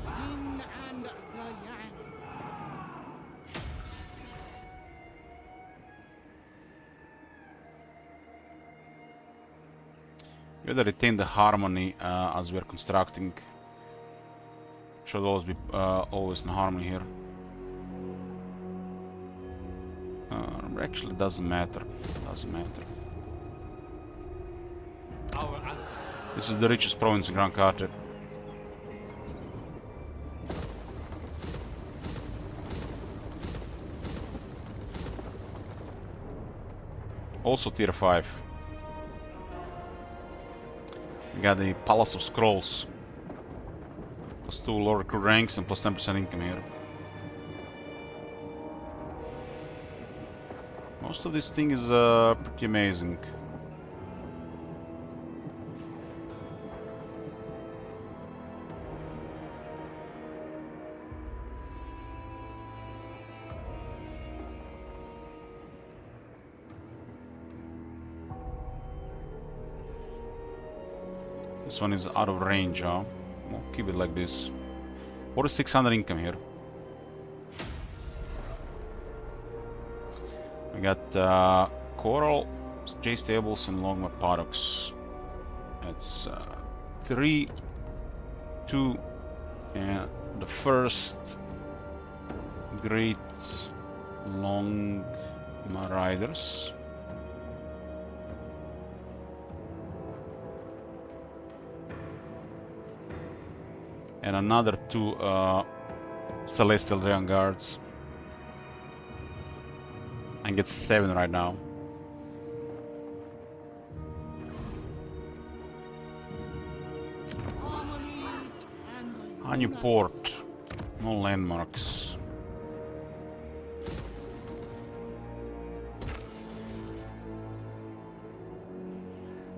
Yin and the yang. You gotta retain the harmony as we're constructing. Should always be always in harmony here. Actually, doesn't matter. Doesn't matter. Our ancestors. This is the richest province in Grand Carter. Also tier 5. We got the Palace of Scrolls. +2 lower recruit ranks and +10% income here. Most of this thing is pretty amazing. This one is out of range, huh? We'll keep it like this. 4,600 income here. We got Coral, J Stables, and Longmore Paddocks. That's 3, 2, and the first Great Longmore Riders. And another 2 Celestial Dragon Guards. And get 7 right now. A new port. No landmarks.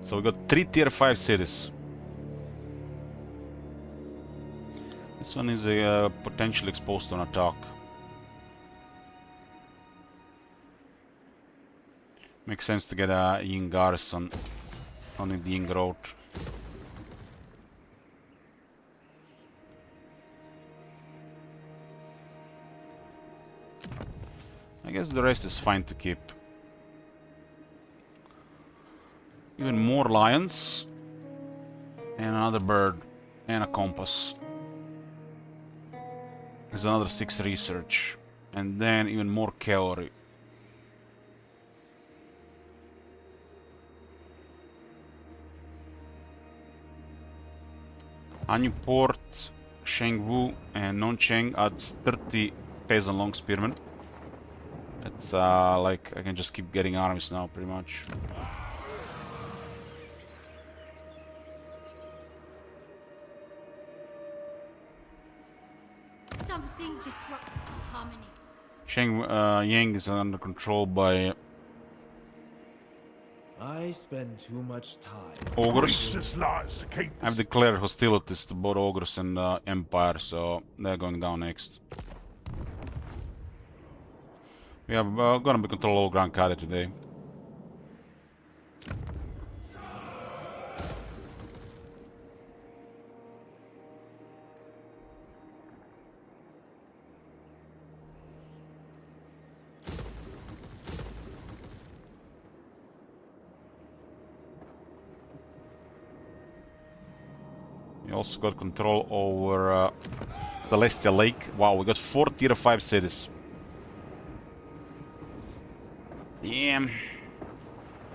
So we got 3 tier 5 cities. This one is potentially exposed to an attack. Makes sense to get a Ying garrison on the Ying road. I guess the rest is fine to keep. Even more lions. And another bird. And a compass. There's another 6 research. And then even more cavalry. A new port, Shengwu and Non-Cheng adds 30 peasant long spearmen. It's like I can just keep getting armies now, pretty much. Sheng Yang is under control by I spend too much time. ogres. lies to keep I've declared hostilities to both ogres and empire, so they're going down next. We are gonna be control all Grand Kade today. We also got control over Celestial Lake. Wow, we got 4 tier 5 cities. Damn.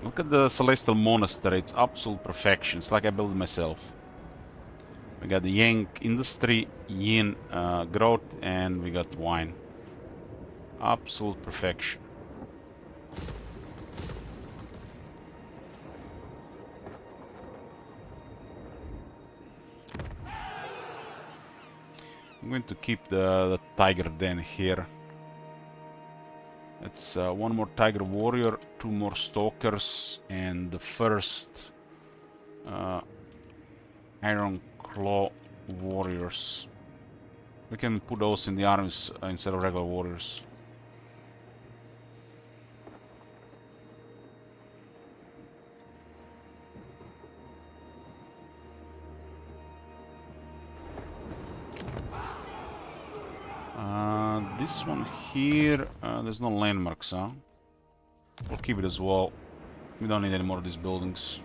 Look at the Celestial Monastery. It's absolute perfection. It's like I built it myself. We got the Yang Industry, Yin Growth, and we got Wine. Absolute perfection. I'm going to keep the Tiger Den here. It's one more Tiger Warrior, 2 more Stalkers, and the first Iron Claw Warriors. We can put those in the armies instead of regular warriors. This one here, there's no landmarks, huh? We'll keep it as well. We don't need any more of these buildings.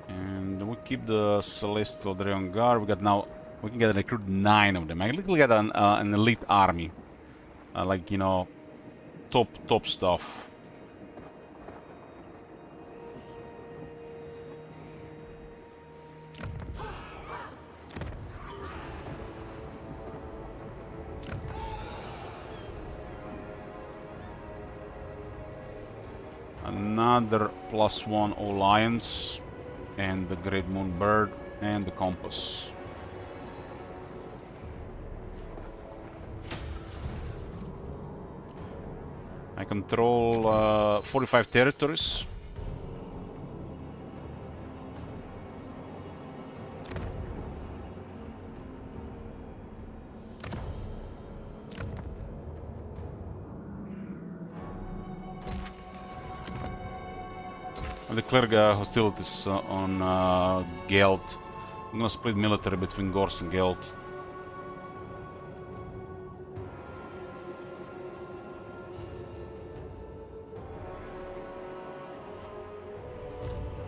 And we keep the Celestial Dragon Guard. We got now, we can get recruit 9 of them. I can get an elite army, like, you know, top stuff. Another +1 Alliance, and the Great Moon Bird, and the Compass. I control 45 territories. I declare hostilities on Geld. I'm gonna split military between Gorse and Geld.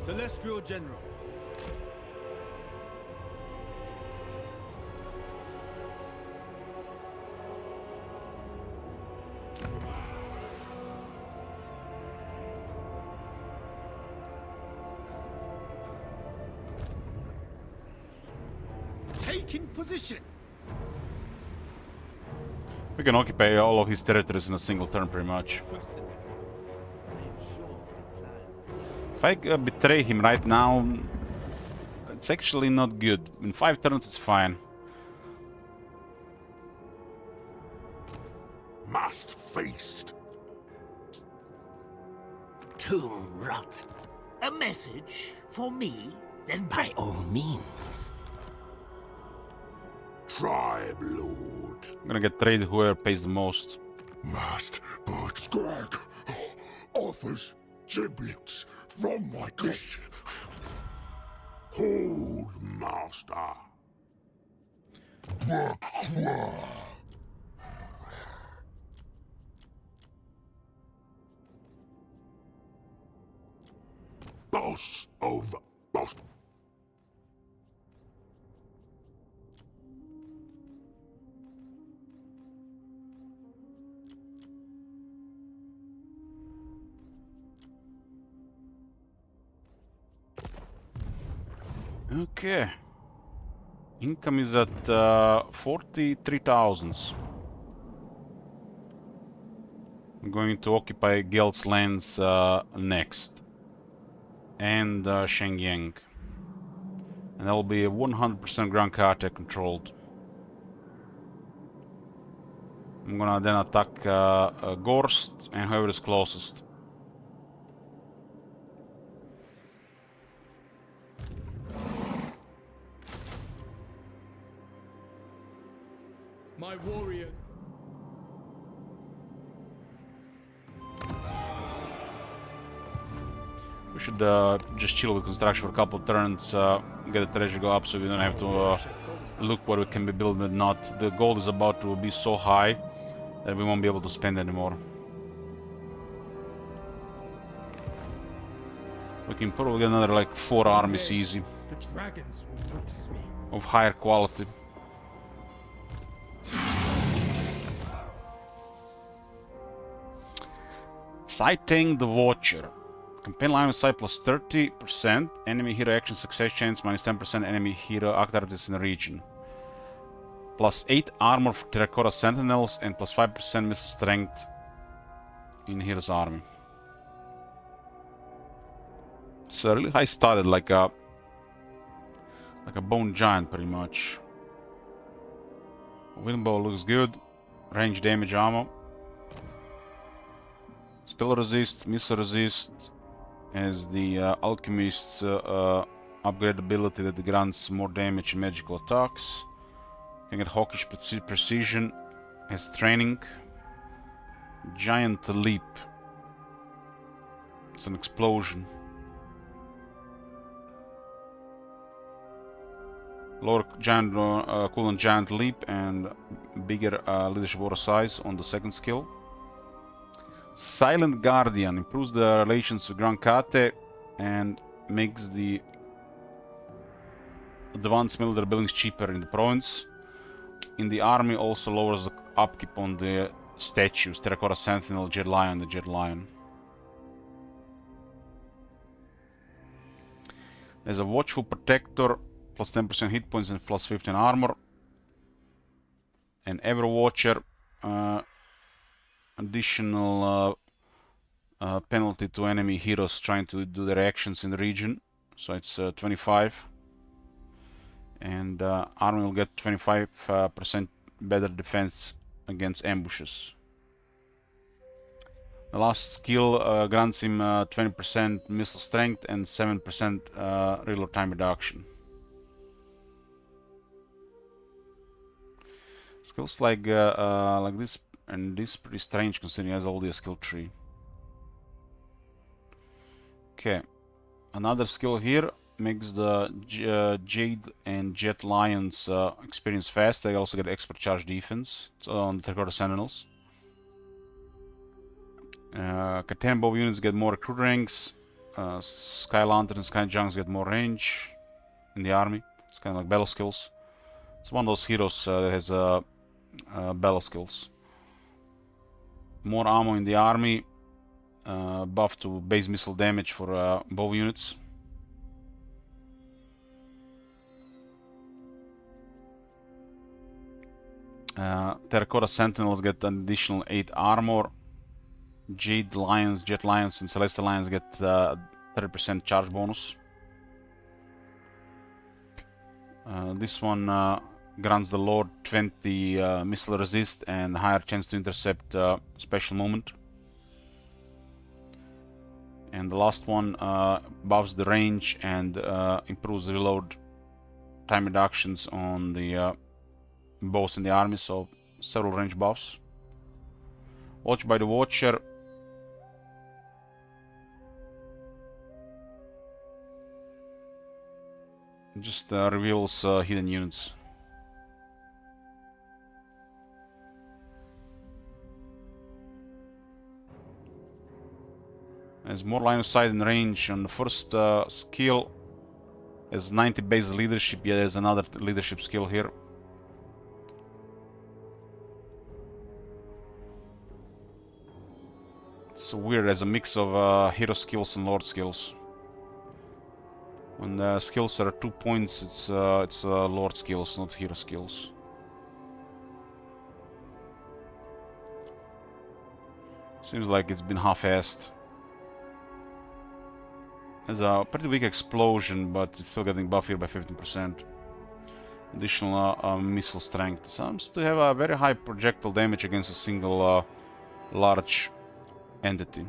Celestial General. Taking position. We can occupy all of his territories in a single turn, pretty much. If I betray him right now, it's actually not good. In 5 turns, it's fine. Must feast. Tomb rot. A message for me? Then by all means. Tribe Lord. I'm gonna get traded whoever pays the most. Must but Scrag offers giblets from my kiss. Hold, master. Boss of boss. Okay. Income is at 43,000. I'm going to occupy Geld's lands next. And Shenyang. And that'll be 100% Grand Kate controlled. I'm gonna then attack Gorst and whoever is closest. My warriors. We should just chill with construction for a couple of turns, get the treasure go up so we don't have to look what we can be building and not. The gold is about to be so high that we won't be able to spend anymore. We can probably get another like 4 armies easy. The dragons will notice me. Of higher quality. Sighting the Watcher. Campaign line of sight plus 30%. Enemy hero action success chance minus 10% enemy hero activities in the region. Plus 8 armor for Terracotta Sentinels and plus 5% missile strength in hero's army. It's really high started, like a bone giant pretty much. Windbow looks good. Range damage ammo. Spell resist, missile resist, as the alchemist's upgrade ability that grants more damage in magical attacks. Can get hawkish precision, has training. Giant leap. It's an explosion. Lower giant cooldown giant leap and bigger leadership aura size on the second skill. Silent Guardian improves the relations with Grand Kate and makes the advanced military buildings cheaper in the province. In the army also lowers the upkeep on the statues, Terracotta Sentinel, Jet Lion, the Jet Lion. There's a Watchful Protector, plus 10% hit points and plus 15 armor. And Everwatcher, additional penalty to enemy heroes trying to do their actions in the region. So it's 25. And army will get 25% better defense against ambushes. The last skill grants him 20% missile strength and 7% reload time reduction. Skills like this and this pretty strange considering he has already a skill tree. Okay, another skill here makes the Jade and Jet Lions experience fast. They also get expert charge defense on the Terracotta Sentinels. Katana bow units get more recruit ranks. Sky Lantern and Sky Junks get more range in the army. It's kind of like battle skills. It's one of those heroes that has battle skills. More ammo in the army. Buff to base missile damage for bow units. Terracotta Sentinels get an additional 8 armor. Jade Lions, Jet Lions, and Celestial Lions get 30% charge bonus. This one grants the Lord 20 missile resist and higher chance to intercept special movement. And the last one buffs the range and improves reload time reductions on the bows in the army, so several range buffs. Watch by the Watcher. Just reveals hidden units. Has more line of sight and range on the first skill. Has 90 base leadership. Yeah, there's another leadership skill here. It's weird as a mix of hero skills and lord skills. When the skills are 2 points, it's lord skills, not hero skills. Seems like it's been half-assed. There's a pretty weak explosion, but it's still getting buffed here by 15%. Additional missile strength. Seems to have a very high projectile damage against a single large entity.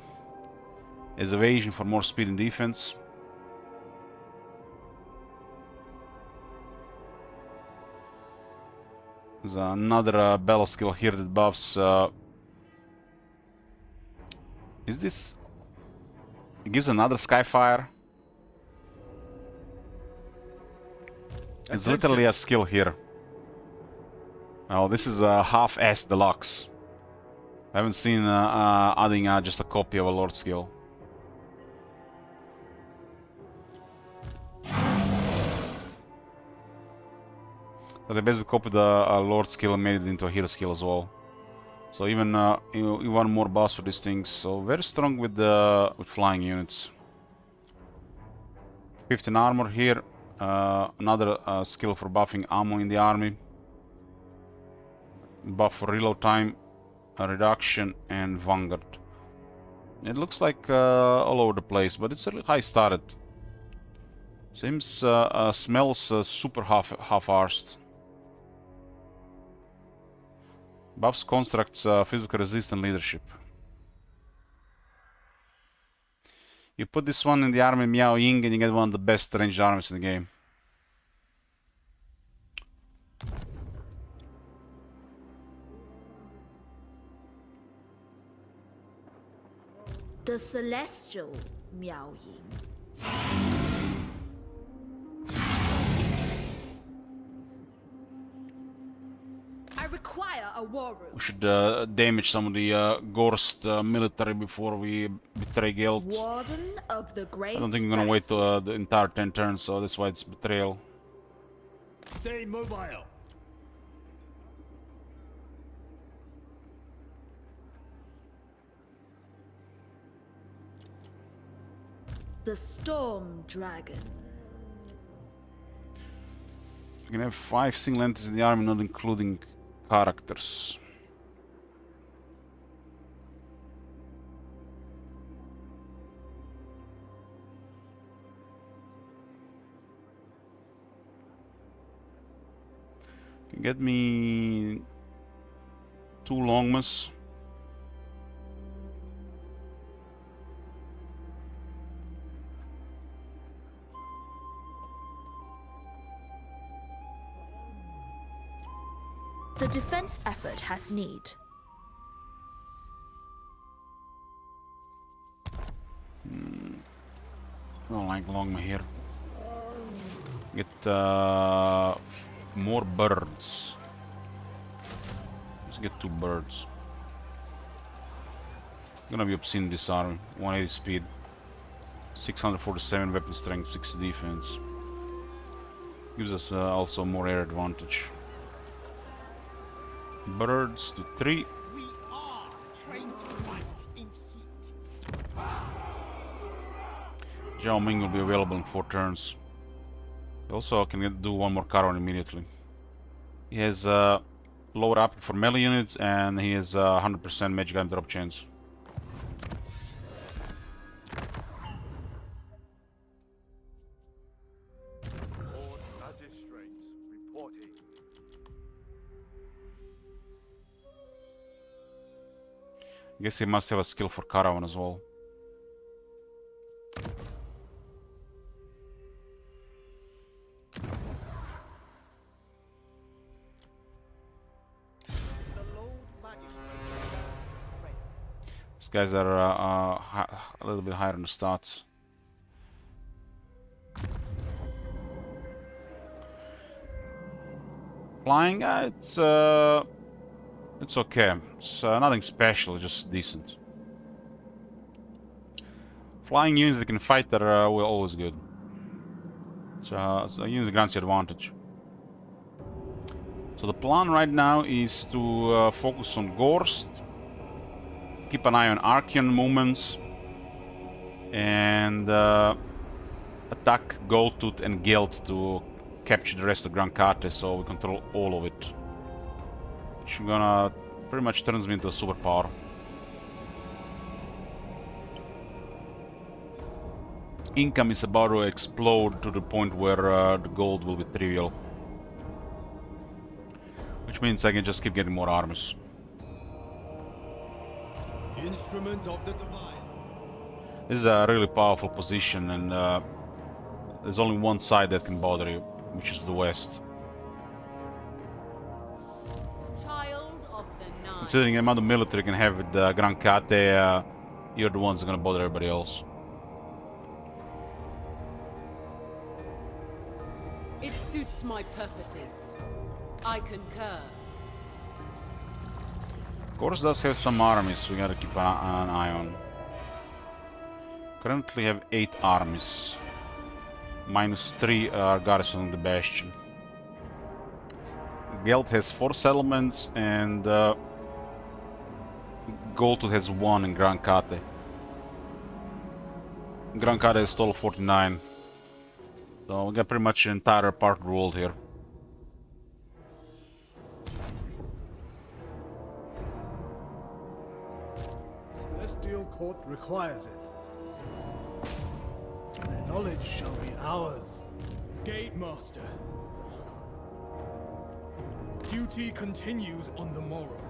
As evasion for more speed and defense. There's another battle skill here that buffs. Is this? It gives another Skyfire. It's literally a skill here. Oh, this is a half-S deluxe. I haven't seen adding just a copy of a Lord skill. But they basically copied the Lord skill and made it into a hero skill as well. So even one more buffs for these things. So very strong with flying units. 15 armor here. Another skill for buffing ammo in the army. Buff for reload time, a reduction, and Vanguard. It looks like all over the place, but it's really high started. Seems smells super half-arsed. Buffs constructs physical resistance and leadership. You put this one in the army Miao Ying and you get one of the best ranged armies in the game. The Celestial Miao Ying. I require a war room. We should damage some of the Gorst military before we betray Gelt. Warden of the Great I don't think we're gonna wait till the entire 10 turns, so that's why it's betrayal. Stay mobile. The Storm Dragon. You can have 5 single entities in the army, not including characters. Can get me 2 Longmas. The defense effort has need. I don't like Longma here. Get more birds. Let's get 2 birds. Gonna be obscene this army. 180 speed, 647 weapon strength, 60 defense. Gives us also more air advantage. Birds to 3. We are trained to fight in heat. Zhao Ming will be available in 4 turns. He also can do 1 more caravan immediately. He has lower up for melee units and he has 100% magic item drop chance. Guess he must have a skill for caravan as well. These guys are a little bit higher in the stats. Flying, it's okay. It's nothing special, just decent. Flying units that can fight are always good. So units grants you advantage. So the plan right now is to focus on Gorst, keep an eye on Archean movements, and attack Goldtooth and Gelt to capture the rest of Grand Kate so we control all of it. Which gonna pretty much turns me into a superpower. Income is about to explode to the point where the gold will be trivial. which means I can just keep getting more armies. Instrument of the divine. This is a really powerful position, and there's only one side that can bother you, which is the west. Child of the Nine. Considering the amount of military you can have with Gran Kate, you're the ones that are gonna bother everybody else. It suits my purposes. I concur. Chorus does have some armies we gotta keep an eye on. Currently have 8 armies. -3 are garrisoning the Bastion. Geld has 4 settlements, and Goldtooth has 1 in Gran Kate. Gran Kate is total 49. So we got pretty much an entire part of the world here. Celestial Court requires it. Their knowledge shall be ours. Gate Master. Duty continues on the morrow.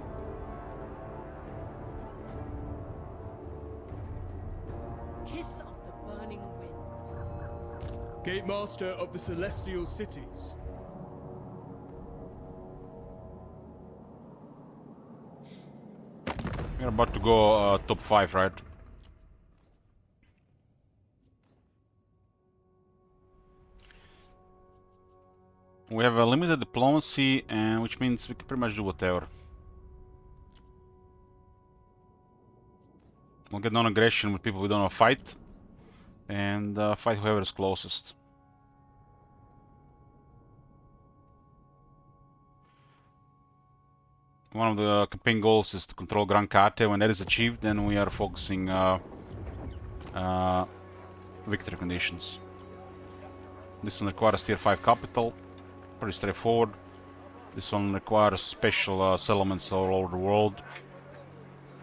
Kiss of the burning wind. Gate Master of the Celestial Cities. We're about to go top 5, right? We have a limited diplomacy, and which means we can pretty much do whatever. We'll get non-aggression with people we don't want to fight, and fight whoever is closest. One of the campaign goals is to control Gran Kate. When that is achieved, then we are focusing victory conditions. This one requires tier 5 capital. Pretty straightforward. This one requires special settlements all over the world.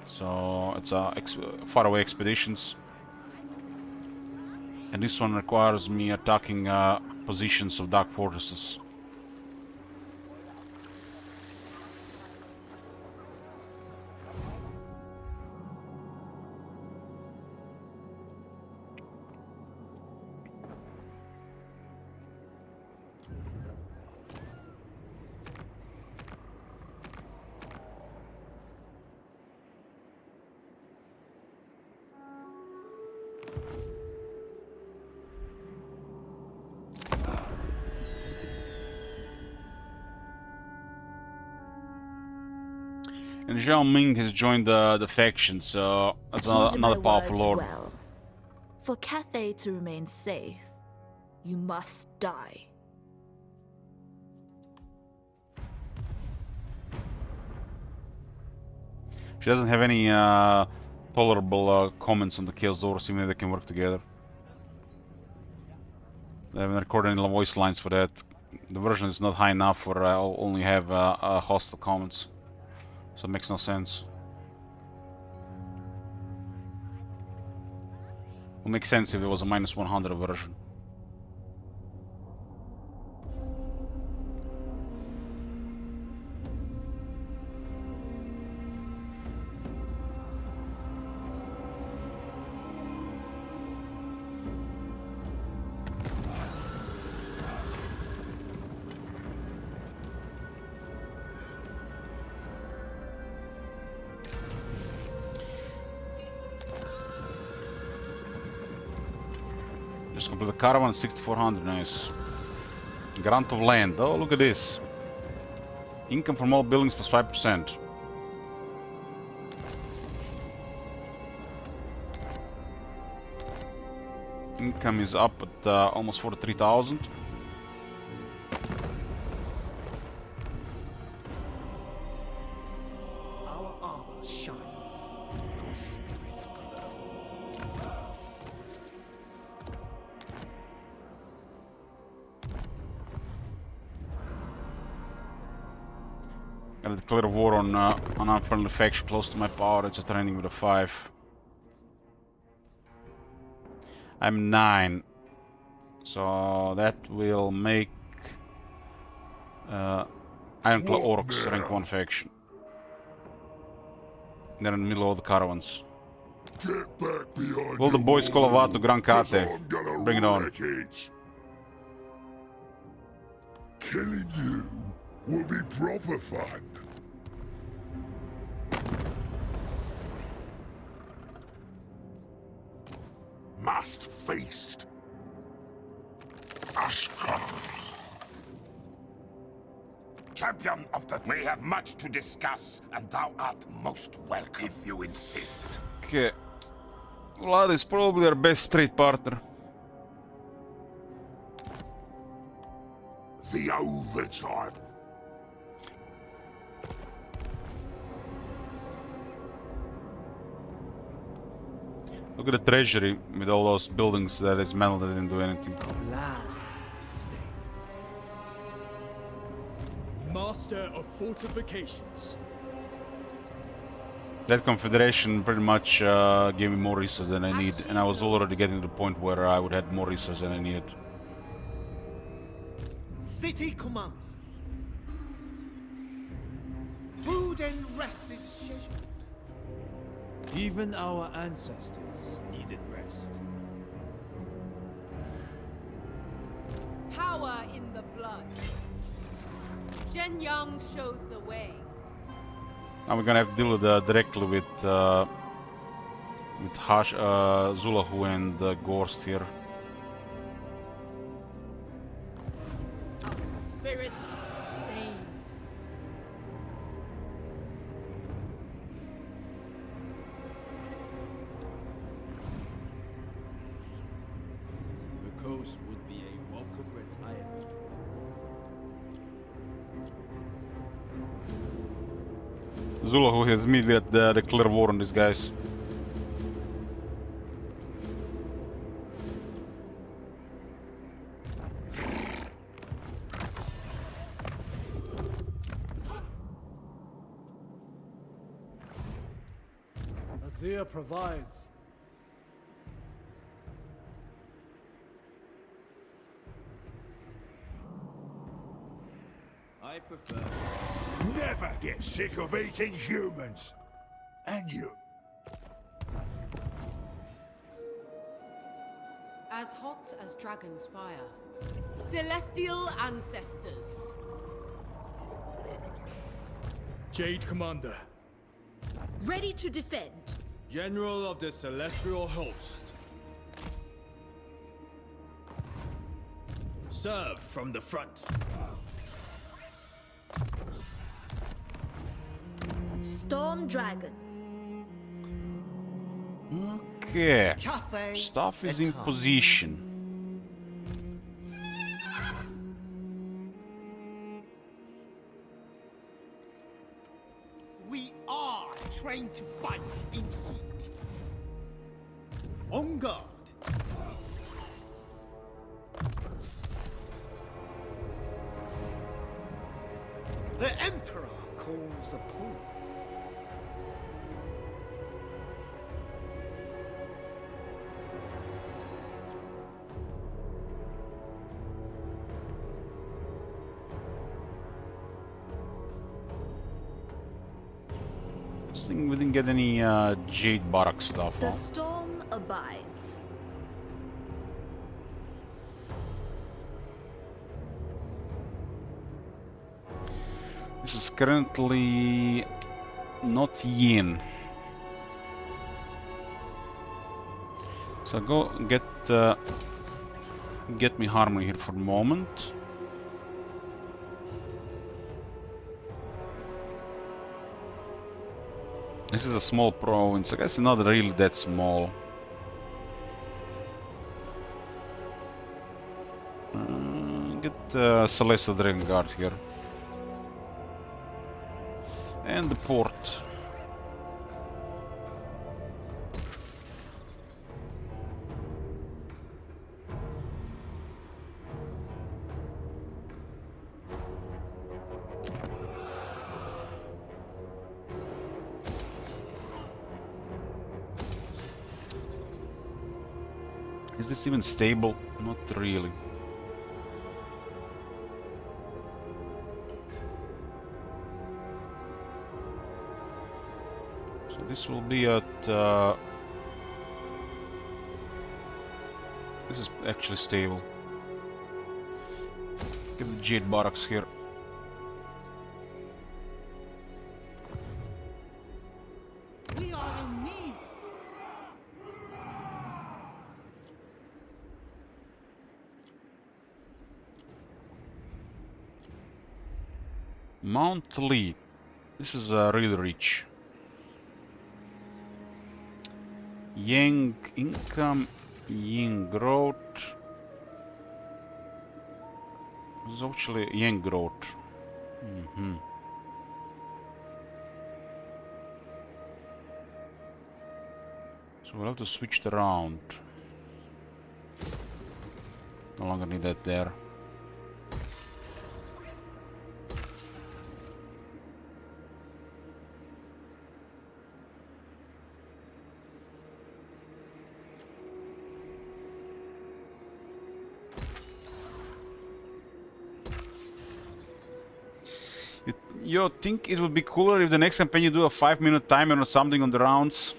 So it's faraway expeditions. And this one requires me attacking positions of dark fortresses. And Zhao Ming has joined the faction, so that's another powerful lord. Well. For Cathay to remain safe, you must die. She doesn't have any tolerable comments on the Chaos Doors, even if they can work together. They haven't recorded any voice lines for that. The version is not high enough for only have hostile comments. So it makes no sense. It would make sense if it was a -100 version. Just complete the caravan, 6400, nice. Grant of land, oh look at this. Income from all buildings plus 5%. Income is up at almost 43,000. Our armor shines. Our spirits glow. Gotta declare war on unfriendly faction close to my power. It's a training with a 5. I'm 9. So that will make Ironclaw Orcs, rank 1 faction. They're in the middle of the caravans. Get back behind Will the your boys wall, Colavato Gran 'cause Cate? I'm gonna Bring it on. wreck it. Killing you will be proper fun. Must feast. Ashkar. Champion of the... We have much to discuss, and thou art most welcome if you insist. Okay. Vlad is probably our best trade partner. The overtime. Look at the treasury with all those buildings that is metal that didn't do anything. Master of fortifications. That confederation pretty much gave me more resources than I need, and I was already getting to the point where I would have more resources than I needed. City Commander. Food and rest is scheduled. Even our ancestors needed rest. Power in the blood. Zhen Yang shows the way. Now we're gonna have to deal directly with Zulahu and Gorst here. Our spirits are stained. The coast would be a welcome retirement. Zulahu has immediately declared war on these guys. Azir provides. I prefer... Never get sick of eating humans. And you. As hot as dragon's fire. Celestial ancestors. Jade Commander. Ready to defend. General of the Celestial Host. Serve from the front. Storm Dragon. Okay. Stuff is in position. We are trained to fight in heat. On guard. The Emperor calls upon. This thing we didn't get any Jade Barak stuff. The Huh? storm abides. This is currently not yin. So go get me harmony here for the moment. This is a small province. I guess not really that small. Get Celestial Dragon Guard here. And the port. Is this even stable? Not really. So this will be at... this is actually stable. Get the Jade Barracks here. We are in need. Mount Lee. This is really rich. Yang income, Yin growth. This is actually Yang growth. So we'll have to switch it around. No longer need that there. You think it would be cooler if the next campaign you do a 5-minute timer or something on the rounds?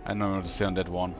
I don't know what to say on that one.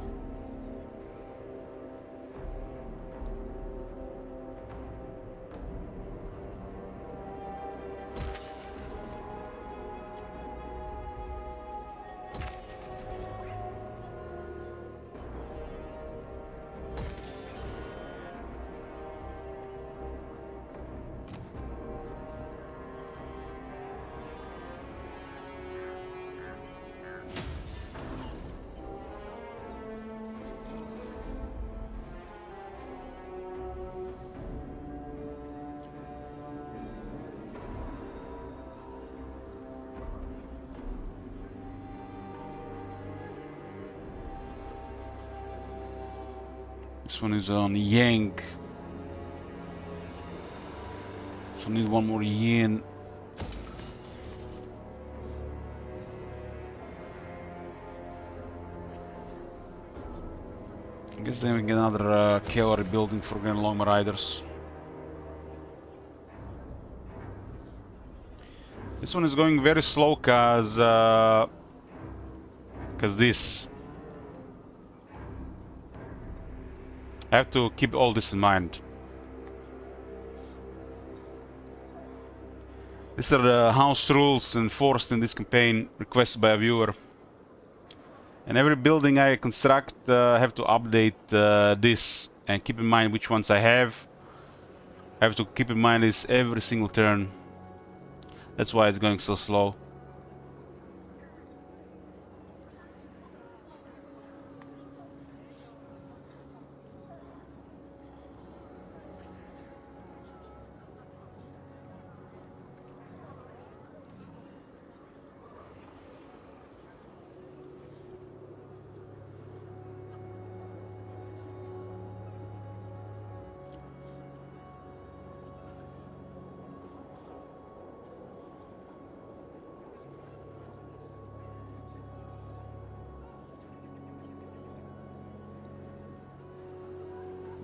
This one is on Yang. So need one more Yin. I guess then we get another cavalry building for Grand Longma Riders. This one is going very slow cause this. I have to keep all this in mind. These are the house rules enforced in this campaign, requested by a viewer. And every building I construct, I have to update this and keep in mind which ones I have. I have to keep in mind this every single turn. That's why it's going so slow.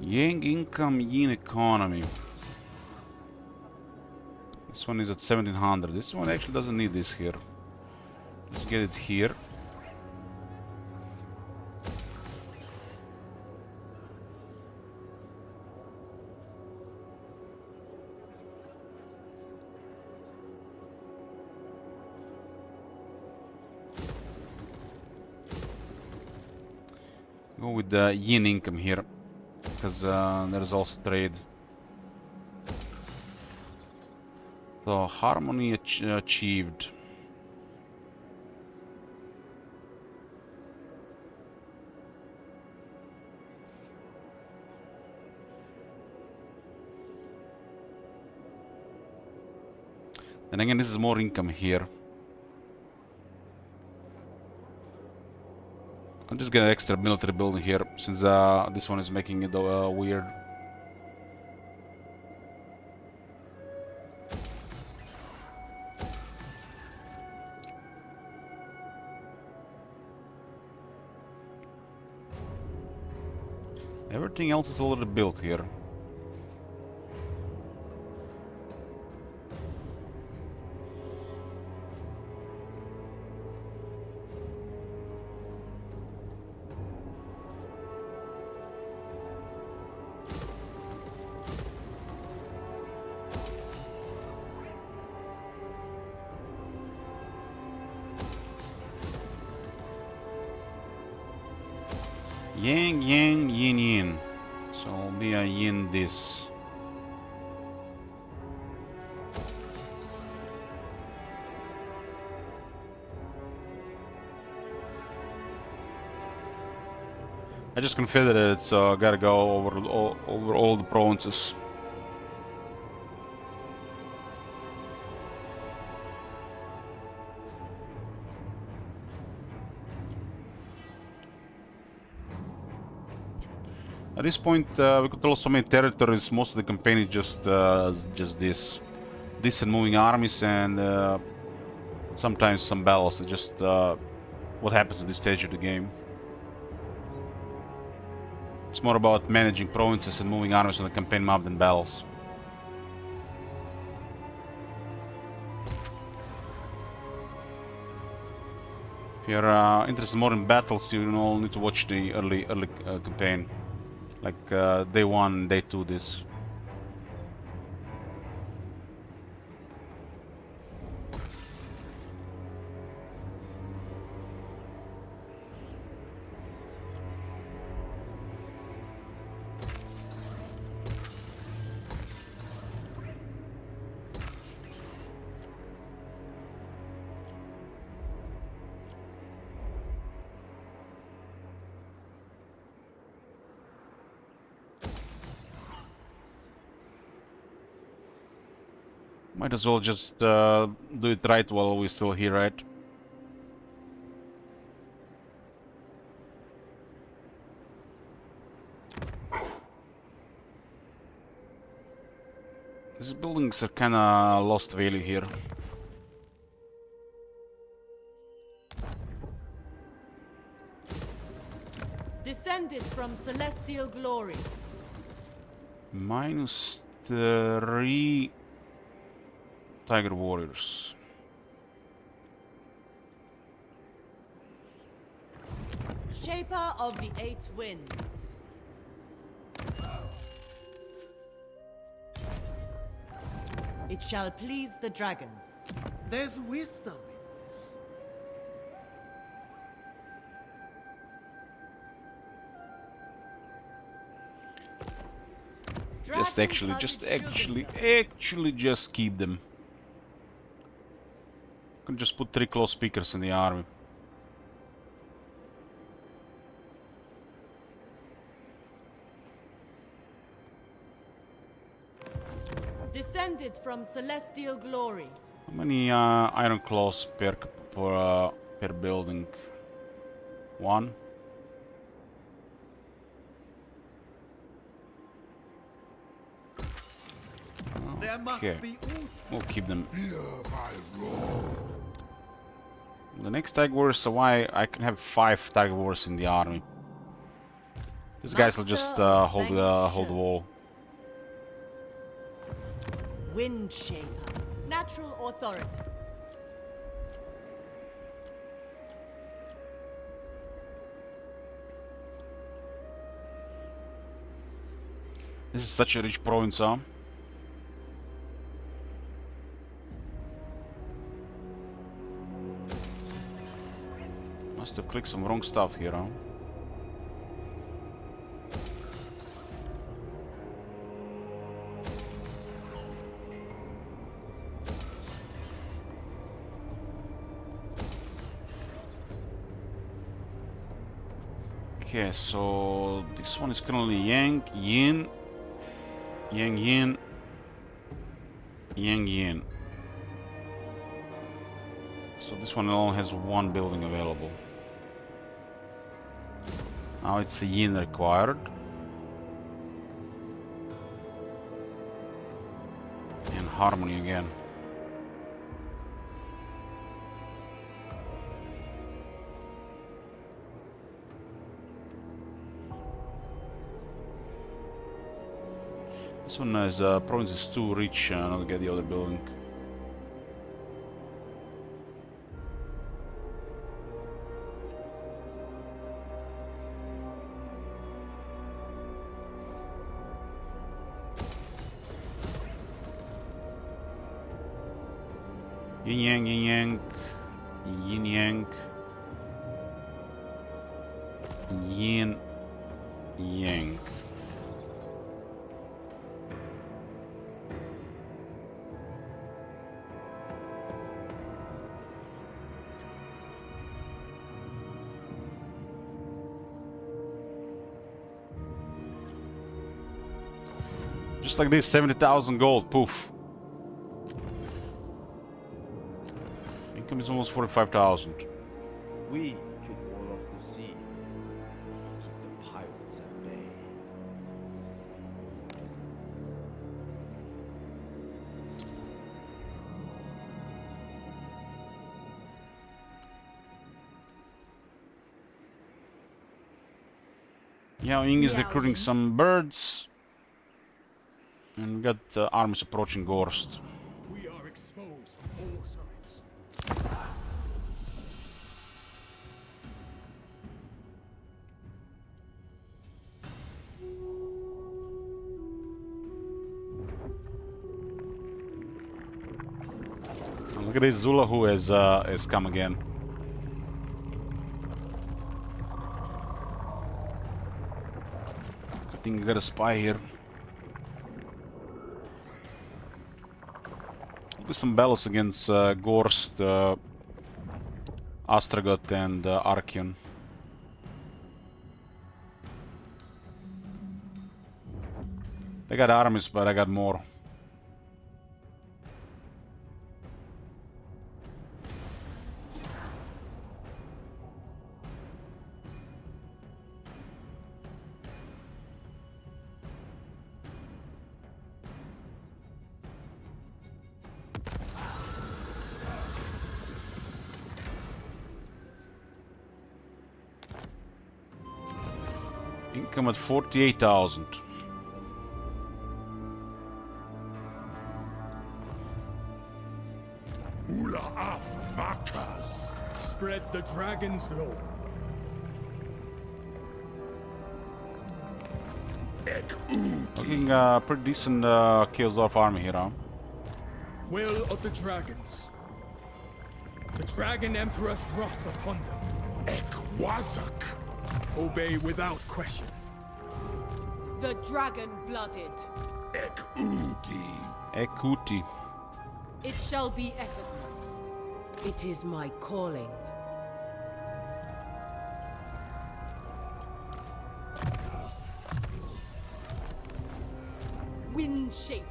Yang income, Yin economy. This one is at 1700. This one actually doesn't need this here. Let's get it here. Go with the Yin income here. Because there is also trade. So harmony achieved. And again, this is more income here. I'll just get an extra military building here, since this one is making it weird. Everything else is already built here. Yang, yang, yin, yin. So I'll be a yin this. I just confederated, so I gotta go over all the provinces. At this point, we control so many territories. Most of the campaign is just this and moving armies, and sometimes some battles. It's just what happens at this stage of the game. It's more about managing provinces and moving armies on the campaign map than battles. If you're interested more in battles, you all need to watch the early campaign. Like day 1, day 2 this. Might as well just do it right while we're still here, right? These buildings are kinda lost value here. Descended from celestial glory. -3 Tiger Warriors. Shaper of the 8 winds. It shall please the dragons. There's wisdom in this. Just keep them. I can just put 3 close speakers in the army. Descended from celestial glory. How many iron claws per building? 1. Okay, we'll keep them. The next Tiger Wars, so why I can have 5 Tiger Wars in the army. These guys will just hold the wall. Wind Shaper. Natural authority. This is such a rich province, huh? Must have clicked some wrong stuff here, huh? Okay, so this one is currently Yang, Yin, Yang, Yin, Yang, Yin. So this one alone has 1 building available. Now it's a yin required. And harmony again. This one is province is too rich not to get the other building. Yin yang, yin yang, yin yang, yin yang. Just like this, 70,000 gold, poof. Income is almost 45,000. We could wall off the sea. Keep the pirates at bay. Yao Ying is recruiting some birds. And we got armies approaching Gorst. We are exposed from all sides. And look at this Zula who has come again. I think we got a spy here. Do some battles against Gorst, Astragot, and Archeon. They got armies, but I got more. Income at 48,000. Ula af Makas. Spread the dragon's lore. Looking pretty decent Chaos Dwarf army here, huh? Will of the dragons. The dragon emperor's wrath upon them. Ekwazak. Obey without question. The dragon-blooded. Ekuti. Ekuti. It shall be effortless. It is my calling. Windshaper.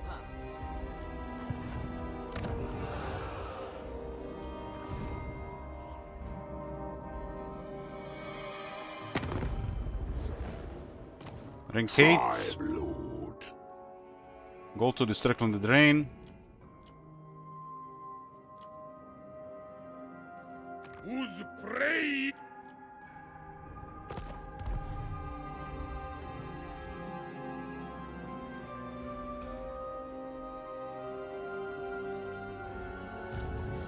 Rank 8. Go to the Circling the Drain. Who's prey?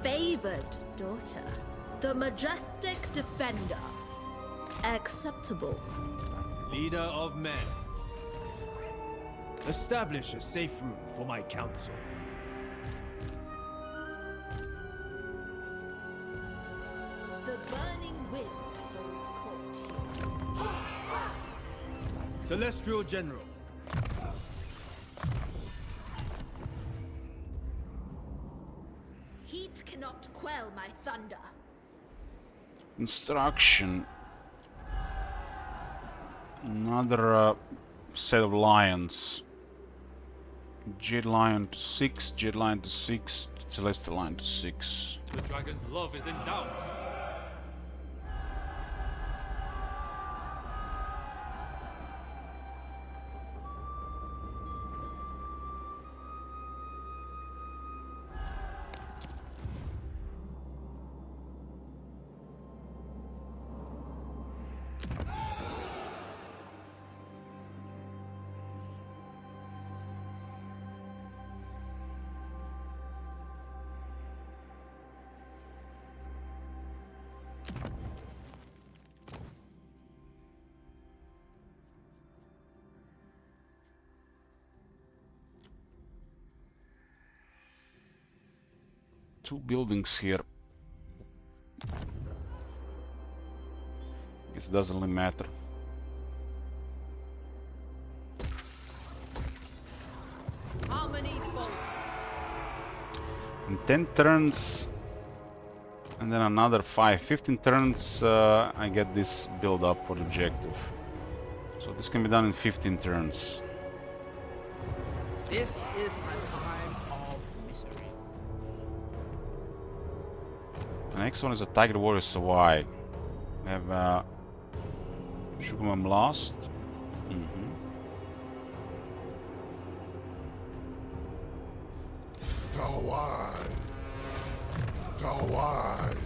Favored daughter. The majestic defender. Acceptable. Leader of men. Establish a safe room for my council. The burning wind holds court here. Celestial General. Heat cannot quell my thunder. Instruction. Another set of lions. Jade Lion to 6, Jade Lion to 6, Celestial Lion to 6. The dragon's love is in doubt. Two buildings here. Guess it doesn't really matter. How many bolters? In 10 turns, and then another 5. 15 turns, I get this build up for the objective. So this can be done in 15 turns. This is a time of misery. The next one is a Tiger Warrior Sawai. We have Shukumam Blast. Tawai. Tawai.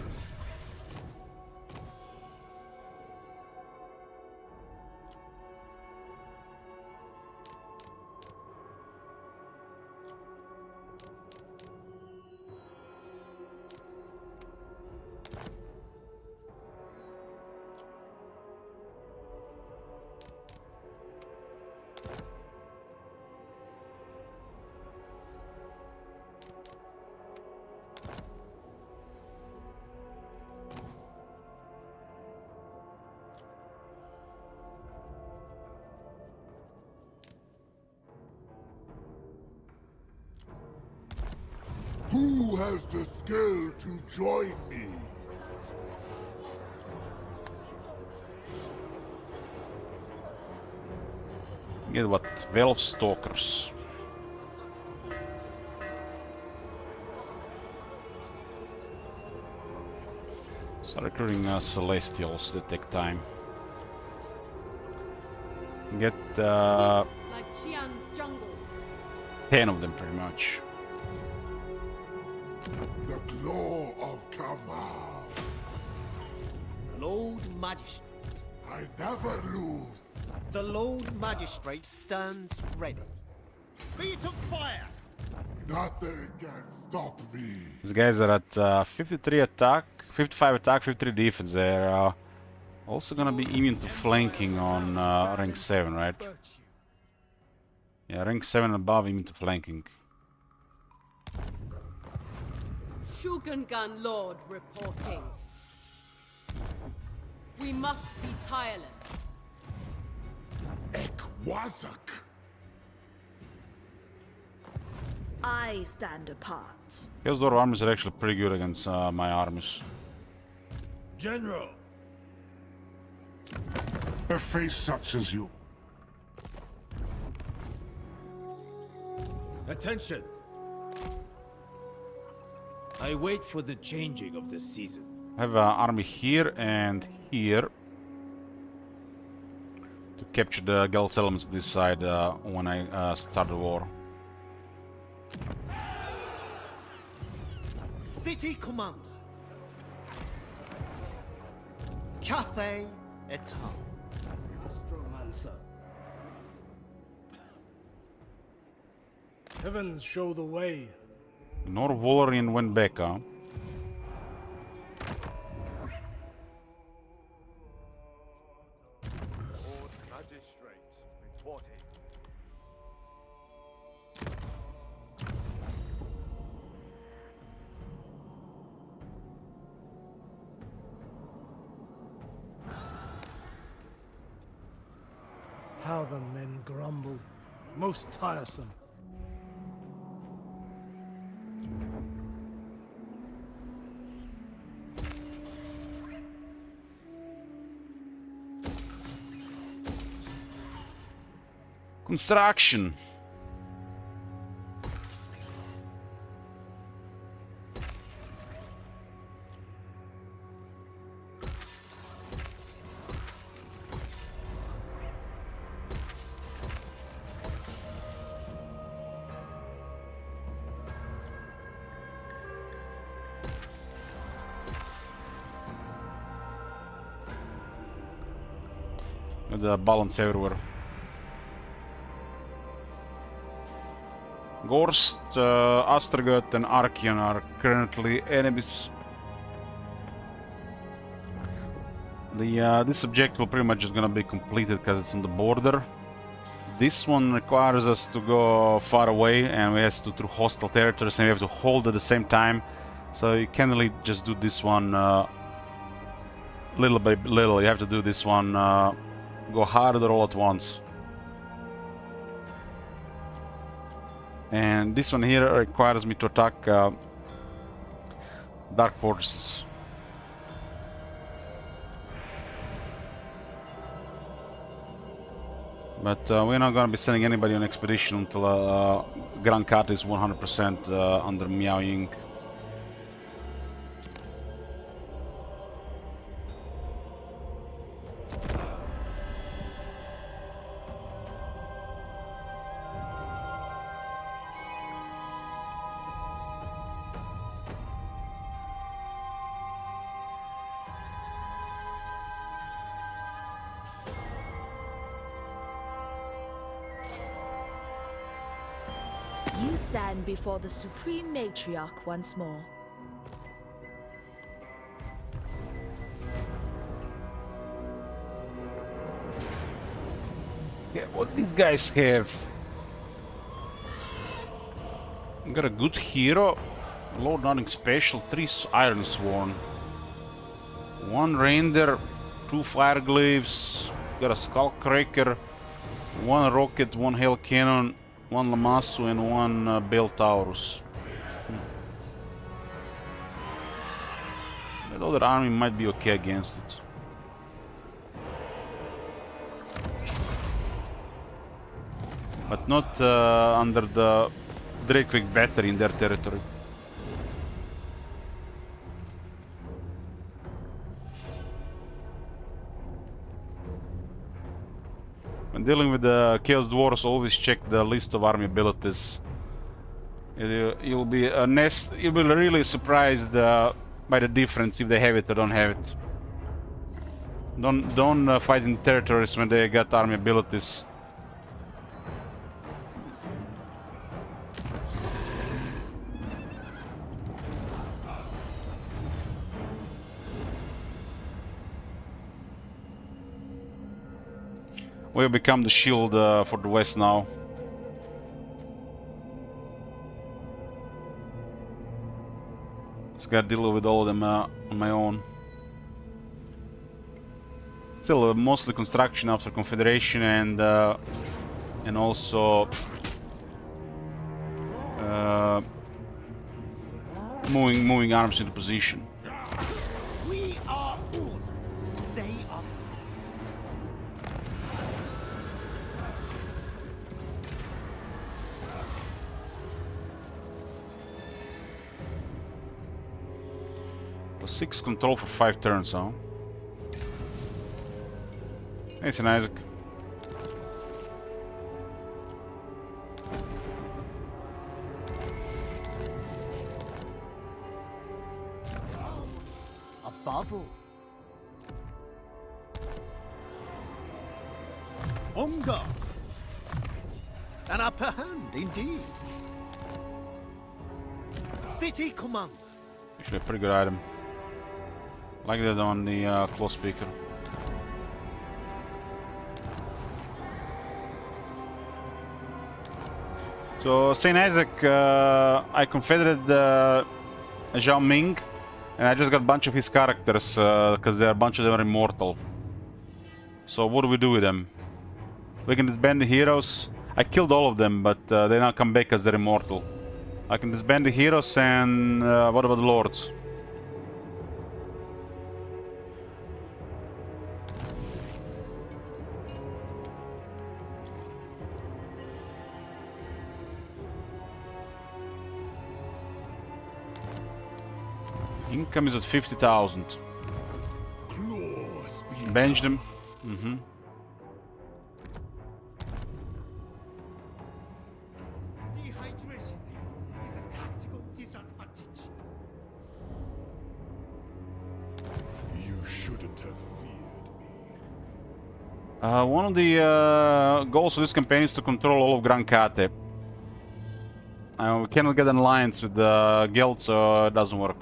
Who has the skill to join me? Get what? 12 Stalkers. Start recruiting Celestials that take time. Get Like Qian's jungles. 10 of them pretty much. The claw of Kamal. Lord Magistrate. I never lose. The Lord Magistrate stands ready. Be it on fire! Nothing can stop me. These guys are at 53 attack, 55 attack, 53 defense. They're also gonna be immune to flanking on rank 7, right? Yeah, rank 7 and above immune to flanking. Shugengun Lord reporting. We must be tireless. Ekwazak. I stand apart. Hillsdorf armies are actually pretty good against my armies. General. A face such as you. Attention! I wait for the changing of the season. I have an army here and here to capture the Galt elements this side when I start the war. City Commander. Cathay Etal. Astromancer. Heavens show the way. Nor Valerian went back, huh? Lord Magistrate reporting. How the men grumble. Most tiresome. Construction. With the balance everywhere. Gorst, Astragot and Archeon are currently enemies. This objective will pretty much just gonna be completed because it's on the border. This one requires us to go far away and we have to through hostile territories and we have to hold at the same time. So you can't really just do this one little by little. You have to do this one go harder all at once. And this one here requires me to attack Dark Fortresses. But we're not gonna be sending anybody on expedition until Grand Kat is 100% under Miao Ying. You stand before the Supreme Matriarch once more. Yeah, what these guys have? Got a good hero, Lord Nothing Special, 3 Iron Sworn, 1 Reindeer, 2 Fire Glaives, got a Skullcracker, 1 Rocket, 1 Hell Cannon, 1 Lamassu and 1 Bell Taurus. That other army might be okay against it. But not under the Drakewick battery in their territory. When dealing with the Chaos Dwarves, always check the list of army abilities. You'll be really surprised by the difference if they have it or don't have it. Don't fight in territories when they got army abilities. We've become the shield for the West now. Just gotta deal with all of them on my own. Still mostly construction after Confederation and also moving arms into position. We are order. They are. Plus 6 control for 5 turns, huh? Hey, St. Isaac. Above all. On guard. An upper hand, indeed. City Commander. Actually a pretty good item. Like that on the close speaker. So St. Isaac, I confederate Zhao Ming, and I just got a bunch of his characters because a bunch of them are immortal. So what do we do with them? We can disband the heroes. I killed all of them, but they now come back because they're immortal. I can disband the heroes, and what about the lords? Income is at 50,000. Bench them. Dehydration is a tactical disadvantage. You shouldn't have feared me. One of the goals of this campaign is to control all of Grand Kate. We cannot get an alliance with the guild, so it doesn't work.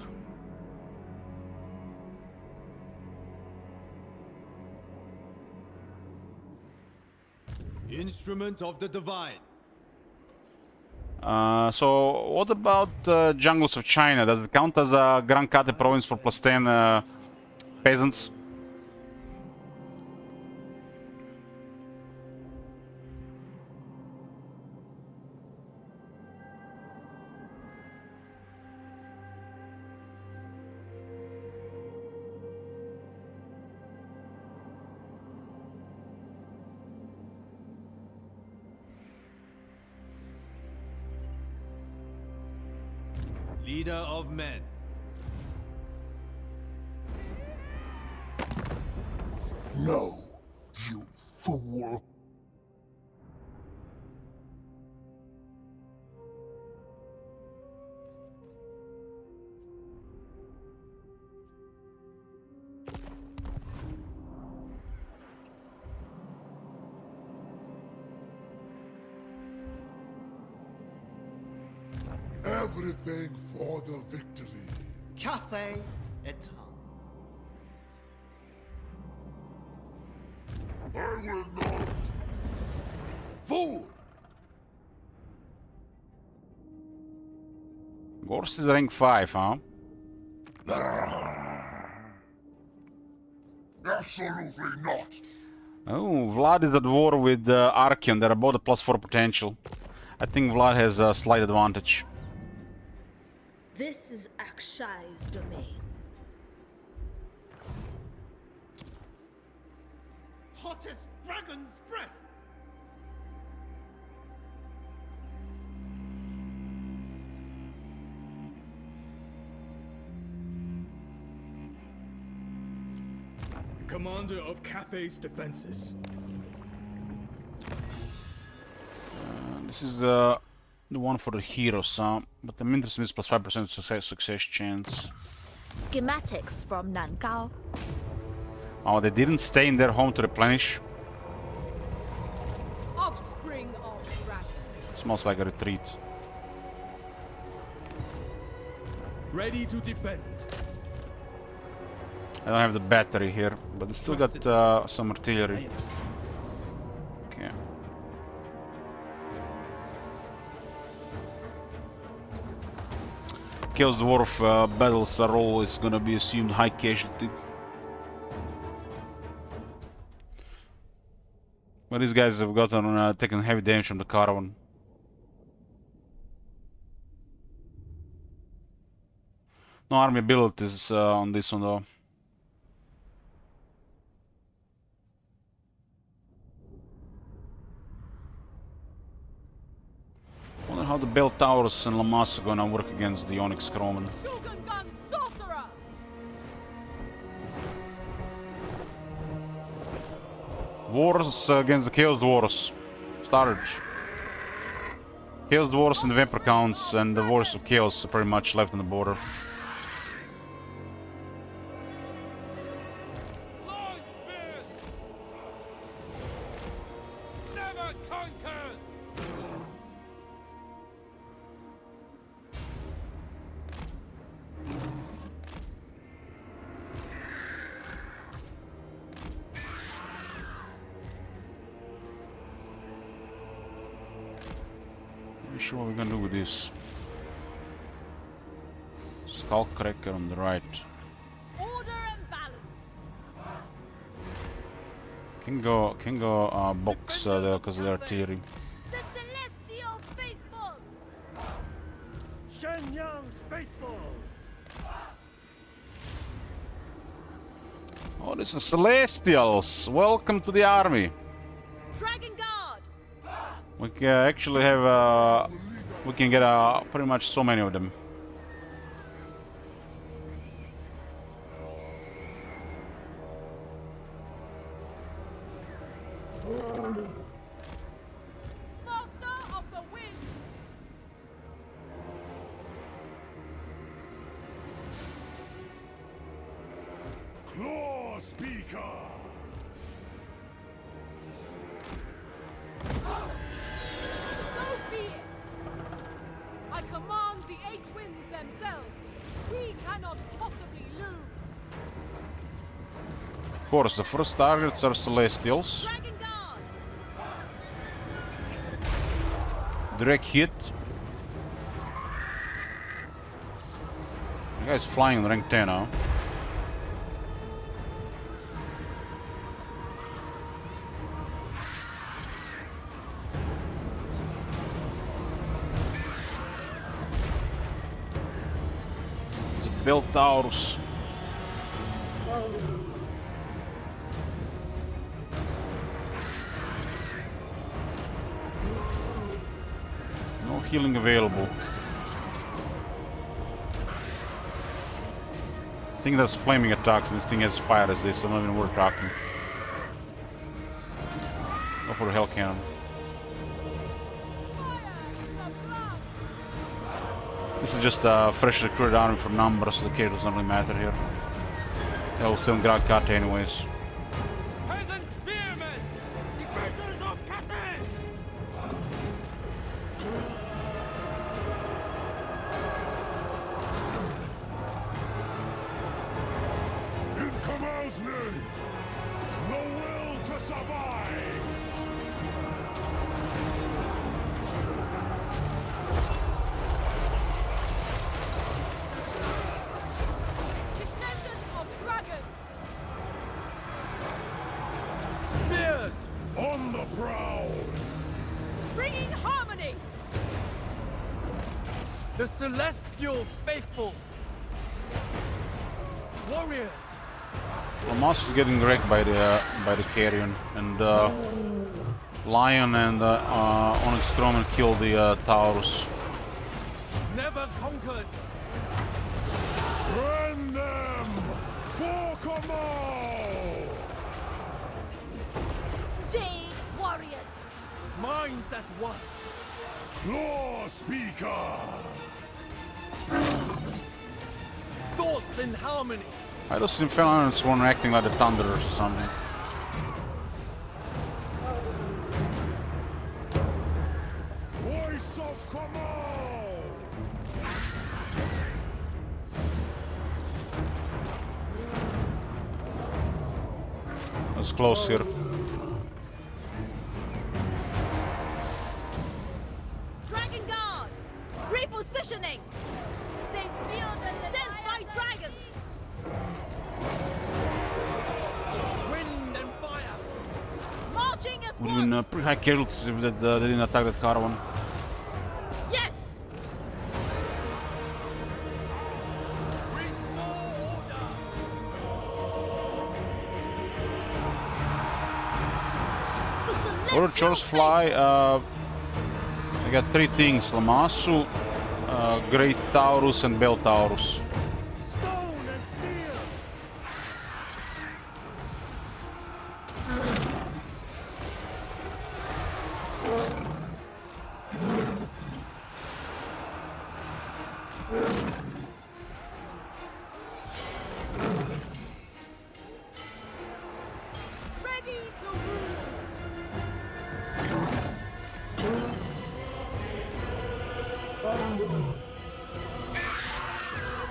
Instrument of the Divine. So, what about Jungles of China? Does it count as a Grand Kate province for plus 10 peasants? Leader of men. No, you fool. Everything for the victory. Cathay Etam. I will not. Fool! Gorst is rank 5, huh? Absolutely not. Oh, Vlad is at war with Archeon. They're both a +4 potential. I think Vlad has a slight advantage. This is Akshai's domain. Hottest dragon's breath. Commander of Cathay's defenses. This is the one for the heroes, but I'm interested in this +5% success chance. Schematics from Nankao. Oh, they didn't stay in their home to replenish. Offspring of dragons. Smells like a retreat. Ready to defend. I don't have the battery here, but they still got some artillery. Okay. Chaos Dwarf battles are always gonna be assumed high casualty. But these guys have gotten taken heavy damage from the caravan. No army abilities on this one though. Wonder how the Bell Towers and Lamas are gonna work against the Onyx Croman. Shogungan sorcerer. Wars against the Chaos Dwarfs started. Chaos Dwarfs and the Vampire Counts and the Wars of Chaos are pretty much left on the border. Not sure what we're gonna do with this. Skullcracker on the right. Order and balance. Can go box there because they're artillery. The Celestial Faithful! Shenyang's faithful! Oh, this is Celestials! Welcome to the army! Dragon Guard! We can actually have we can get pretty much so many of them. Master of the winds. Claw Speaker! So be it. I command the 8 winds themselves. We cannot possibly lose. Of course, the first targets are Celestials. Direct hit. The guy's flying in rank 10 now. It's a Beltaurus. No healing available. I think that's flaming attacks and this thing has fire as this, so not even worth talking. Go for a Hell Cannon. This is just a fresh recruited army for numbers, so the cage doesn't really matter here. They'll still grab Kate anyways. Peasant spearmen! Defenders of Cathay! In Kamal's name, the will to survive! Descendants of dragons! Spears! On the prowl! Bringing harmony! The celestial faithful! Warriors! Lamas is getting wrecked by the Carrion, and Lion and Onyx Croman kill the Taurus. Never conquered! Rend them! For Kamal! Jade warriors! Minds as one! Law Speaker! Thoughts in harmony! I just see Phalanx one acting like the Thunderers or something. Voice of Kamal! That's close here. Dragon Guard! Repositioning! They feel the sent by dragons! Wind and fire! Marching as Would have one! been pretty high casualties if they didn't attack that caravan. Yes! Order Chores fly. I got 3 things: Lamassu, Great Taurus, and Beltaurus. Stone and steel! Ready to rule!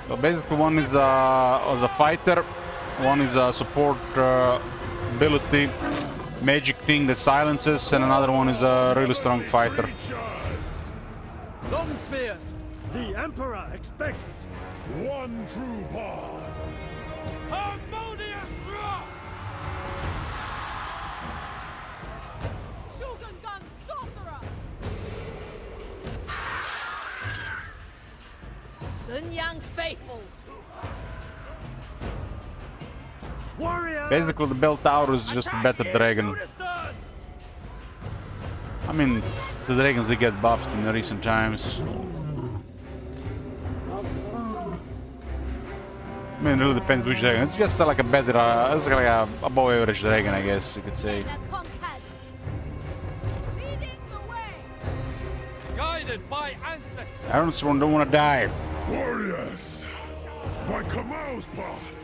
So basically, one is the fighter, one is a support ability, magic thing that silences, and another one is a really strong fighter. Long spears! The Emperor expects One true path! Harmonious rock! Shogun Gun Sorcerer! Sun Yang's faithful! Warrior! Basically, the Beltaurus is just a better dragon. I mean, the dragons they get buffed in the recent times. I mean, it really depends which dragon. It's just like a better, it's like a above average dragon, I guess you could say. Guided by ancestors! Everyone don't want to die. Warriors! By Kamal's path!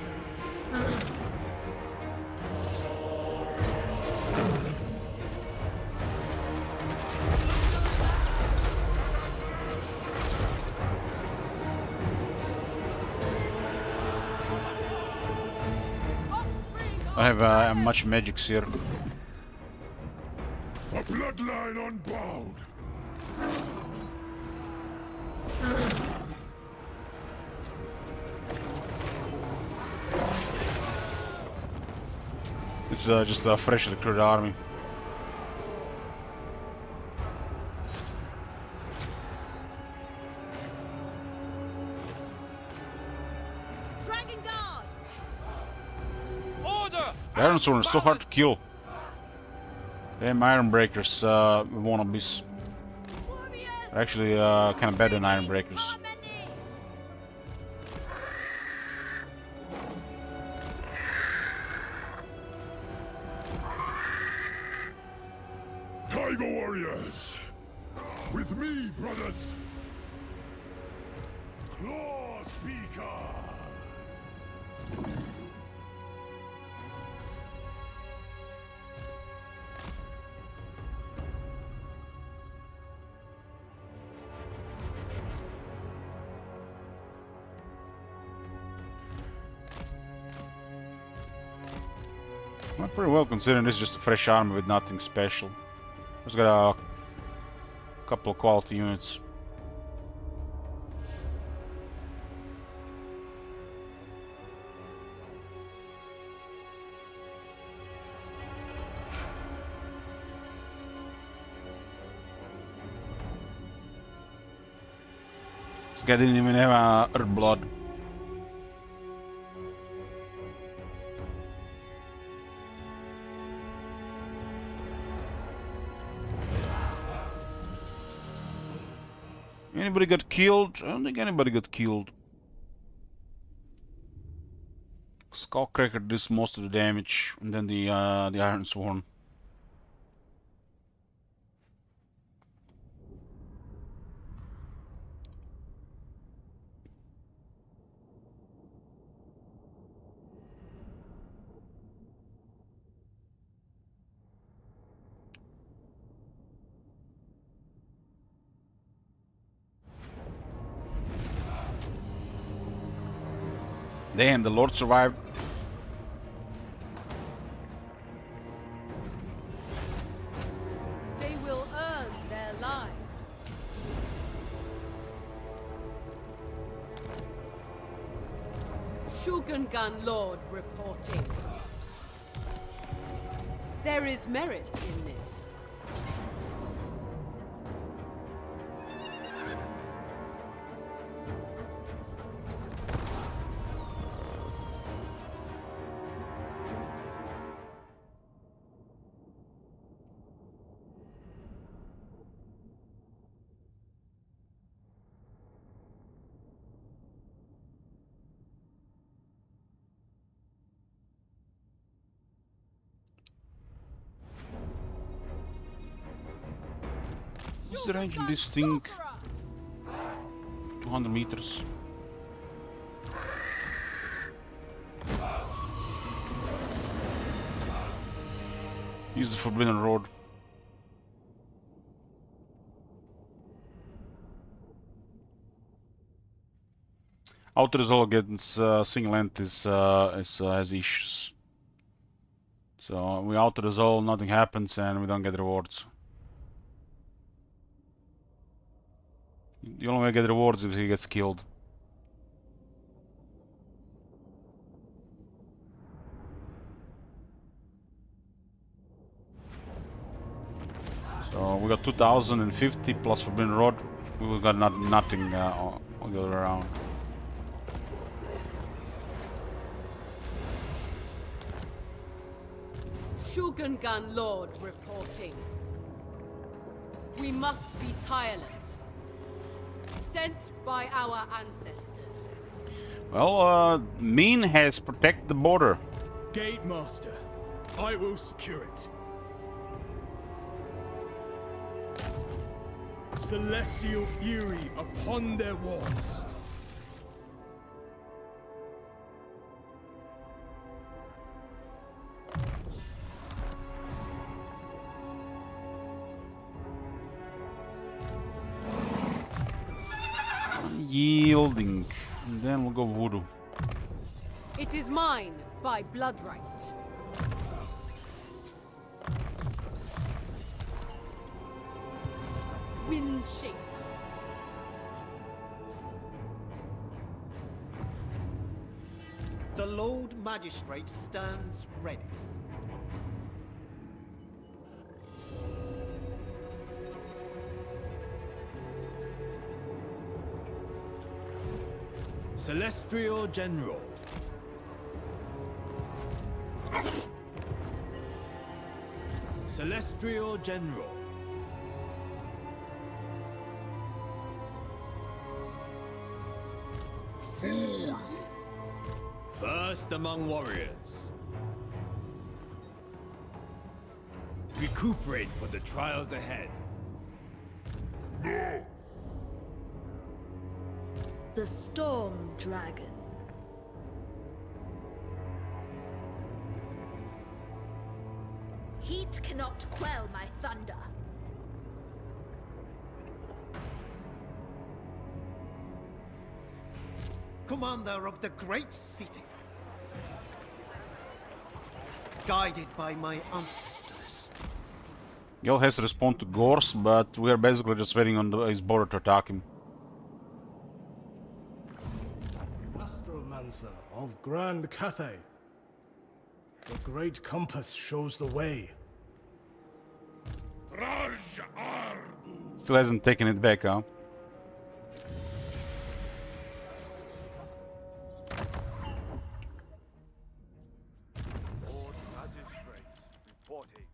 I have much magics here. A bloodline unbound. It's just a fresh recruited army. Dragon Guard! Order! The Iron Sword is so hard to kill. Damn Iron Breakers wannabes. They're actually kind of better than Iron Breakers. Tiger warriors! With me, brothers! Claw Speaker! Well, pretty well considering this is just a fresh army with nothing special. Just got a couple of quality units. This guy didn't even have Earth Blood. Anybody got killed? I don't think anybody got killed. Skullcracker does most of the damage, and then the Iron Sworn. Damn, the Lord survived. They will earn their lives. Shogungan Lord reporting. There is merit in this. What's the range in this thing? 200 meters. Use the Forbidden Road. Outer Resolve against single entities has issues. So we outer Resolve, nothing happens, and we don't get rewards. The only way I get rewards is if he gets killed. So we got 2050 plus Forbidden Road. We got nothing on the other round. Shogungan Lord reporting. We must be tireless. Sent by our ancestors. Well, Min has protected the border. Gate Master, I will secure it. Celestial fury upon their walls. Yielding. And then we'll go Voodoo. It is mine by blood right. wind shape. The Lord Magistrate stands ready. Celestial General. Celestial General. Fool! First among warriors. Recuperate for the trials ahead. No! The Storm Dragon. Heat cannot quell my thunder. Commander of the great city. Guided by my ancestors. Gel has to respond to Gorse, but we are basically just waiting on his border to attack him. Astromancer of Grand Cathay. The great compass shows the way. Still hasn't taken it back, huh? Lord Magistrate reporting.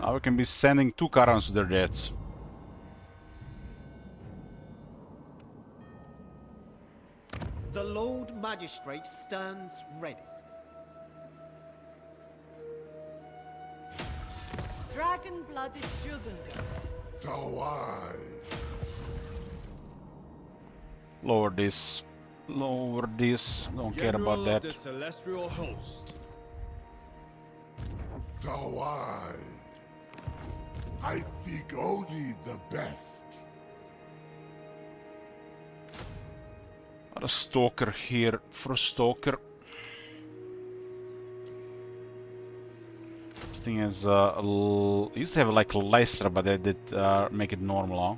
Now we can be sending 2 Karans to their deaths. The Lord Magistrate stands ready. Dragon-blooded sugar. So I. Lower this. Lower this. Don't care about that. The Celestial Host. So I seek only the best. Got a Stalker here for a Stalker. This thing has used to have like lesser, but they did make it normal, huh?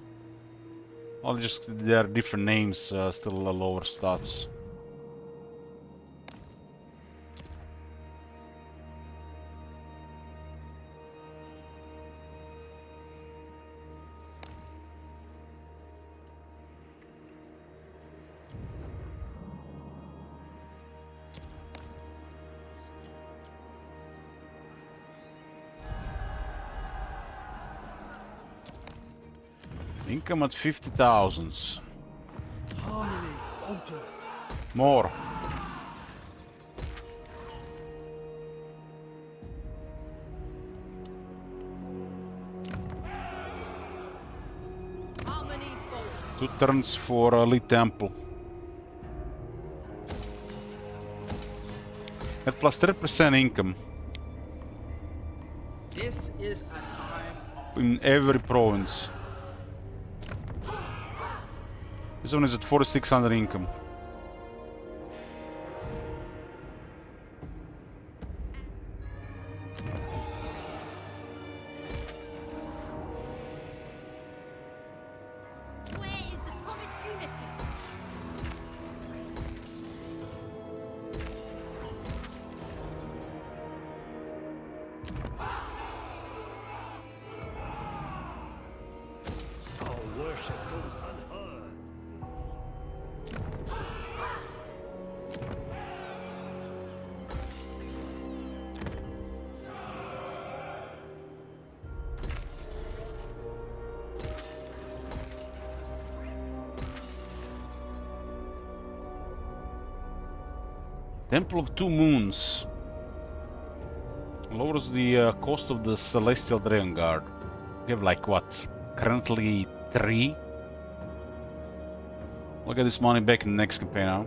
Well, just there are different names, still lower stats. Income at 50,000. Harmony altars. More. Harmony Bolt. 2 turns for Elite Temple. At plus 30% income This is a time of in every province. This one is at 4,600 income. Where is the promised unity? Our worship goes unheard. Temple of Two Moons. Lowers the cost of the Celestial Dragon Guard. We have like what? Currently 3? We'll get this money back in the next campaign now.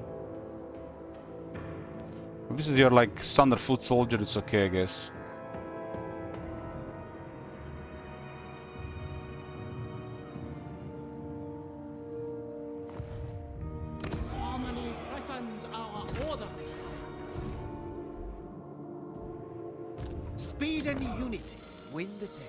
If this is your like Thunder Foot Soldier, it's okay, I guess. This harmony threatens our order. Speed and unity win the day.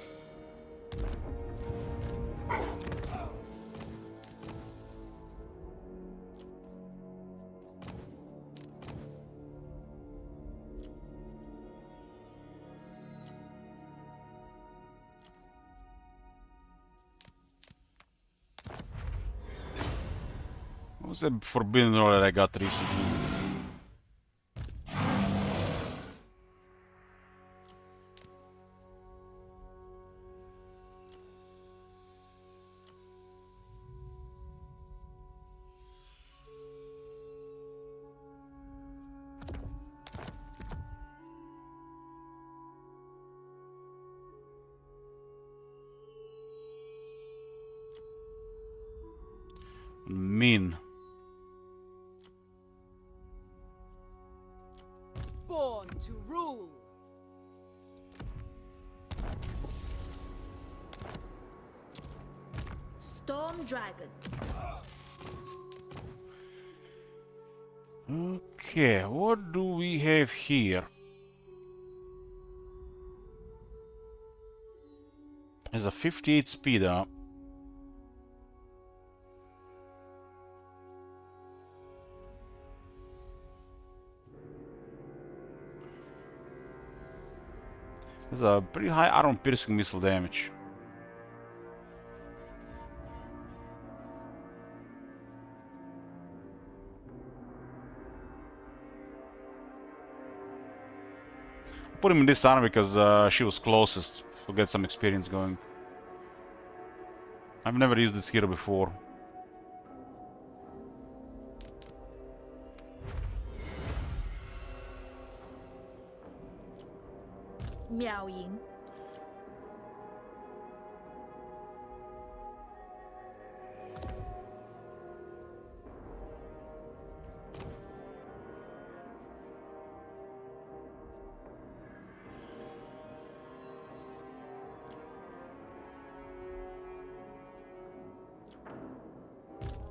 What was that forbidden roll that I got recently? Mean. Born to rule. Storm Dragon. Okay, what do we have here? There's a 58 speed up. There's a pretty high armor piercing missile damage. Put him in this armor because she was closest to get some experience going. I've never used this hero before. Miao Ying.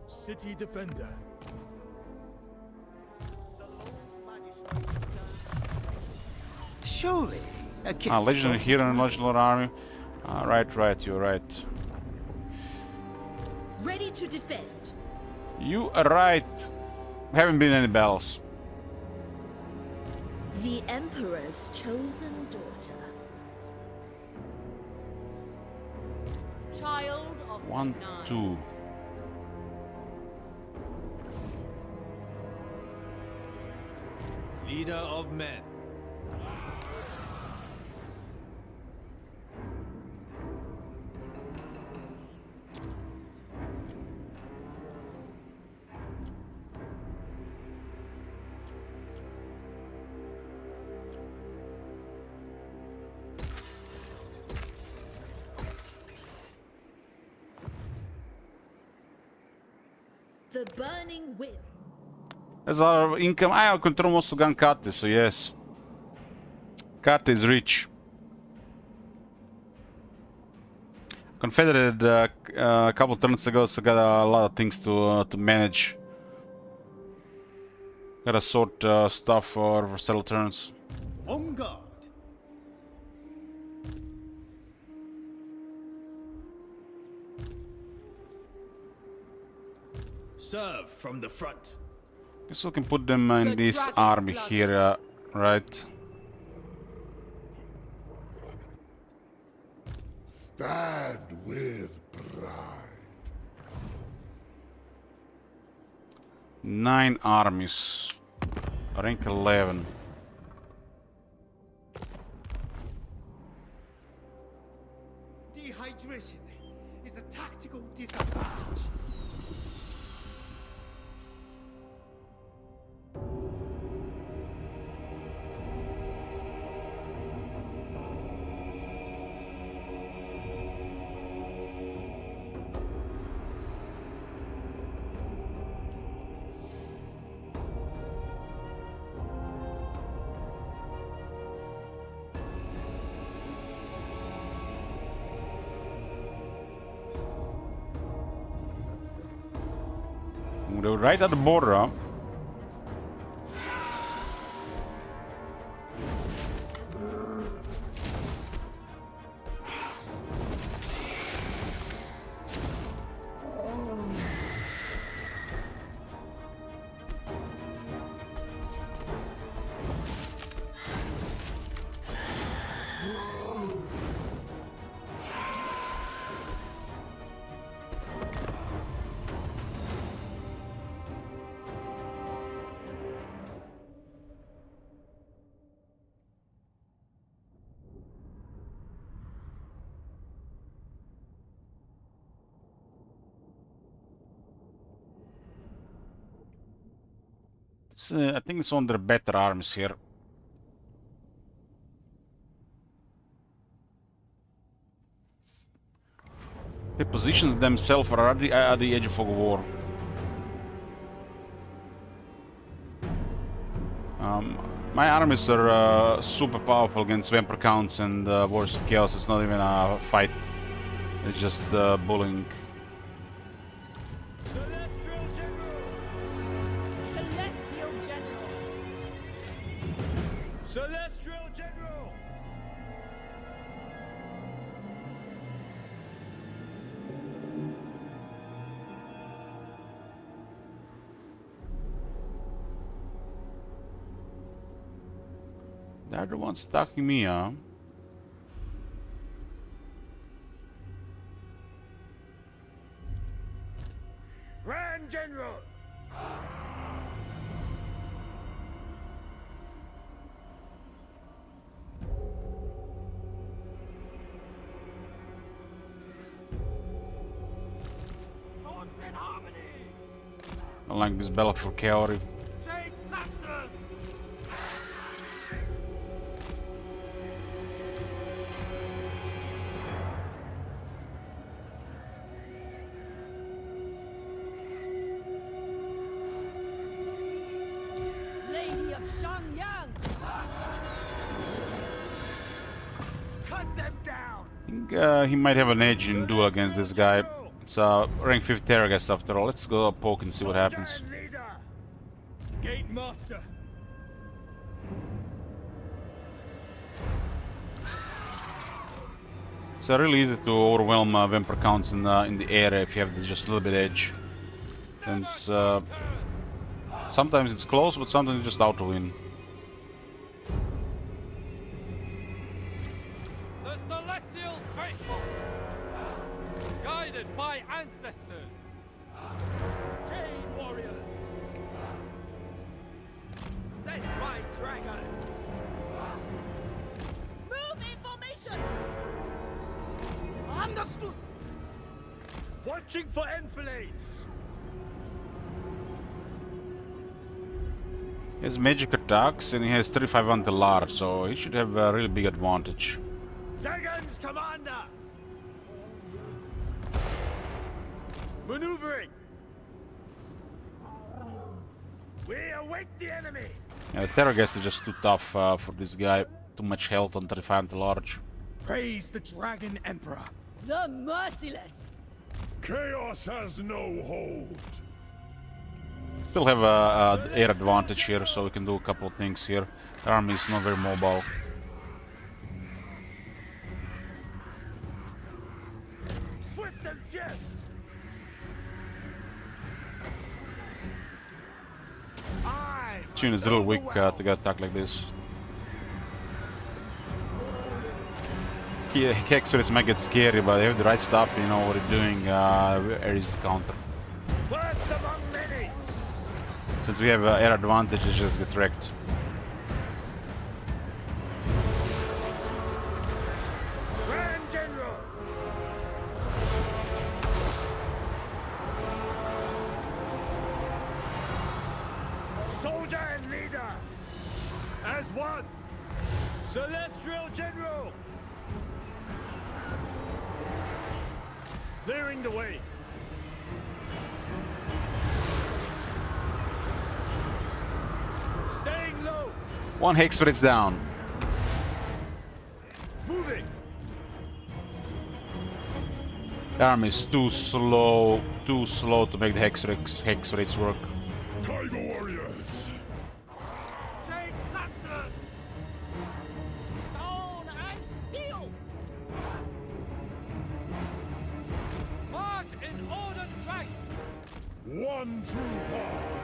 City Defender. Surely. Legendary hero and legendary army. Right, you're right. Ready to defend. You are right. Haven't been any battles. The Emperor's chosen daughter. Child of 1, 2. Leader of men. The Burning Wind. As our income, I control most of gun Kate, so yes. Kate is rich. Confederate a couple turns ago, so got a lot of things to manage. Gotta sort stuff for several turns. On guard. Serve from the front. Guess we can put them in this army here, right? Stand with pride. 9 armies. Rank 11. Dehydration is a tactical disadvantage. They're right at the border. Huh? I think it's on their better armies here. They position themselves at the edge of a war. My armies are super powerful against Vampire Counts and Warriors of Chaos. It's not even a fight. It's just bullying. Celestial General! Celestial General! They're the ones attacking me, huh? Grand General! I like this battle for cavalry. Take Naxos! Lady of Shangyang! Cut them down! I think he might have an edge in duel against this guy. It's rank 5 Terragast after all. Let's go poke and see what happens. Gate Master. It's really easy to overwhelm Vampire Counts in the air if you have just a little bit edge. And sometimes it's close, but sometimes it's just out to win. The Celestial Faithful, guided by ancestors. Jade Warriors! Sent by dragons! Move in formation! Understood! Watching for enfilades! He has magic attacks and he has 35 anti-large, so he should have a really big advantage. Dragons Commander! Maneuvering! We await the enemy! Yeah, the Terragast is just too tough for this guy. Too much health on 35 anti-large. Praise the Dragon Emperor. The Merciless! Chaos has no hold. Still have a air advantage here, so we can do a couple of things here. The army is not very mobile. Swift and fierce! Tune is a little weak to get attacked like this. Hexorus might get scary, but they have the right stuff, you know what they're doing. Where is the counter? First among many! Since we have air advantage, it just get wrecked. Grand General! Soldier and leader! As one! Celestial General! Clearing the way! Staying low! One Hexorix down. Moving! The army is too slow to make the Hexorix work. Tiger Warriors! Take Naxos! Stone and steel! March in ordered ranks! One true path!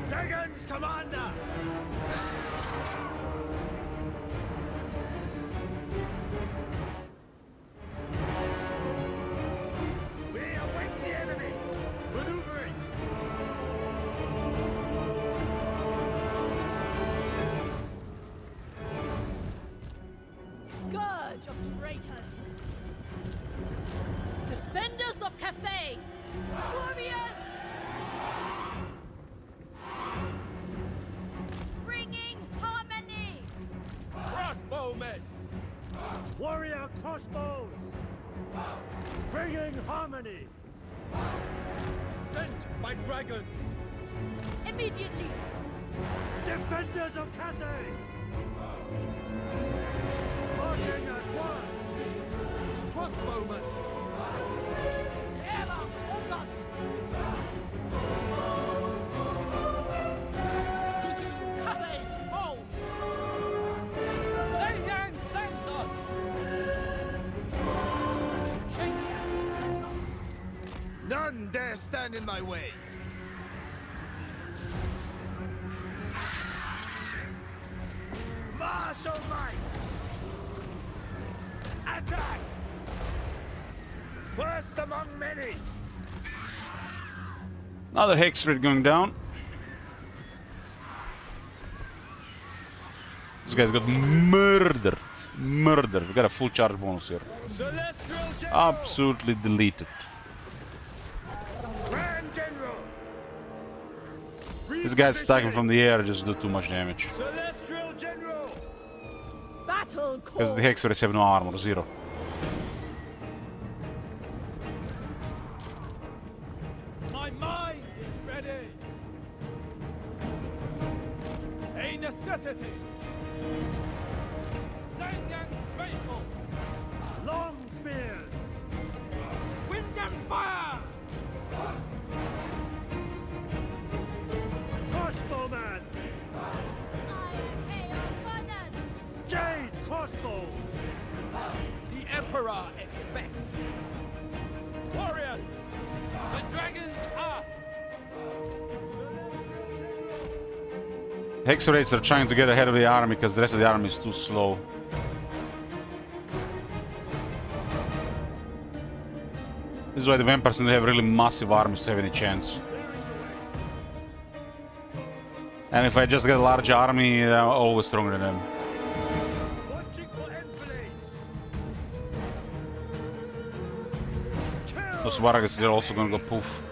Dragons Commander! We await the enemy! Maneuvering! Scourge of traitors! Defenders of Cathay! Warriors! Harmony! Sent my dragons! Immediately! Defenders of Cathay! Marching as one! Crossbowmen! Ela Ogas! Seeking Cathay's foes! Zhejiang sends us! None dare stand in my way! Martial might! Attack! First among many! Another Hex Raid going down. This guy's got murdered. Murdered. We got a full charge bonus here. Absolutely deleted. Grand General! This guy's attacking from the air just do too much damage. Celestial General! Battle call! Because the Hex Raids have no armor, 0. My mind is ready! A necessity! Zhejiang faithful! Long spears! Wind and fire! Crossbowman! Jade crossbows! The Emperor expects! Warriors! The dragons ask! Hex Raids are trying to get ahead of the army because the rest of the army is too slow. This is why the vampires need to have really massive armies to have any chance. And if I just get a large army, I'm always stronger than them. Watching for enfilades! Those Vargas are also gonna go poof.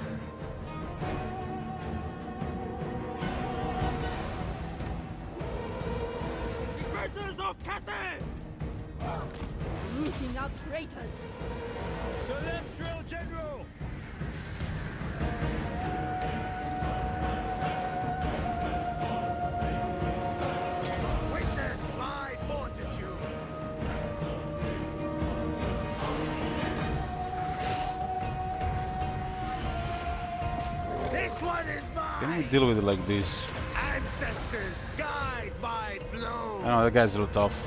Defenders of Cathay! Rooting out traitors! Celestial General! Witness my fortitude! This one is mine! Can we deal with it like this? Ancestors, guide my blow! I know, that guy's a little tough.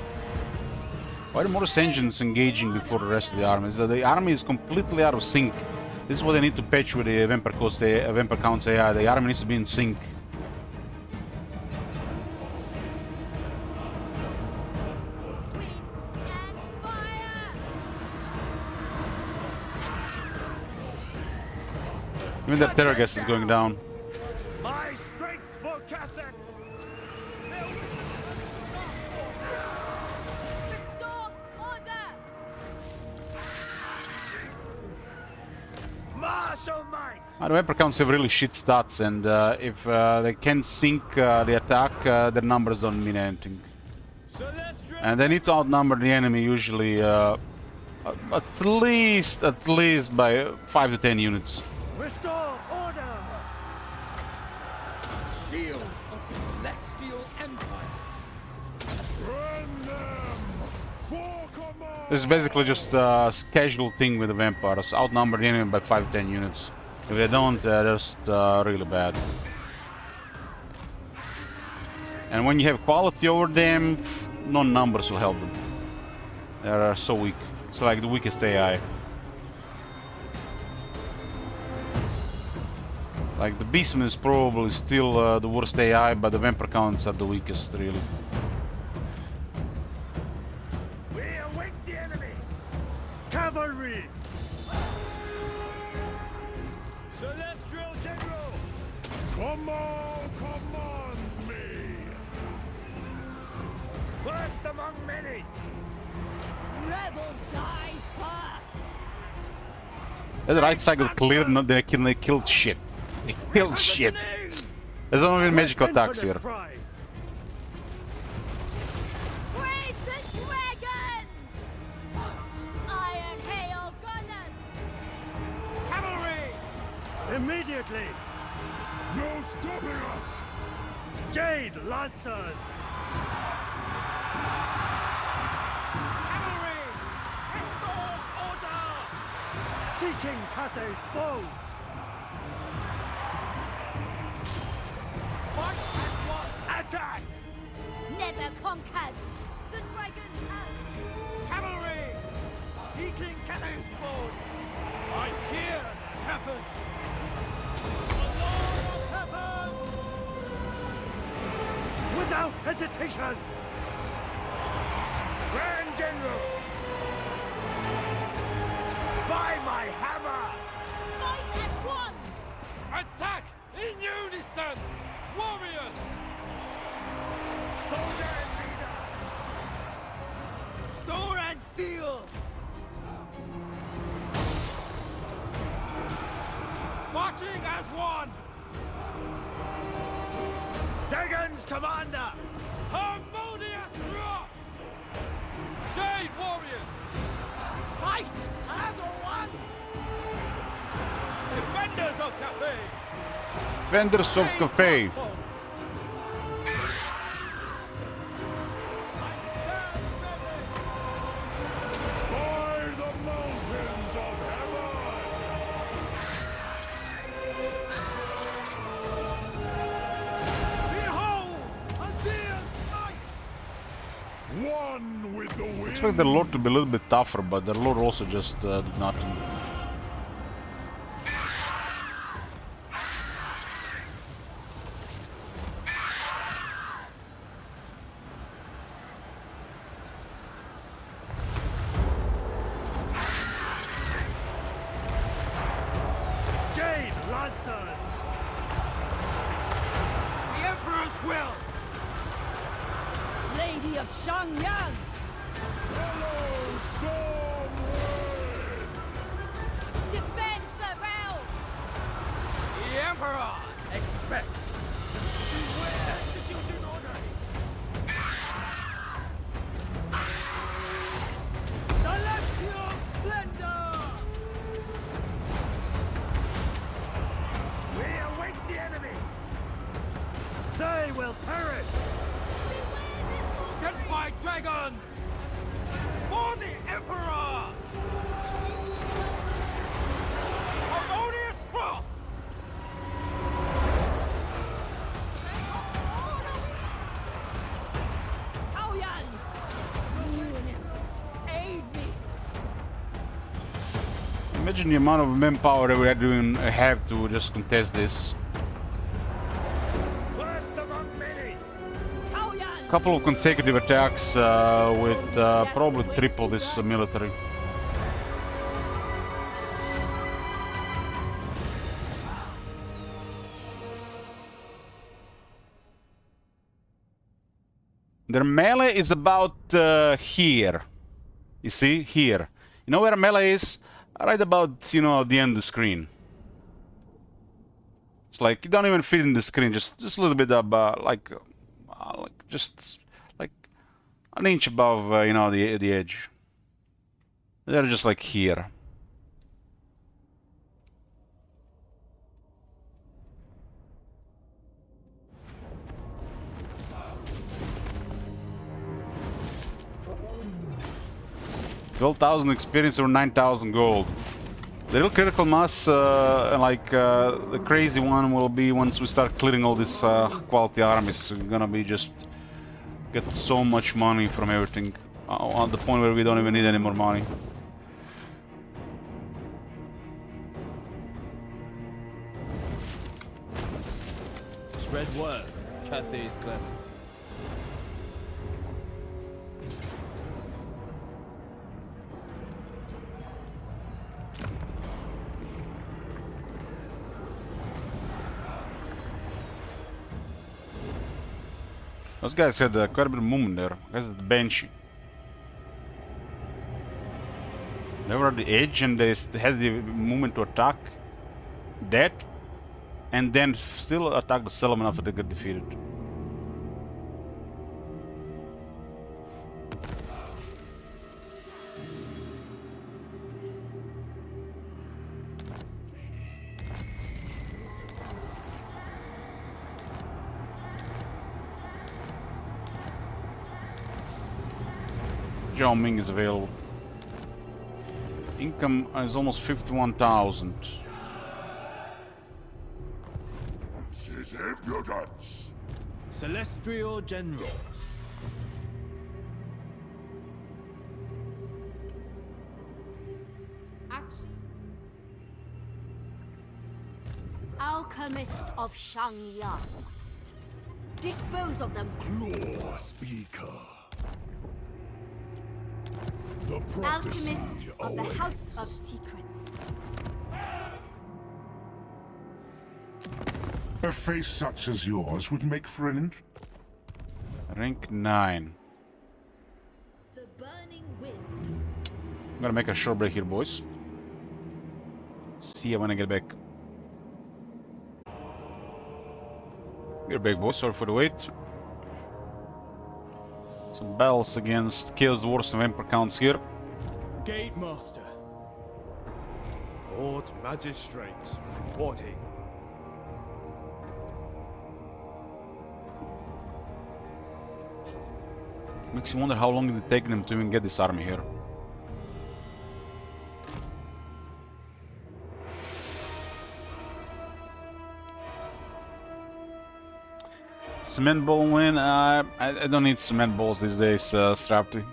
Why are Morris engines engaging before the rest of the army? The army is completely out of sync. This is what they need to patch with the Vampire Counts AI. The army needs to be in sync. Even that terror gas is going down. My strength for Cathay! Restore order! Martial might! The Vampire Counts have really shit stats, and if they can't sync the attack, their numbers don't mean anything. And they need to outnumber the enemy usually at least by 5 to 10 units. Restore order! Shield of the Celestial Empire! This is basically just a casual thing with the vampires. Outnumber the enemy by 5 to 10 units. If they don't, they're just really bad. And when you have quality over them, no numbers will help them. They're so weak. It's like the weakest AI. Like the Beastman is probably still the worst AI, but the Vampire Counts are the weakest, really. We await the enemy! Cavalry! Celestial General! Command commands me! First among many! Rebels die first! The right side got cleared, no, they killed shit. They killed shit. There's not even magical attacks here. Praise the dragons! Iron Hail Gunners! Immediately! No stopping us! Jade Lancers! Cavalry! Restore order! Seeking Cathay's foes! Fight as one! Attack! Never conquered! The dragon has... Cavalry! Seeking Cathay's bones! I hear heaven! The Lord of Heaven! Without hesitation! Grand General! By my hammer! Fight as one! Attack in unison! Warriors! Soldier and leader! Store and steel! Marching as one! Dragon's Commander! Harmonious wrath! Jade warriors! Fight as one! Defenders of Cathay! Defenders of Cathay. By the mountains of heaven! Behold! Azir's might! One with the I wind! expect their lord to be a little bit tougher, but their lord also just did nothing. Jade Lancers! The Emperor's will! Lady of Shangyang! Hello, Stormwind! Defend the realm! The Emperor expects! Executing orders! Celestial splendor! We await the enemy! They will perish! Sent by dragons! For the Emperor! Harmonious wrath! Taoyan! Moon Empress, aid me! Imagine the amount of manpower that we have to just contest this. First among many! Taoyan! Couple of consecutive attacks with probably triple this military. Their melee is about here. You see? Here. You know where melee is? Right about, you know, the end of the screen. It's like, you don't even fit in the screen, just a little bit above, like just like an inch above, you know, the edge. They're just like here. $12,000 experience or 9,000 gold. The real critical mass, the crazy one, will be once we start clearing all these quality armies. We're gonna be just get so much money from everything, at the point where we don't even need any more money. Spread word. Cathay's cleanse. Those guys had quite a bit of movement there. Guys at the Banshee. They were at the edge and they had the movement to attack that and then still attack the settlement after they get defeated. Zhao Ming is available. Income is almost 51,000. This is impudence. Celestial General. Action. Alchemist of Shangyang. Dispose of them. Claw Speaker. The prophecy Alchemist of the awaits. House of Secrets. A face such as yours would make for an Rank 9. The burning wind. I'm gonna make a short break here, boys. See you when I get back. We're back, boys. Sorry for the wait. Some battles against Chaos Dwarfs and Vampire Counts here. Gate Master. Lord Magistrate reporting. Makes you wonder how long did it take them to even get this army here. Cement ball win? I don't need cement balls these days, Strapty.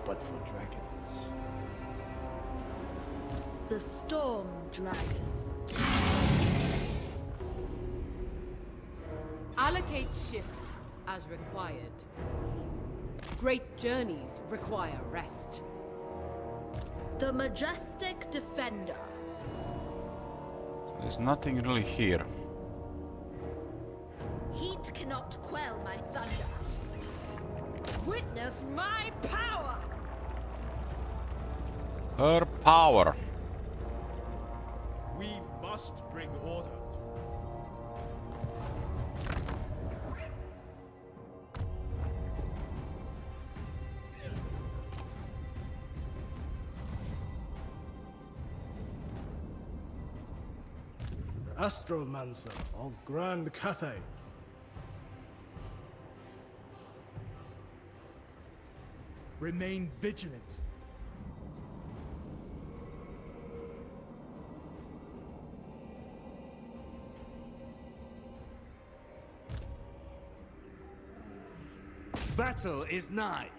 But for dragons. The Storm Dragon. Allocate shifts as required. Great journeys require rest. The Majestic Defender. There's nothing really here. Heat cannot quell my thunder. Witness my power! Her power. We must bring order. Astromancer of Grand Cathay. Remain vigilant. Battle is nigh.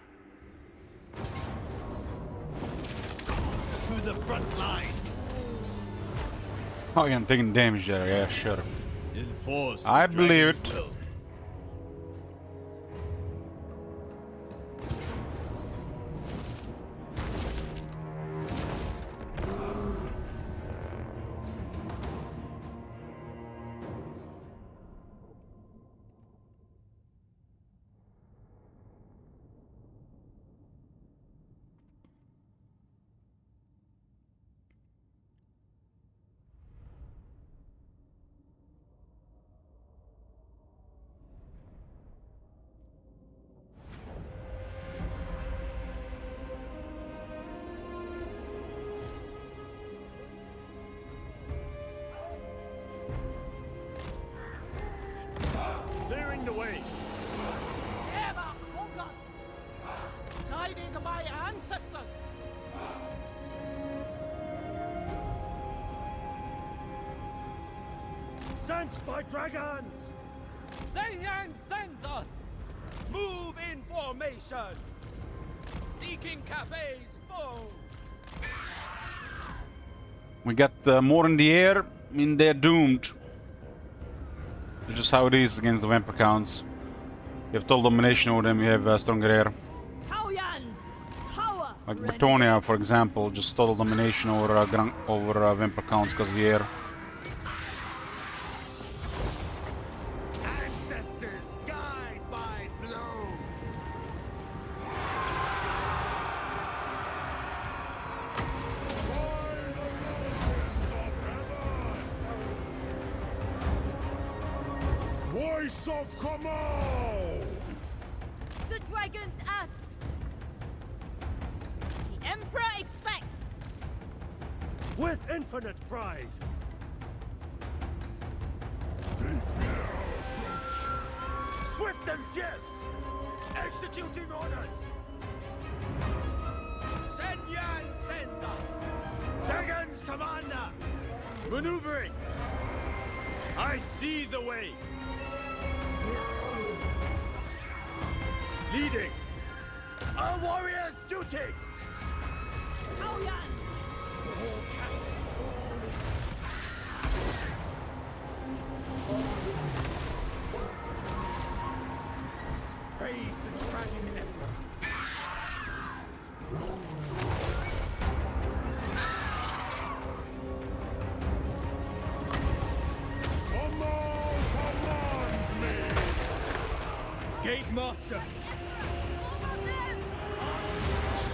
To the front line. Oh, yeah, I'm taking damage there. Yeah, sure. Enforce I the believe it. dragon's will. Clearing the way. Ever Hogan, guided by ancestors. Sent by dragons! Zhenyang sends us! Move in formation! Seeking Cathay's foe! We got more in the air. I mean, they're doomed. It's just how it is against the Vampire Counts. You have total domination over them, you have stronger air. Taoyan! Power! Like Bretonia, for example, just total domination over Vampire Counts because of the air. Ancestors guide by blows. Voice of command! The dragons ask! The Emperor expects! With infinite pride. Swift and fierce! Executing orders! Shen Yan sends us! Dragon's commander! Maneuvering! I see the way! Leading! A warrior's duty! Aoyan! Praise the Dragon Emperor! Commands me! Gate Master!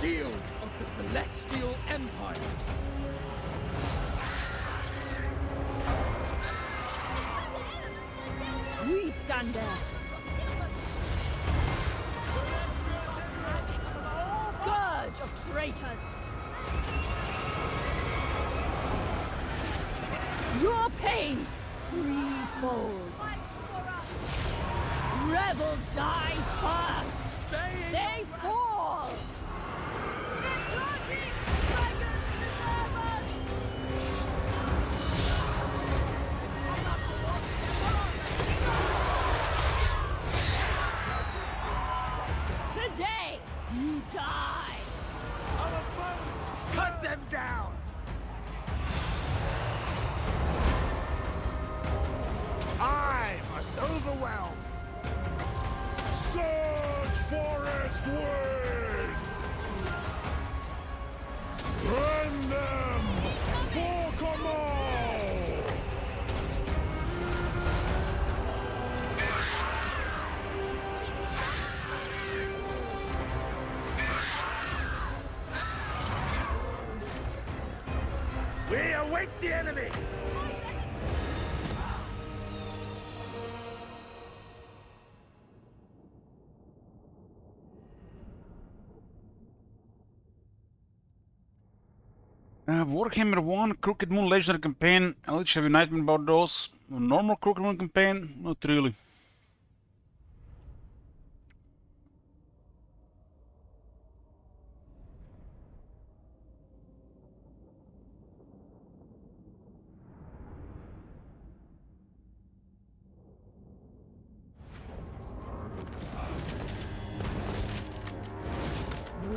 Shield of the Celestial Empire! We stand there. Scourge of traitors. Your pain threefold. Rebels die first. They fall. Today, you die! Our foes! Cut them down! I must overwhelm! Surge, forest wind! Rend them! For command! We await the enemy! Warhammer 1, Crooked Moon Legendary Campaign. Eldritch, have you nightmare about those? Normal Crooked Moon Campaign? Not really.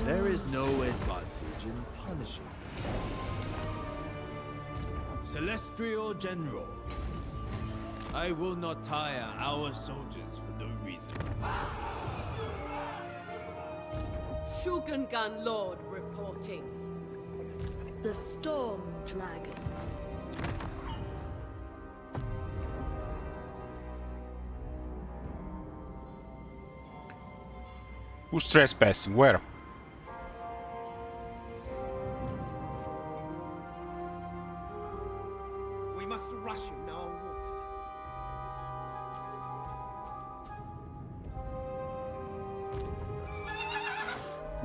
There is no advantage in punishing the Celestial General. I will not tire our soldiers for no reason. Shugengan Lord reporting. The Storm Dragon. Who's trespassing? Where? We must rush you now, water.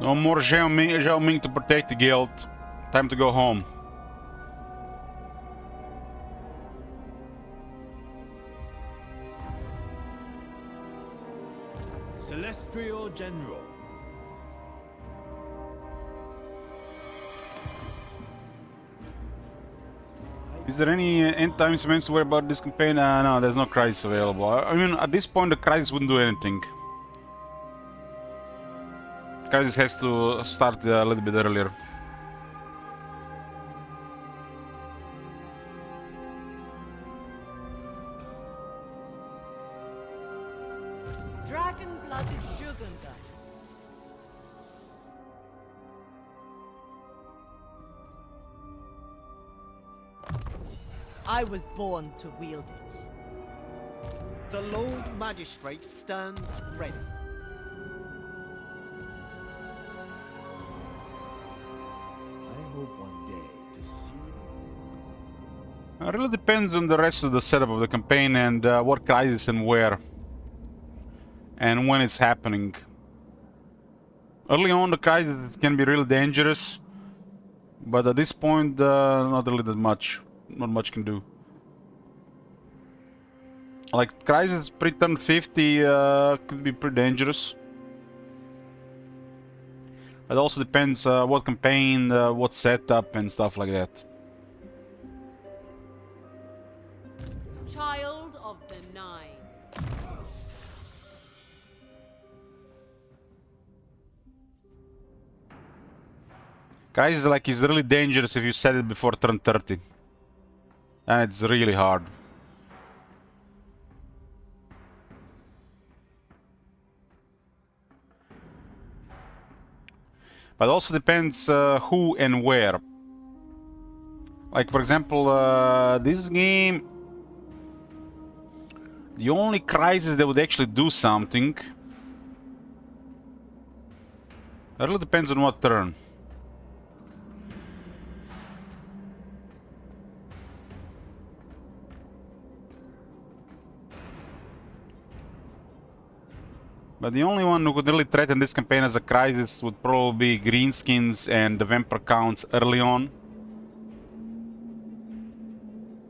No more Zhao Ming to protect the guild. Time to go home. Celestial General. Is there any end times events to worry about this campaign? No, there's no crisis available. I mean, at this point, the crisis wouldn't do anything. Crisis has to start a little bit earlier. Dragon-blooded Shugengan. I was born to wield it. The Lord Magistrate stands ready. I hope one day to see It really depends on the rest of the setup of the campaign and what crisis and where. And when it's happening. Early on, the crisis can be really dangerous. But at this point, not really that much. Not much can do. Like, Crisis pre-turn 50 could be pretty dangerous. It also depends what campaign, what setup and stuff like that. Child of the Nine. Crisis like is really dangerous if you set it before turn 30. And it's really hard. But also depends who and where. Like, for example, this game, the only Crisis that would actually do something, it really depends on what turn. But the only one who could really threaten this campaign as a Crisis would probably be Greenskins and the Vampire Counts early on.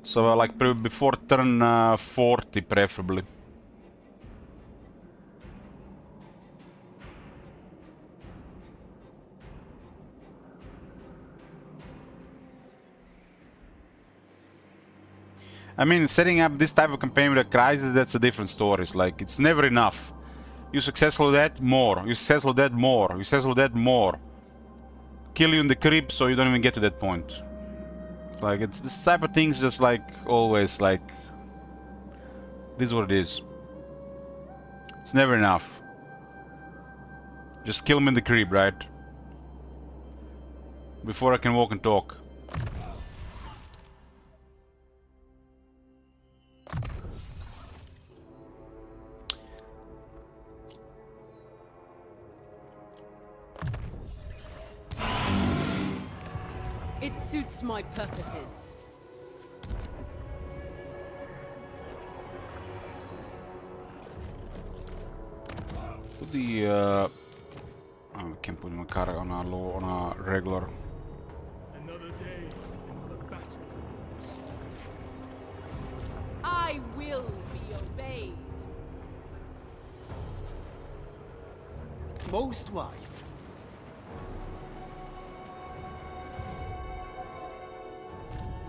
So like before turn 40 preferably. I mean, setting up this type of campaign with a Crisis, that's a different story. It's like, it's never enough. You successful that, more. You successful that, more. You successful that, more. Kill you in the creep so you don't even get to that point. Like, it's this type of things just like, always like, this is what it is. It's never enough. Just kill him in the creep, right? Before I can walk and talk. It suits my purposes. Put the oh, we can put him on a regular. Another day, another battle. I will be obeyed. Most wise.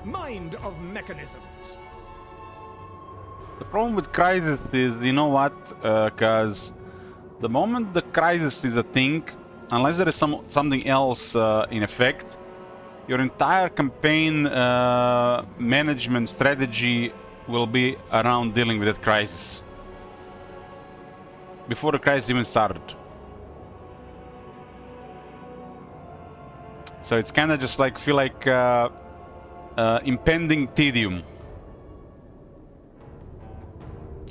Mind of mechanisms. The problem with Crisis is, you know what? Because the moment the Crisis is a thing, unless there is something else in effect, your entire campaign management strategy will be around dealing with that crisis. Before the crisis even started. So it's kind of just like, feel like impending tedium.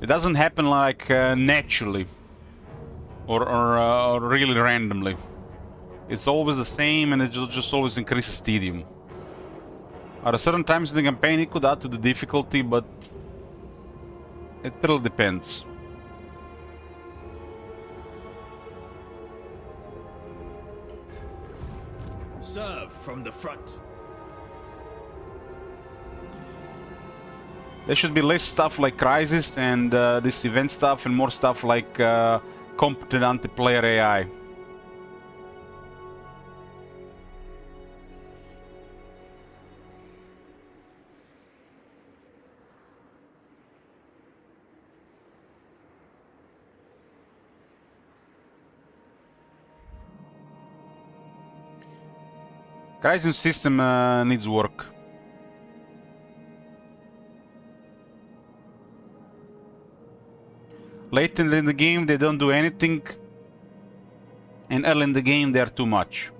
It doesn't happen like naturally or really randomly. It's always the same, and it just always increases tedium. At certain times in the campaign it could add to the difficulty, but it really depends. Serve from the front. There should be less stuff like Crisis and this event stuff, and more stuff like competent anti-player AI. Crisis system needs work. Late in the game they don't do anything, and early in the game they are too much.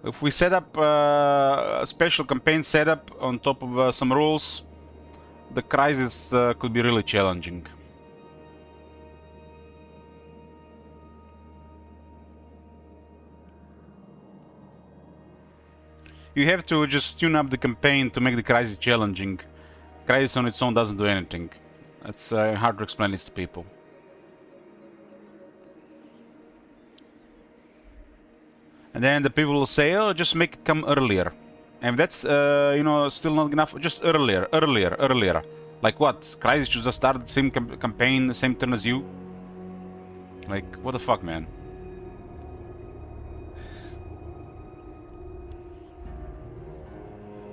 If we set up a special campaign setup on top of some rules, the Crisis could be really challenging. You have to just tune up the campaign to make the Crisis challenging. Crisis on its own doesn't do anything. It's hard to explain this to people. And then the people will say, oh, just make it come earlier. And that's, you know, still not enough. Just earlier. Like what? Crisis should just start the same campaign, the same turn as you? Like, what the fuck, man?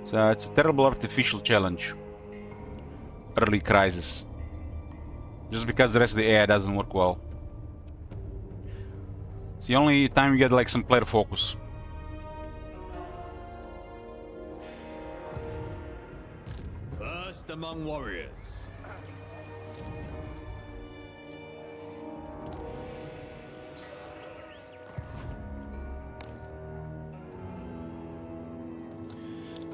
So it's a terrible artificial challenge. Early Crisis. Just because the rest of the AI doesn't work well. It's the only time you get like some player focus. First among warriors.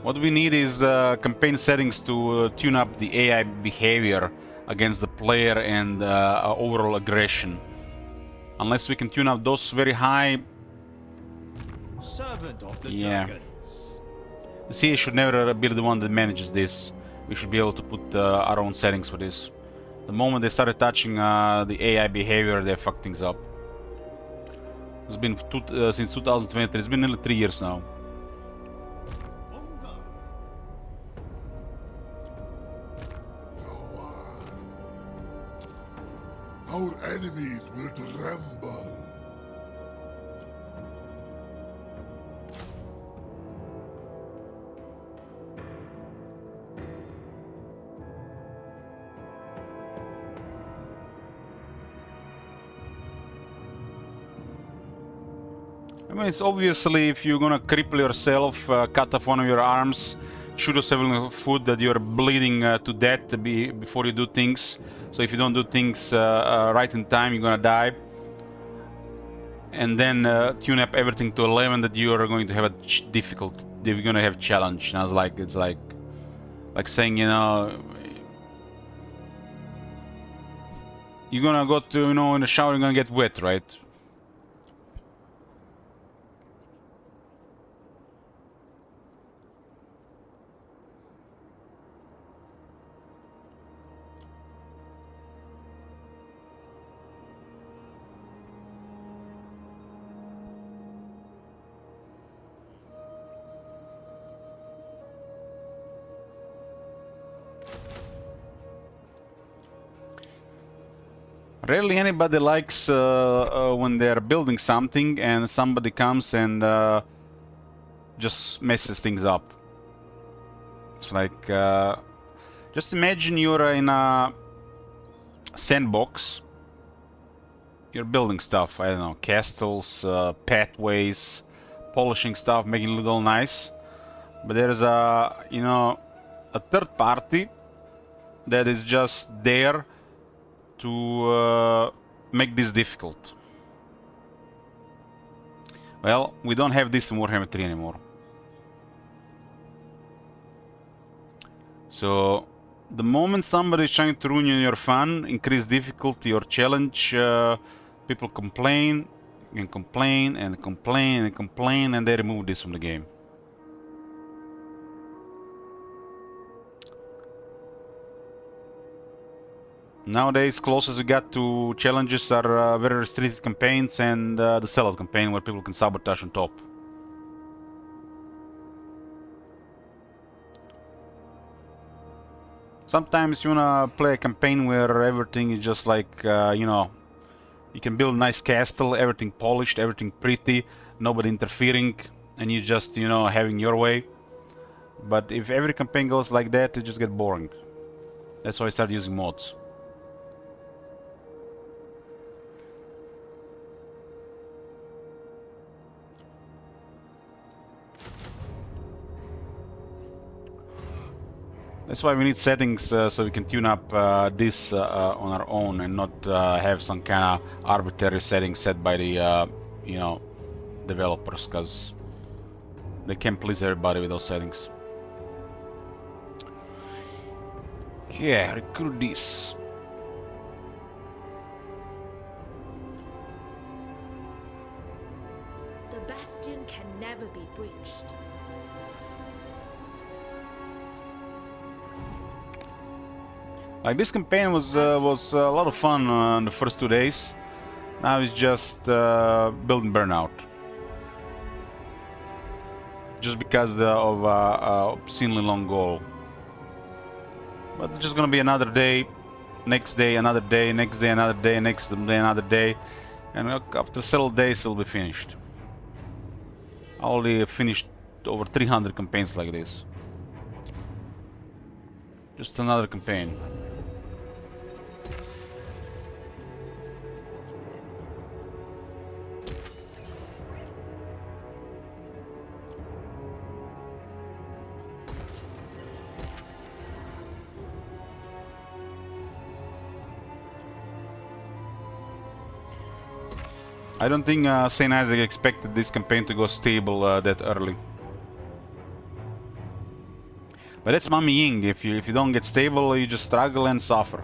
What we need is campaign settings to tune up the AI behavior against the player and overall aggression. Unless we can tune up those very high... Servant of the yeah. dragons. The CA should never be the one that manages this. We should be able to put our own settings for this. The moment they started touching the AI behavior, they fucked things up. It's been since 2020, it's been nearly 3 years now. Our enemies will tremble. I mean, it's obviously if you're gonna cripple yourself, cut off one of your arms, shoot yourself in the foot that you're bleeding to death before you do things. So if you don't do things right in time, you're gonna die. And then tune up everything to 11 that you are going to have a difficult, you're gonna have challenge. And I was like, it's like saying, you know, you're gonna go to, you know, in the shower, you're gonna get wet, right? Rarely anybody likes when they're building something and somebody comes and just messes things up. It's like, just imagine you're in a sandbox. You're building stuff, I don't know, castles, pathways, polishing stuff, making it look all nice. But there's a, you know, a third party that is just there to make this difficult. Well, we don't have this in Warhammer 3 anymore. So, the moment somebody is trying to ruin your fun, increase difficulty or challenge, people complain and complain and complain and complain, and they remove this from the game. Nowadays, closest we got to challenges are very restricted campaigns and the sellout campaign where people can sabotage on top. Sometimes you wanna play a campaign where everything is just like, you know, you can build a nice castle, everything polished, everything pretty, nobody interfering, and you just, you know, having your way. But if every campaign goes like that, it just gets boring. That's why I started using mods. That's why we need settings so we can tune up this on our own and not have some kind of arbitrary settings set by the you know, developers, because they can't please everybody with those settings. Okay, recruit this. The bastion can never be breached. Like, this campaign was a lot of fun in the first 2 days. Now it's just building burnout. just because of obscenely long goal. But it's just gonna be another day, next day another day, next day another day, next day another day, and after several days it'll be finished. I already finished over 300 campaigns like this. Just another campaign. I don't think St. Isaac expected this campaign to go stable that early. But that's Mami Ying. If you don't get stable, you just struggle and suffer.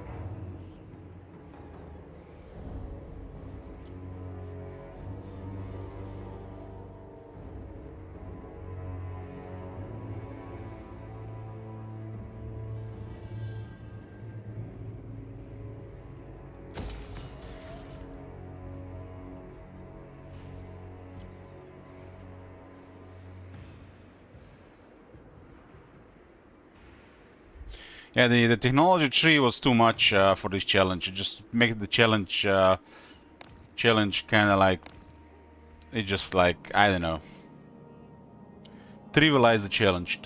Yeah, the technology tree was too much for this challenge. It just make the challenge kind of like, it just like, I don't know, trivialize the challenge.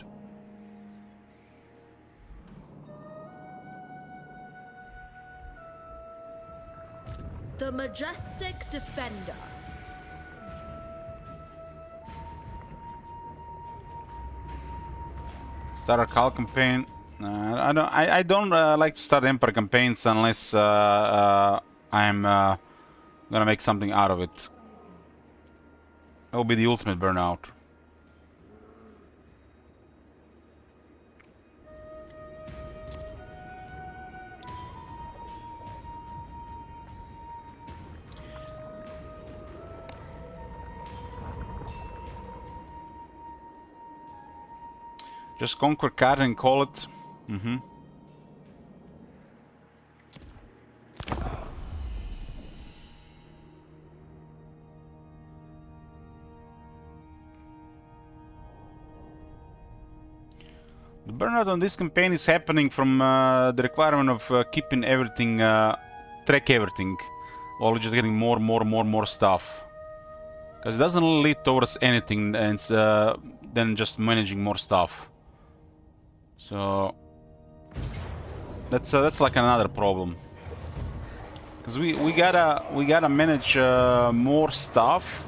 The Majestic Defender. Start a Khal campaign. I don't like to start Emperor campaigns unless I'm gonna make something out of it. That will be the ultimate burnout. Just conquer Kharadin and call it. The burnout on this campaign is happening from the requirement of keeping everything, track everything, while just getting more stuff. Because it doesn't lead towards anything than just managing more stuff. So that's like another problem. Because we gotta manage more stuff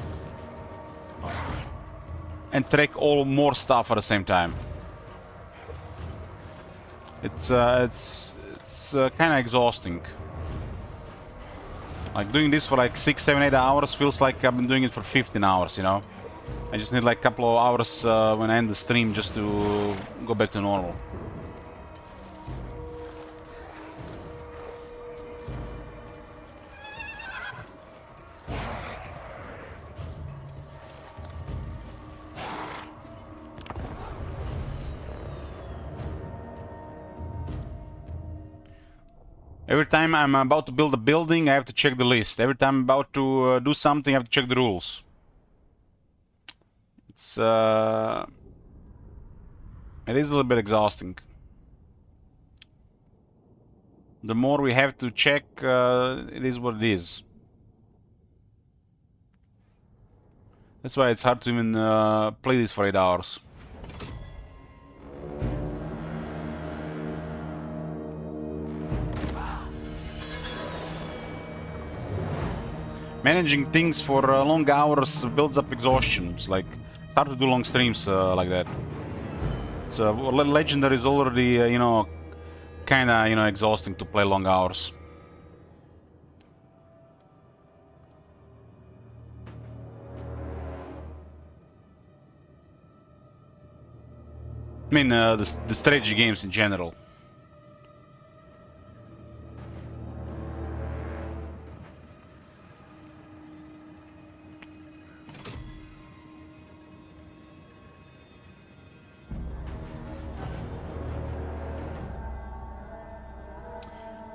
and track all more stuff at the same time. It's kind of exhausting. Like doing this for like 6, 7, 8 hours feels like I've been doing it for 15 hours, you know? I just need like a couple of hours when I end the stream just to go back to normal. Every time I'm about to build a building, I have to check the list. Every time I'm about to do something, I have to check the rules. It is a little bit exhausting. The more we have to check, it is what it is. That's why it's hard to even play this for 8 hours. Managing things for long hours builds up exhaustion. It's like, it's hard to do long streams like that. So Legendary is already, you know, kind of, you know, exhausting to play long hours. I mean, the strategy games in general.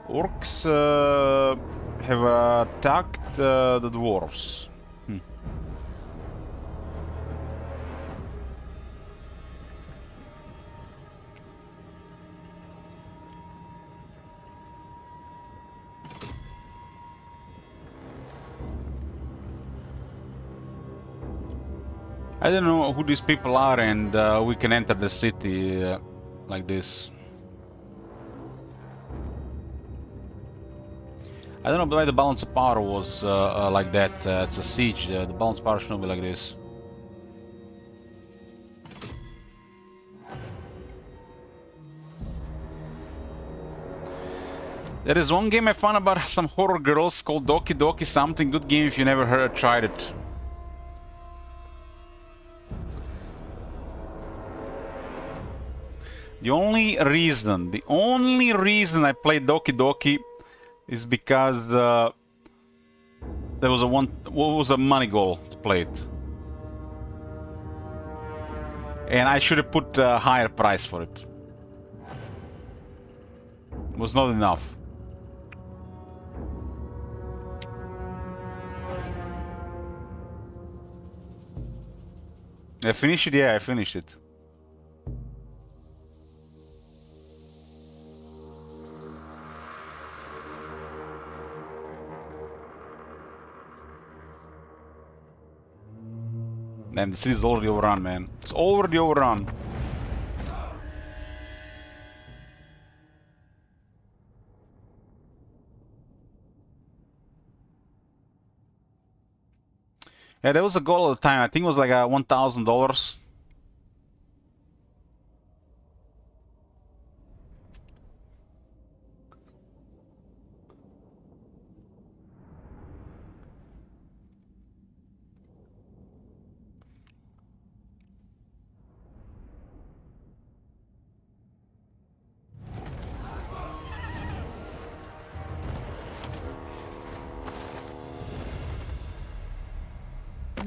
Orcs have attacked the dwarves. I don't know who these people are, and we can enter the city like this. I don't know why the balance of power was like that. It's a siege. The balance of power should not be like this. There is one game I found about some horror girls called Doki Doki something. Good game if you never tried it. The only reason I played Doki Doki is because there was a money goal to play it, and I should have put a higher price for it. It was not enough. I finished it. Yeah, I finished it. And the city's already overrun, man. It's already overrun. Yeah, there was a goal at the time. I think it was like $1,000.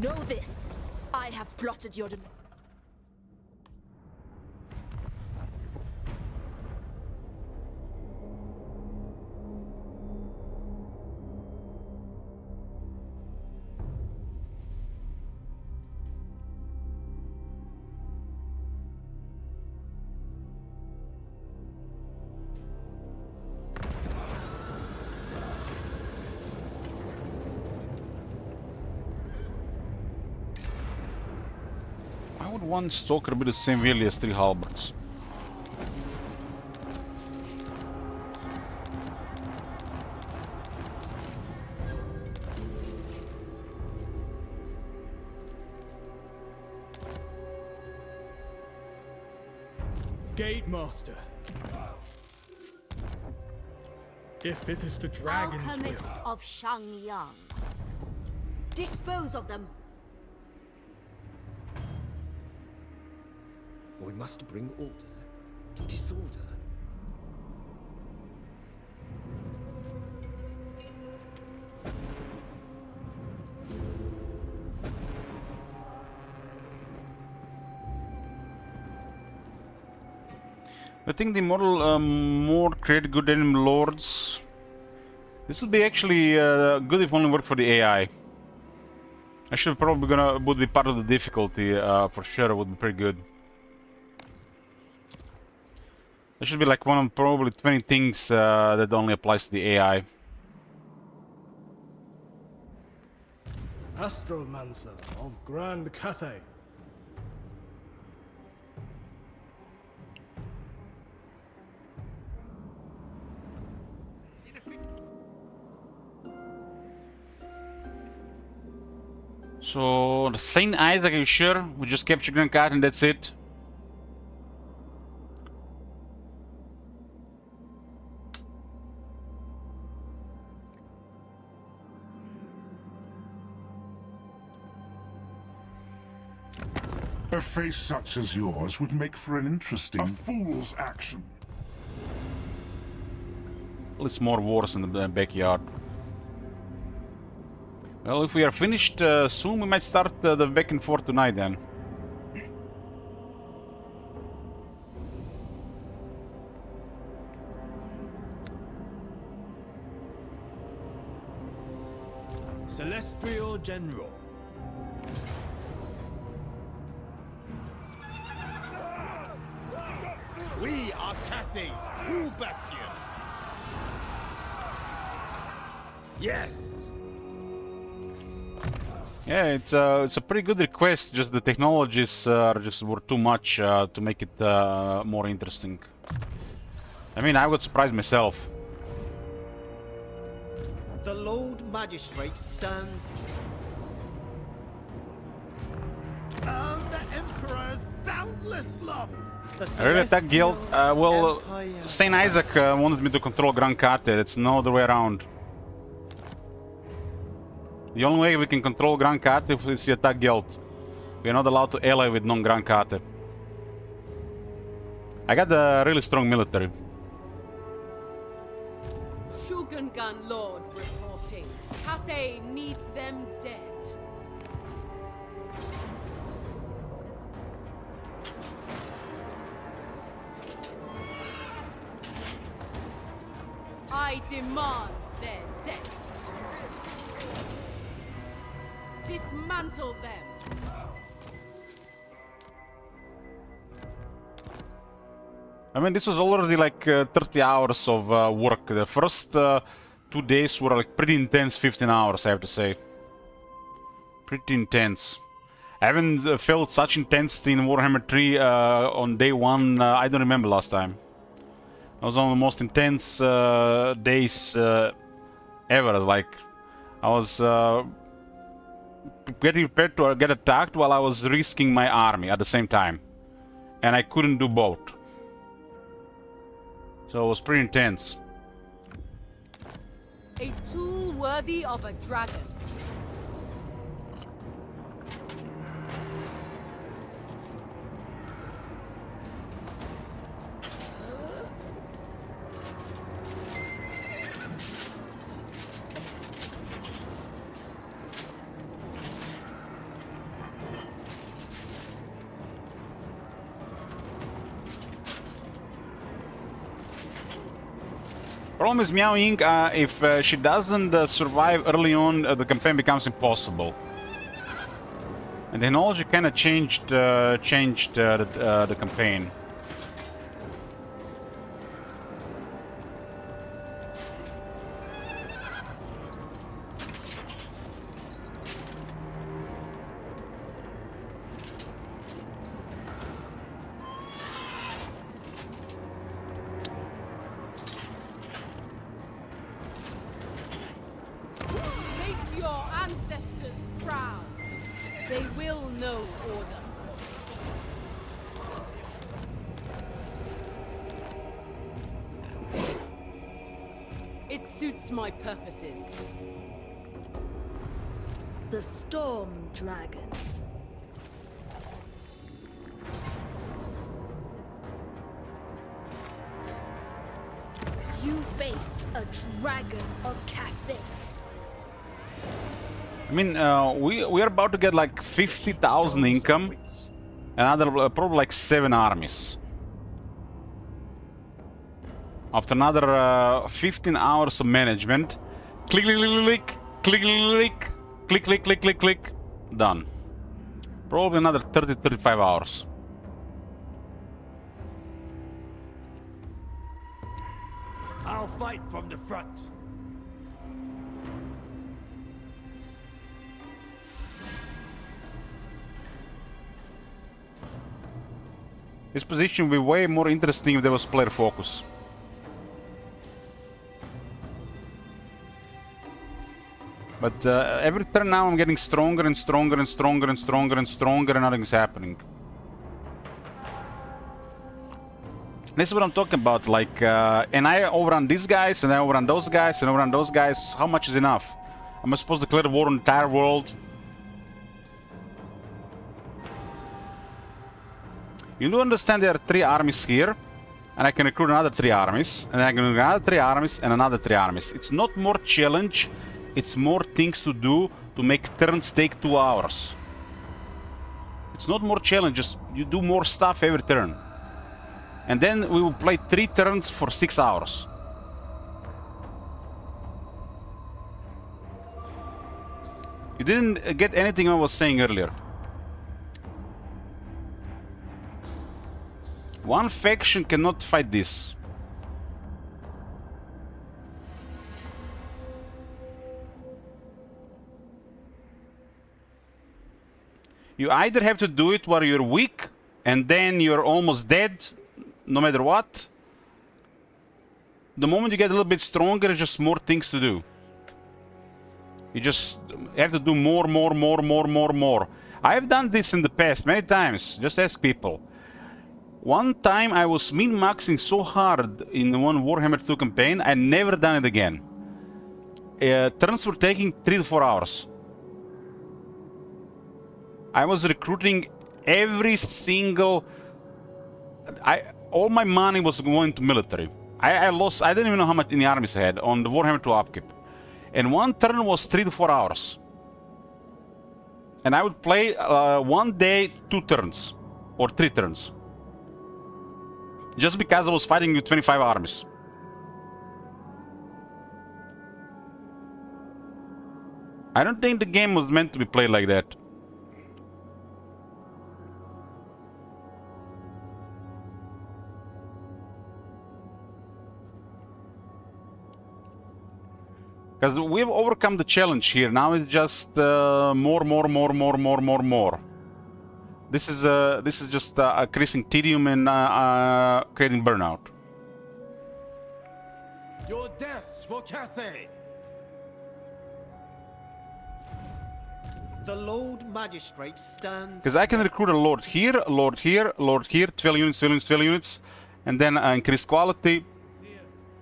Know this. I have plotted your one stalker be the same value as 3 halberds. Gate Master. If it is the dragon's Alchemist of Shangyang. Dispose of them. We must bring order to disorder. I think the model more create good enemy lords. This would be actually good if only worked for the AI. I should probably would be part of the difficulty for sure. Would be pretty good. There should be like one of probably 20 things that only applies to the AI. Astromancer of Grand Cathay. So, the Saint Isaac, are you sure? We just capture Grand Cat and that's it? A face such as yours would make for an interesting... A fool's action. Well, it's more wars in the backyard. Well, if we are finished soon, we might start the back and forth tonight then. Celestial General. We are Cathay's true bastion. Yes. Yeah, it's a pretty good request. Just the technologies were too much to make it more interesting. I mean, I got surprised myself. The Lord Magistrate stand... And the Emperor's boundless love! I really attack guild. Well, Saint Isaac wanted me to control Gran Kate. It's no other way around. The only way we can control Gran Kate is to attack guild. We are not allowed to ally with non-Gran Kate. I got a really strong military. Shogungan Lord reporting. Cathay needs them dead. I demand their death. Dismantle them. I mean, this was already like 30 hours of work. The first 2 days were like pretty intense 15 hours, I have to say. Pretty intense. I haven't felt such intensity in Warhammer 3 on day 1, I don't remember last time. It was one of the most intense days ever. Like, I was getting prepared to get attacked while I was risking my army at the same time. And I couldn't do both. So it was pretty intense. A tool worthy of a dragon. Problem is Miao Ying, if she doesn't survive early on, the campaign becomes impossible. And the technology kind of changed the campaign. Make your ancestors proud. They will know order. It suits my purposes. The Storm Dragon. You face a dragon of Cathay. I mean, we are about to get like 50,000 income. Another, probably like 7 armies. After another 15 hours of management. Click, click, click, click, click, click, click, click, click, click. Done. Probably another 30-35 hours. I'll fight from the front. This position would be way more interesting if there was player focus. But every turn now I'm getting stronger and stronger and stronger and stronger and stronger and nothing's happening. This is what I'm talking about, like, and I overrun these guys, and I overrun those guys, and overrun those guys. How much is enough? Am I supposed to declare war on the entire world? You do understand there are 3 armies here, and I can recruit another 3 armies, and then I can recruit another 3 armies, and another 3 armies. It's not more challenge, it's more things to do to make turns take 2 hours. It's not more challenge, just you do more stuff every turn. And then we will play 3 turns for 6 hours. You didn't get anything I was saying earlier. One faction cannot fight this. You either have to do it while you're weak, and then you're almost dead, no matter what. The moment you get a little bit stronger, there's just more things to do. You just have to do more. I've done this in the past many times. Just ask people. One time I was min-maxing so hard in one Warhammer 2 campaign, I never done it again. Turns were taking 3 to 4 hours. I was recruiting every single... all my money was going to military. I didn't even know how much in the armies I had on the Warhammer 2 upkeep. And one turn was 3 to 4 hours. And I would play one day, 2 turns. Or 3 turns. Just because I was fighting with 25 armies. I don't think the game was meant to be played like that. Because we've overcome the challenge here. Now it's just more. This is just increasing tedium and creating burnout. Your deaths for Cathay. The Lord Magistrate stands... Because I can recruit a Lord here, Lord here, Lord here, 12 units, 12 units, 12 units, and then increase quality,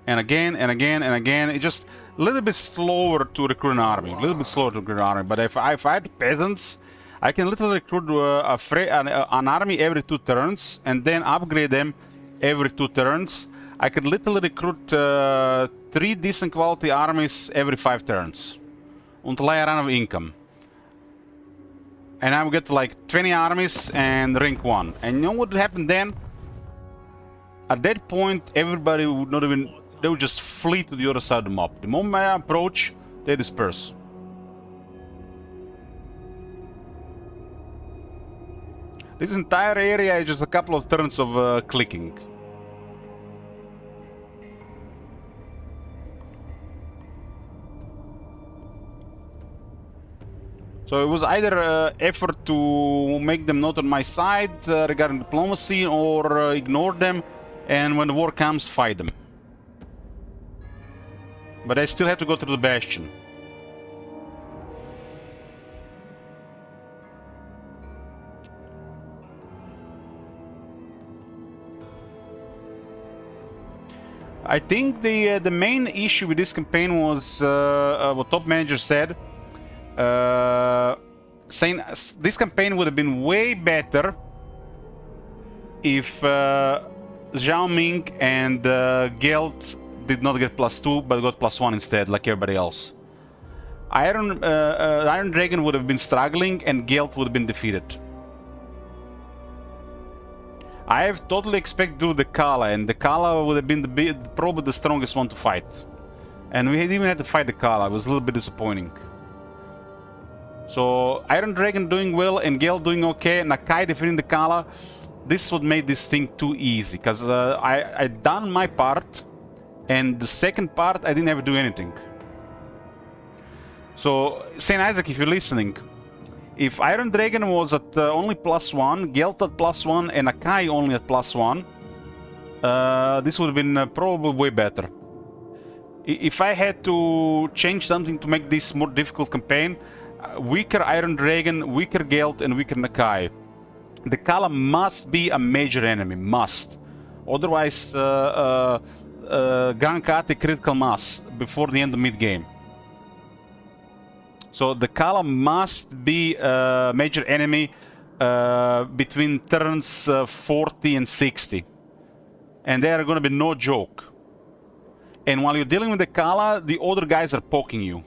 and again, and again, and again. It's just a little bit slower to recruit an army, But if I had peasants, I can literally recruit an army every 2 turns, and then upgrade them every 2 turns. I could literally recruit 3 decent quality armies every 5 turns, until I run out of income. And I would get like 20 armies and rank 1. And you know what would happen then? At that point, everybody would not even... They would just flee to the other side of the map. The moment I approach, they disperse. This entire area is just a couple of turns of clicking. So it was either effort to make them not on my side regarding diplomacy, or ignore them, and when the war comes, fight them. But I still have to go through the bastion. I think the main issue with this campaign was what Top Manager said. Saying this campaign would have been way better if Zhao Ming and Gelt did not get +2 but got +1 instead, like everybody else. Iron Dragon would have been struggling and Gelt would have been defeated. I have totally expected to do the Kala, and the Kala would have been probably the strongest one to fight. And we even had to fight the Kala. It was a little bit disappointing. So Iron Dragon doing well and Gelt doing okay, Nakai defeating the Kala. This would make this thing too easy, because I done my part, and the second part I didn't have to do anything. So Saint Isaac, if you're listening, if Iron Dragon was at only +1, Gelt at +1, and Nakai only at +1, this would have been probably way better. If I had to change something to make this more difficult campaign, weaker Iron Dragon, weaker Gelt, and weaker Nakai. The Kala must be a major enemy, must. Otherwise, Gankate critical mass before the end of mid-game. So the Kala must be a major enemy between turns 40 and 60. And they are going to be no joke. And while you're dealing with the Kala, the other guys are poking you.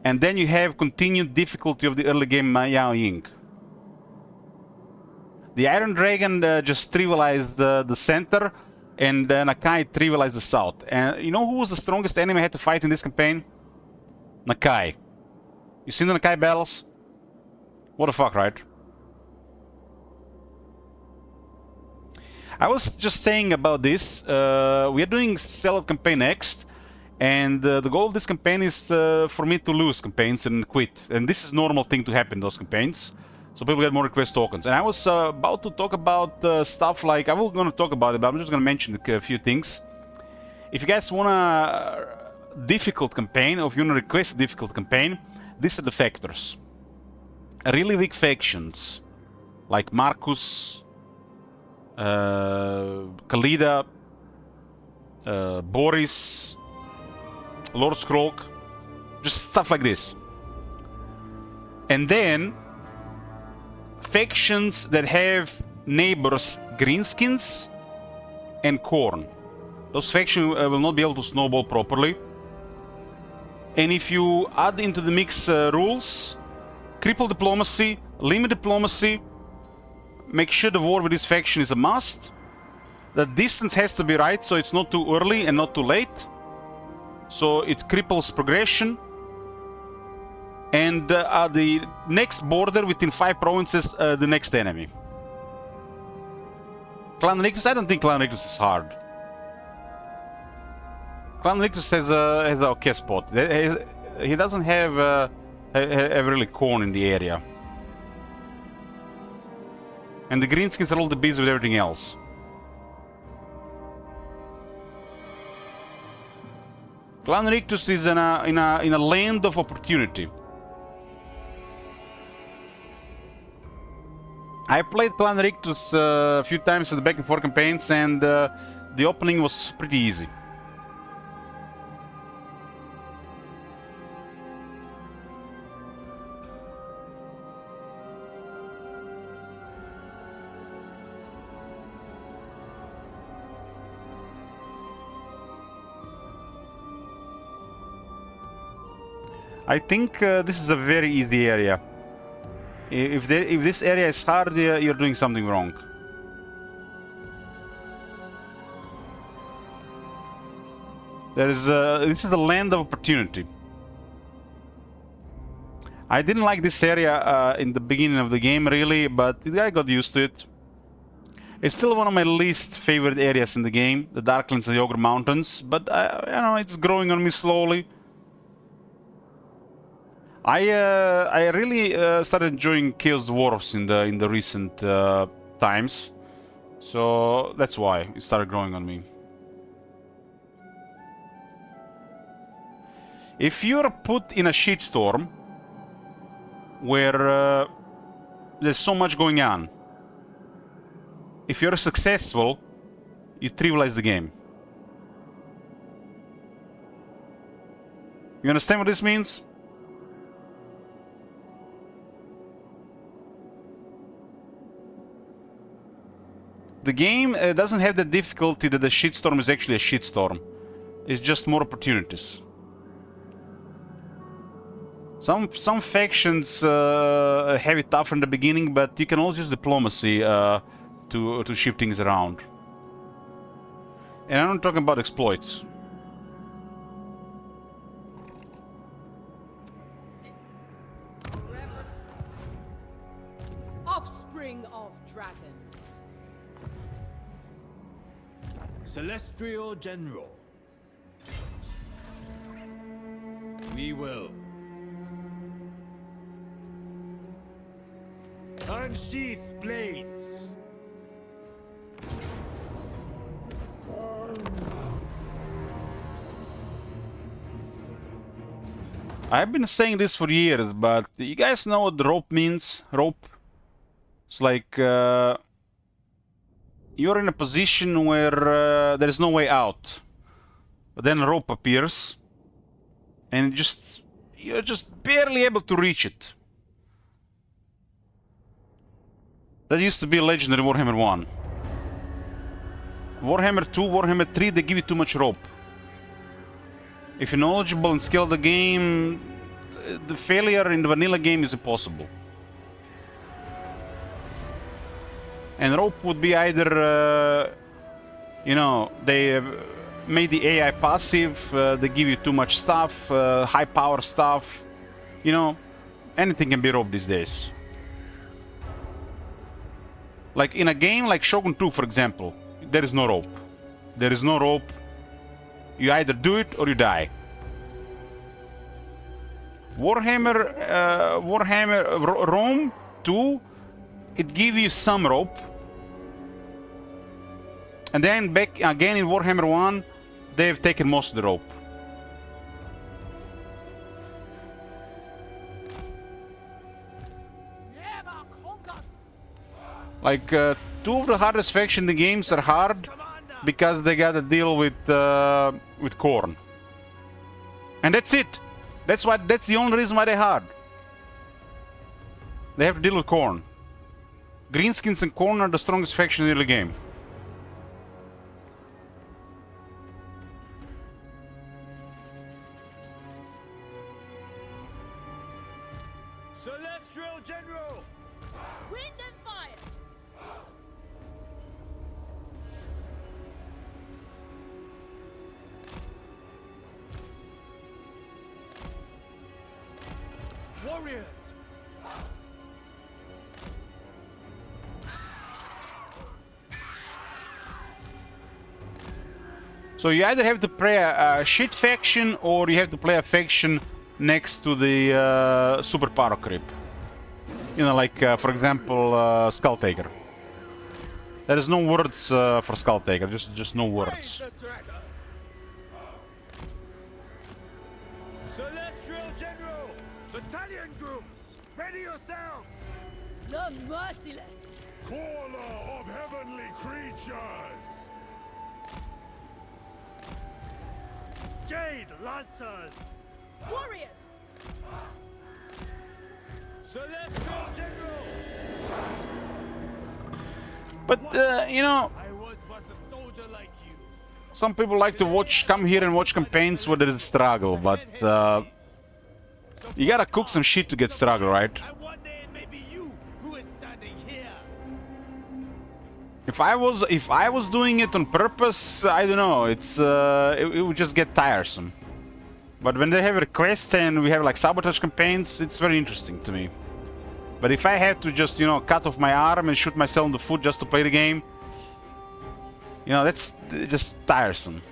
And then you have continued difficulty of the early game Yao Ying. The Iron Dragon just trivialized the center, and Nakai trivialized the south. And you know who was the strongest enemy I had to fight in this campaign? Nakai. You seen the Nakai battles? What the fuck, right? I was just saying about this. We are doing Sellout campaign next. And the goal of this campaign is for me to lose campaigns and quit. And this is a normal thing to happen in those campaigns. So people get more request tokens. And I was about to talk about stuff like, I was going to talk about it, but I'm just going to mention a few things. If you guys want a difficult campaign, or if you want to request a difficult campaign, these are the factors. Really weak factions, like Marcus, Khalida, Boris, Lord Skrolk, just stuff like this. And then factions that have neighbors Greenskins and Khorne. Those factions will not be able to snowball properly. And if you add into the mix rules, cripple diplomacy, limit diplomacy, make sure the war with this faction is a must. The distance has to be right, so it's not too early and not too late. So it cripples progression. And the next border within 5 provinces, the next enemy. Clan Rictus, I don't think Clan Rictus is hard. Clan Rictus has a okay spot. He doesn't have really Khorne in the area. And the Greenskins are all the busy with everything else. Clan Rictus is in a land of opportunity. I played Clan Rictus a few times in the back and forth campaigns, and the opening was pretty easy. I think this is a very easy area. If this area is hard, you're doing something wrong. This is the land of opportunity. I didn't like this area in the beginning of the game, really, but I got used to it. It's still one of my least favorite areas in the game, the Darklands and the Ogre Mountains, but you know, it's growing on me slowly. I really started enjoying Chaos Dwarfs in the recent times, so that's why it started growing on me. If you're put in a shitstorm where there's so much going on, if you're successful, you trivialize the game. You understand what this means? The game doesn't have the difficulty that the shitstorm is actually a shitstorm. It's just more opportunities. Some factions have it tougher in the beginning, but you can always use diplomacy to shift things around. And I'm not talking about exploits. Offspring of dragons. Celestial General. We will. Unsheath blades. I've been saying this for years, but you guys know what rope means? Rope? It's like you're in a position where there is no way out, but then a rope appears, and you're just barely able to reach it. That used to be legendary Warhammer 1. Warhammer 2, Warhammer 3, they give you too much rope. If you're knowledgeable and skilled the game, the failure in the vanilla game is impossible. And rope would be either, you know, they made the AI passive, they give you too much stuff, high power stuff. You know, anything can be rope these days. Like in a game like Shogun 2, for example, there is no rope. There is no rope. You either do it or you die. Rome, 2, it gives you some rope. And then back again in Warhammer 1, they've taken most of the rope. Like, 2 of the hardest factions in the games are hard because they gotta deal with Khorne. And that's it. That's the only reason why they're hard. They have to deal with Khorne. Greenskins and Khorne are the strongest faction in the game. Celestial General! Wind and fire! Warriors! So you either have to play a shit faction or you have to play a faction next to the super power creep. You know, like for example, Skulltaker. There is no words for Skulltaker, just no words. Celestial General! Battalion groups! Ready yourselves! The merciless! Caller of heavenly creatures! Jade Lancers! Warriors! Celestial General! But you know, I was but a soldier like you. some people like to come here and watch campaigns where there is struggle, but you gotta cook some shit to get struggle, right? And one day it may be you who is standing here. If I was doing it on purpose, I don't know. It would just get tiresome. But when they have requests and we have like sabotage campaigns, it's very interesting to me. But if I had to just, you know, cut off my arm and shoot myself in the foot just to play the game, you know, that's just tiresome.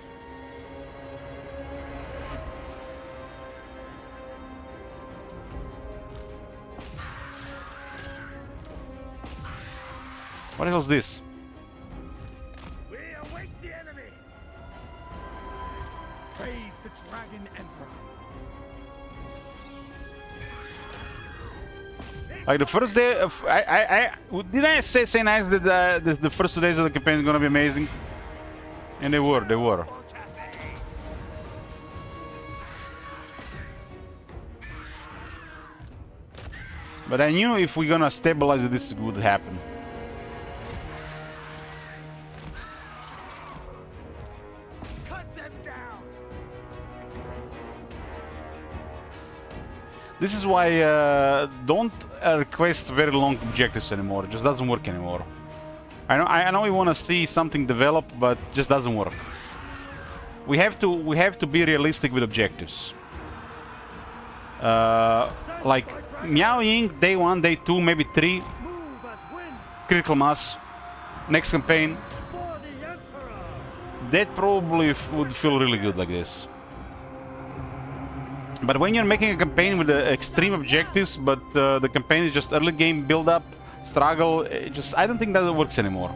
What the hell is this? We await the enemy. Praise the Dragon Emperor. Like the first day of, did I say nice that the first 2 days of the campaign is gonna be amazing? And they were. But I knew if we're gonna stabilize it, this would happen. Cut them down. This is why don't request very long objectives anymore. It just doesn't work anymore. I know we want to see something develop, but it just doesn't work. We have to be realistic with objectives. Like Miao Ying, day 1, day 2, maybe 3. Critical mass. Next campaign. That probably would feel really good like this. But when you're making a campaign with extreme objectives, but the campaign is just early game build up, struggle, I don't think that works anymore.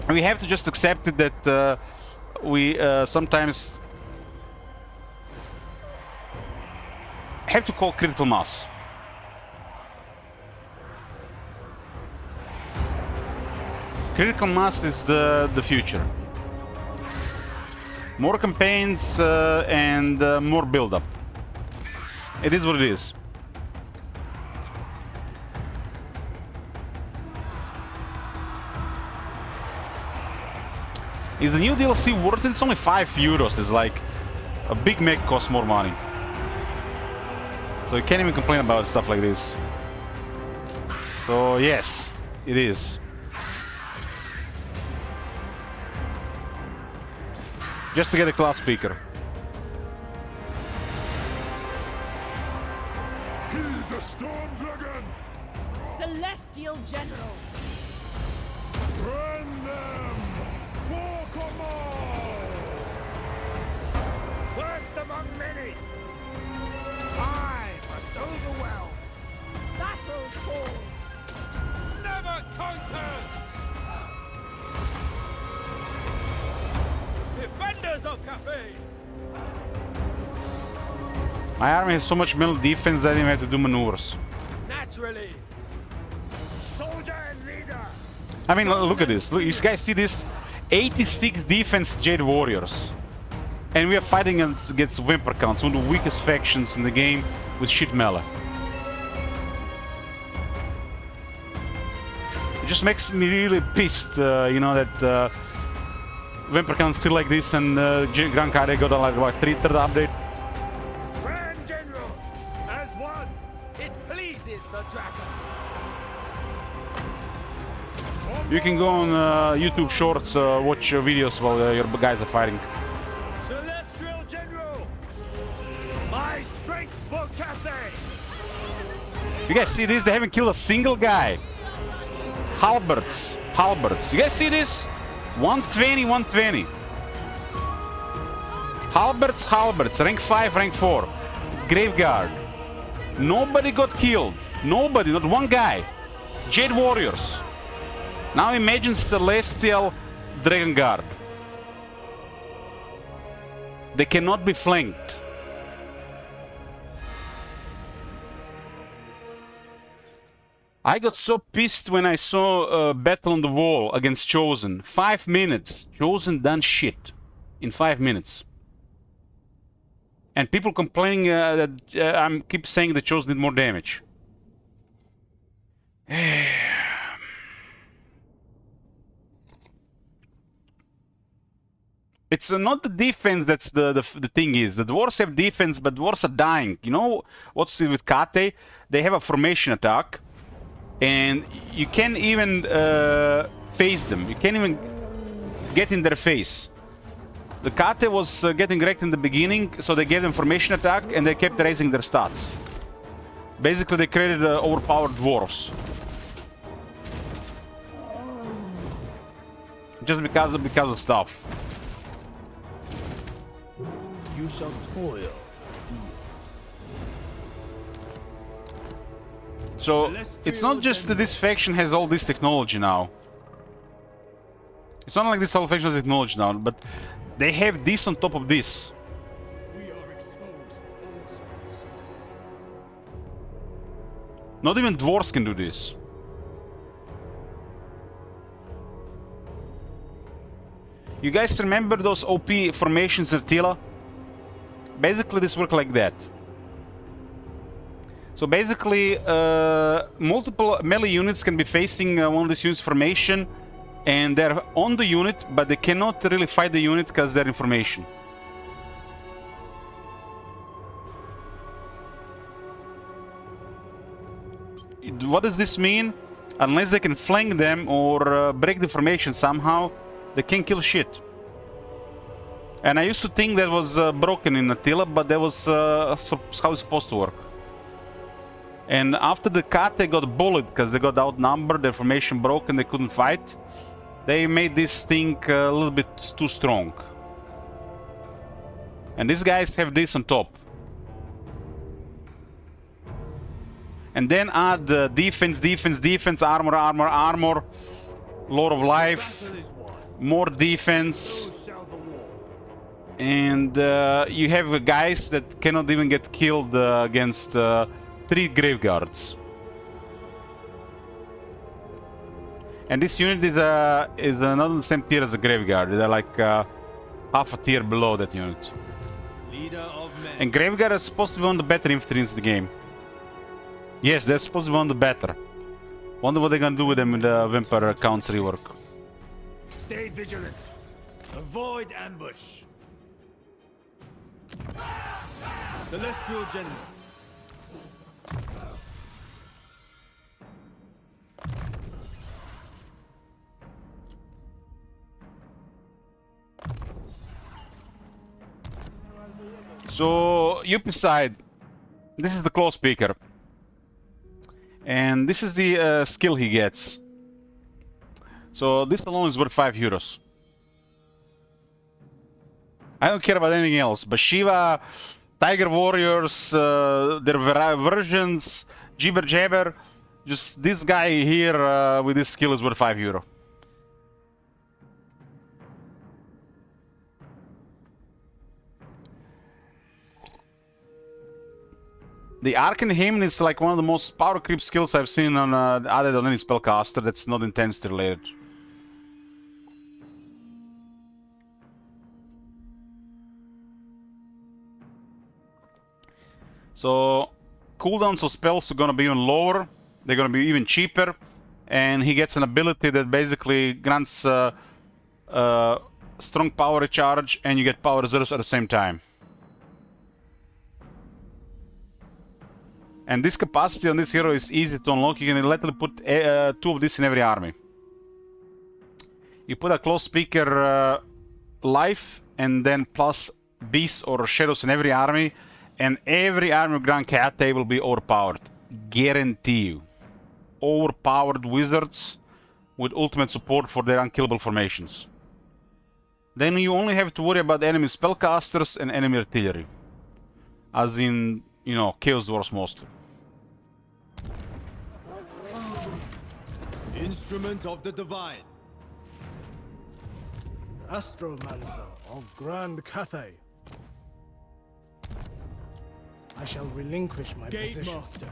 We have to just accept it that we sometimes have to call critical mass. Critical mass is the future. More campaigns and more build-up. It is what it is. Is the new DLC worth it? It's only €5. It's like a big mech costs more money. So you can't even complain about stuff like this. So yes, it is. Just to get a class speaker. Kill the Storm Dragon! Celestial General! Burn them! For command! First among many! I must overwhelm. Battle calls. Never conquered! Defenders of Cathay! My army has so much melee defense that I even have to do maneuvers. Naturally. Soldier and leader. I mean, look at this. Look, you guys see this? 86 defense Jade Warriors. And we are fighting against Whimper Counts, one of the weakest factions in the game with shit melee. It just makes me really pissed, you know, that Whimper Counts still like this and Grand Carré got like what, third update. Grand General, as one. It pleases the dragon. You can go on YouTube Shorts, watch videos while your guys are fighting. Celestial General, my strength for Cathay. You guys see this? They haven't killed a single guy. Halberds. You guys see this? 120, 120. Halberds. Rank 5, rank 4. Graveguard. Nobody got killed. Nobody, not one guy. Jade Warriors. Now imagine Celestial Dragon Guard. They cannot be flanked. I got so pissed when I saw Battle on the Wall against Chosen. 5 minutes. Chosen done shit in 5 minutes. And people complaining that I keep saying that Chosen did more damage. It's not the defense that's the thing is. The dwarves have defense, but dwarves are dying. You know what's with Kate? They have a formation attack. And you can't even face them. You can't even get in their face. The Kate was getting wrecked in the beginning, so they gave them formation attack and they kept raising their stats. Basically, they created overpowered dwarves. Just because of stuff. You shall toil. So, it's not just that this faction has all this technology now. It's not like this whole faction has technology now, but they have this on top of this. We are exposed all sides. Not even dwarves can do this. You guys remember those OP formations in Attila? Basically, this works like that. So basically, multiple melee units can be facing one of these units' formation, and they're on the unit, but they cannot really fight the unit because they're in formation. What does this mean? Unless they can flank them or break the formation somehow, they can't kill shit. And I used to think that was broken in Attila, but that was how it's supposed to work. And after the Kate got bullied because they got outnumbered, their formation broke and they couldn't fight, they made this thing a little bit too strong. And these guys have this on top. And then add defense, armor, Lord of Life, more defense. And you have guys that cannot even get killed against 3 Graveguards. And this unit is not on the same tier as a Graveguard. They're like half a tier below that unit. And Graveguard is supposed to be one of the better infantry in the game. Yes, they're supposed to be one of the better. Wonder what they're gonna do with them in the Whimper Counts rework. Stay vigilant. Avoid ambush. Celestial General. So, UP side, this is the close speaker. And this is the skill he gets. So, this alone is worth 5 euros. I don't care about anything else, but Shiva Tiger Warriors, their versions, jibber jabber. Just this guy here with this skill is worth €5. The Arcane Hymn is like one of the most power creep skills I've seen on added on any spellcaster that's not intensity related. So cooldowns of spells are gonna be even lower. They're gonna be even cheaper, and he gets an ability that basically grants strong power recharge, and you get power reserves at the same time. And this capacity on this hero is easy to unlock. You can literally put 2 of this in every army. You put a close speaker life and then plus beasts or shadows in every army, and every army of Grand Cathay will be overpowered. Guarantee you. Overpowered wizards with ultimate support for their unkillable formations. Then you only have to worry about enemy spellcasters and enemy artillery. As in, you know, Chaos Dwarfs mostly. Instrument of the Divine. Astromancer of Grand Cathay. I shall relinquish my position. Gatemaster.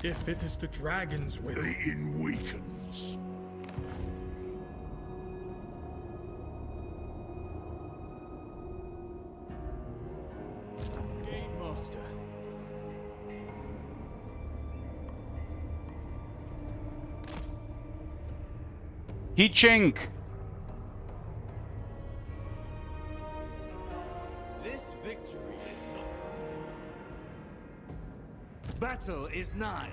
If it is the dragon's will. The inn weakens. Gatemaster. He-Chink! This victory is not. Battle is nigh.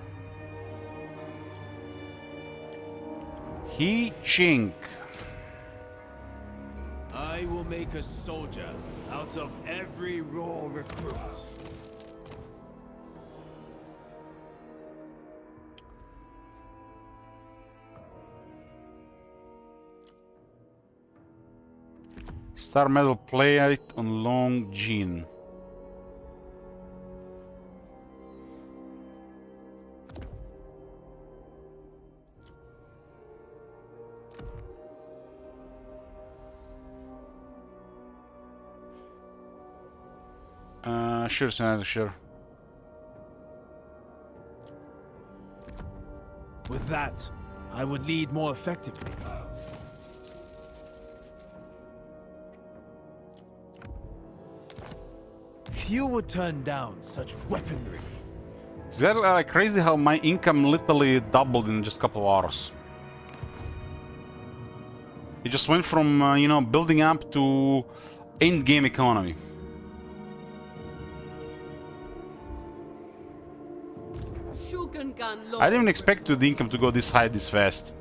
He-Chink. I will make a soldier out of every raw recruit. Star Metal Plate on Long Jean. Sure, Senator, sure. With that, I would lead more effectively. Few would turn down such weaponry. Is that like crazy how my income literally doubled in just a couple of hours? It just went from, you know, building up to end-game economy. I didn't even expect the income to go this high this fast.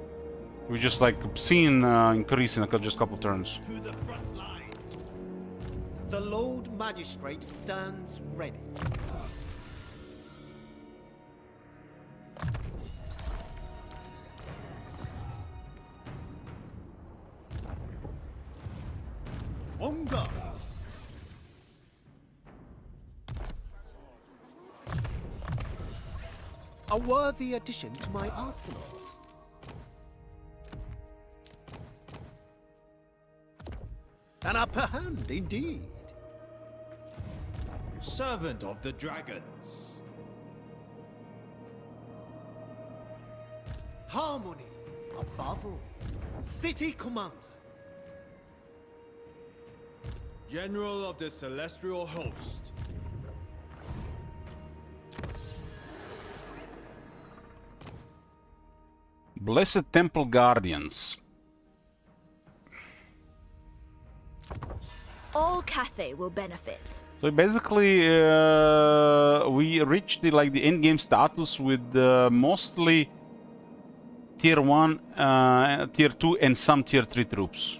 We just like seen increase in just a couple turns. To the front line. The Lord Magistrate stands ready. On guard. A worthy addition to my arsenal. An upper hand, indeed. Servant of the Dragons. Harmony, above all. City Commander. General of the Celestial Host. Blessed Temple Guardians. All Cathay will benefit. So basically, we reached the end game status with mostly tier 1, tier 2, and some tier 3 troops.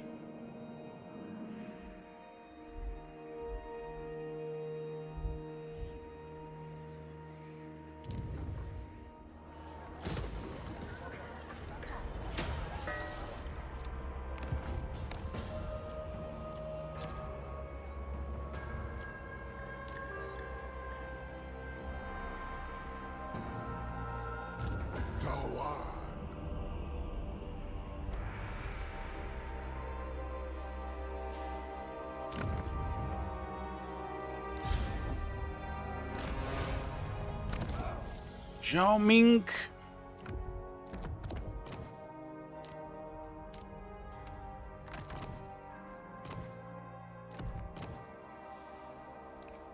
Zhao Ming.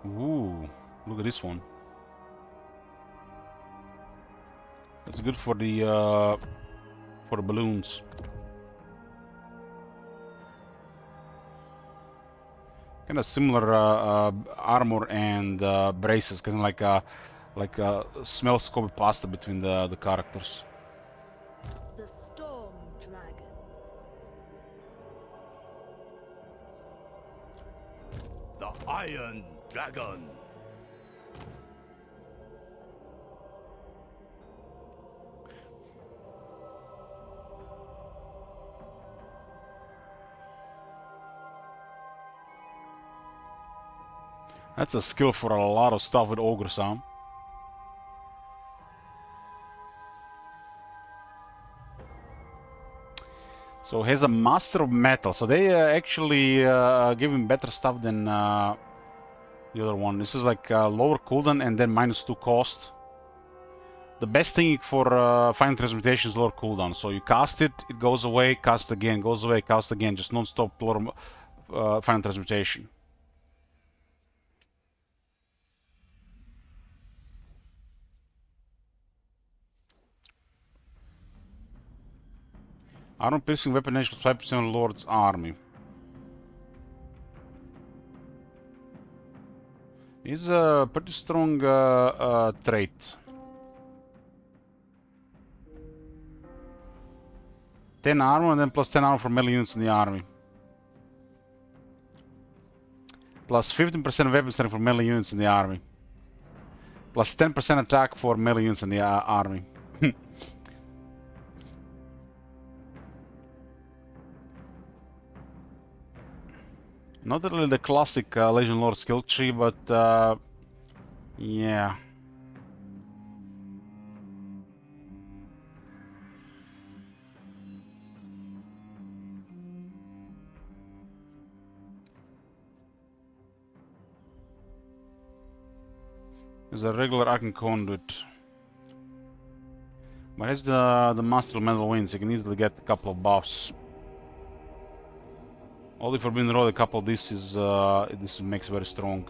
Ooh, look at this one. That's good for the balloons. Kind of similar armor and braces, kind of like a smell scope pasta between the characters. The Storm Dragon. The Iron Dragon. That's a skill for a lot of stuff with Ogre Sam. So he's a Master of Metal. So they actually give him better stuff than the other one. This is like lower cooldown and then -2 cost. The best thing for Final Transmutation is lower cooldown. So you cast it, it goes away, cast again, goes away, cast again. Just non-stop lower Final Transmutation. Armor piercing weapon damage plus 5% on Lord's army. Is a pretty strong trait. 10 armor and then plus 10 armor for melee units in the army. Plus 15% weapon strength for melee units in the army. Plus 10% attack for melee units in the army. Not really the classic Legion Lord skill tree, but yeah. Is a regular Arcane Conduit. But it's the Master of Metal Winds, you can easily get a couple of buffs. Only for being rolled a couple of this is this makes very strong.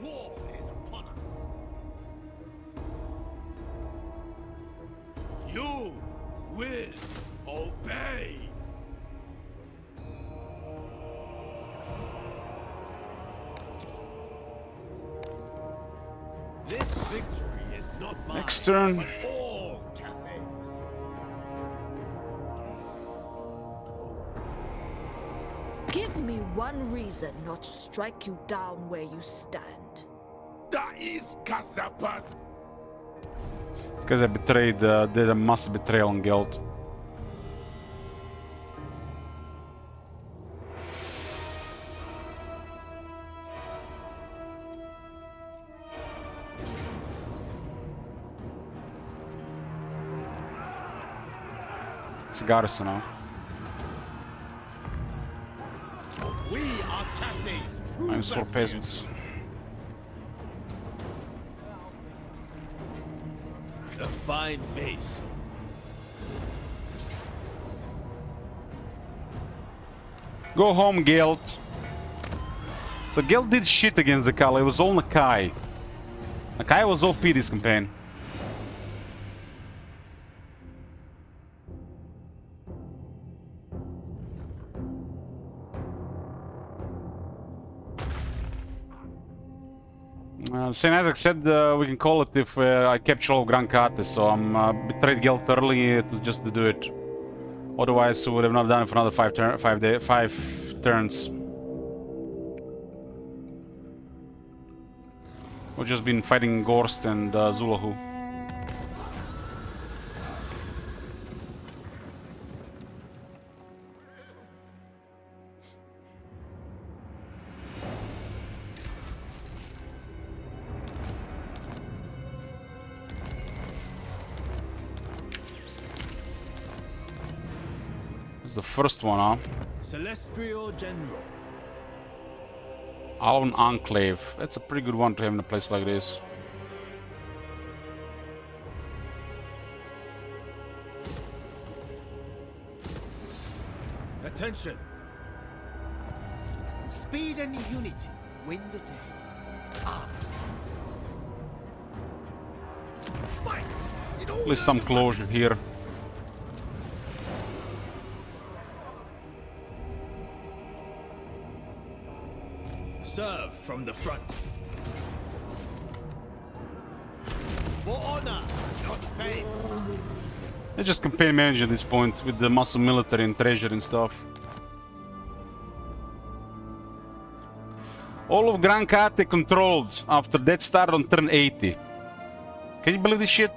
War is upon us. You will obey. This victory is not mine. Next turn. But all Cathay's. Give me one reason not to strike you down where you stand. That is Kazapath. It's because I betrayed, did a massive betrayal on Geld. It's a garrison now. We are Cathay's true -4 peasants. A fine base. Go home, Geld. So Geld did shit against the Kala. It was all Nakai. Nakai was OP this campaign. St. Isaac said we can call it if I capture all of Grand Kate, so I'm betrayed Geld early just to do it. Otherwise, we would have not done it for another 5 turns. We've just been fighting Gorst and Zulahu. the first one, huh? Celestial General. Alvin Enclave. That's a pretty good one to have in a place like this. Attention! Speed and unity win the day. Fight! At least some closure here. Serve from the front. For honor, not fame. It's just campaign manager at this point with the muscle military and treasure and stuff. All of Grand Kate controlled after that start on turn 80. Can you believe this shit?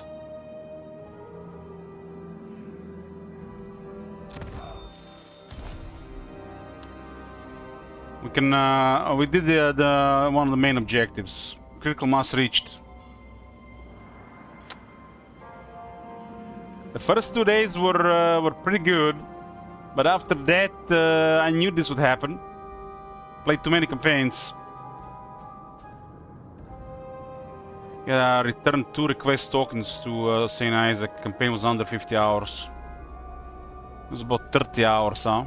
We can we did the one of the main objectives. Critical mass reached. The first 2 days were pretty good, but after that I knew this would happen. Played too many campaigns. Yeah, returned 2 request tokens to St. Isaac. Campaign was under 50 hours. It was about 30 hours, huh?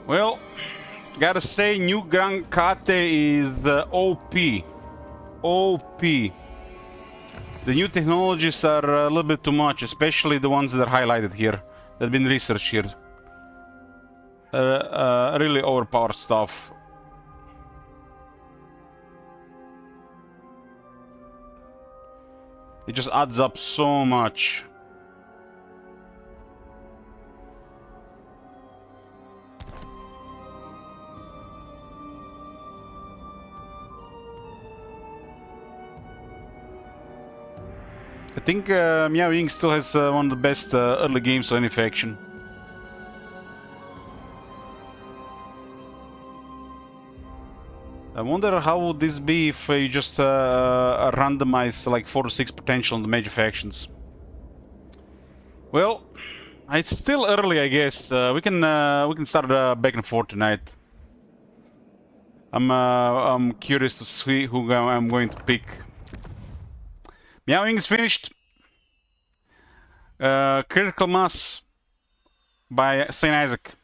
Well, gotta say, new Grand Kate is OP. OP. The new technologies are a little bit too much, especially the ones that are highlighted here, that have been researched here. Really overpowered stuff. It just adds up so much. I think Miao Ying still has one of the best early games of any faction. I wonder how would this be if you just randomize like 4 to 6 potential on the major factions. Well, it's still early, I guess. We can start back and forth tonight. I'm curious to see who I'm going to pick. Miao Ying is finished. Critical mass by St. Isaac.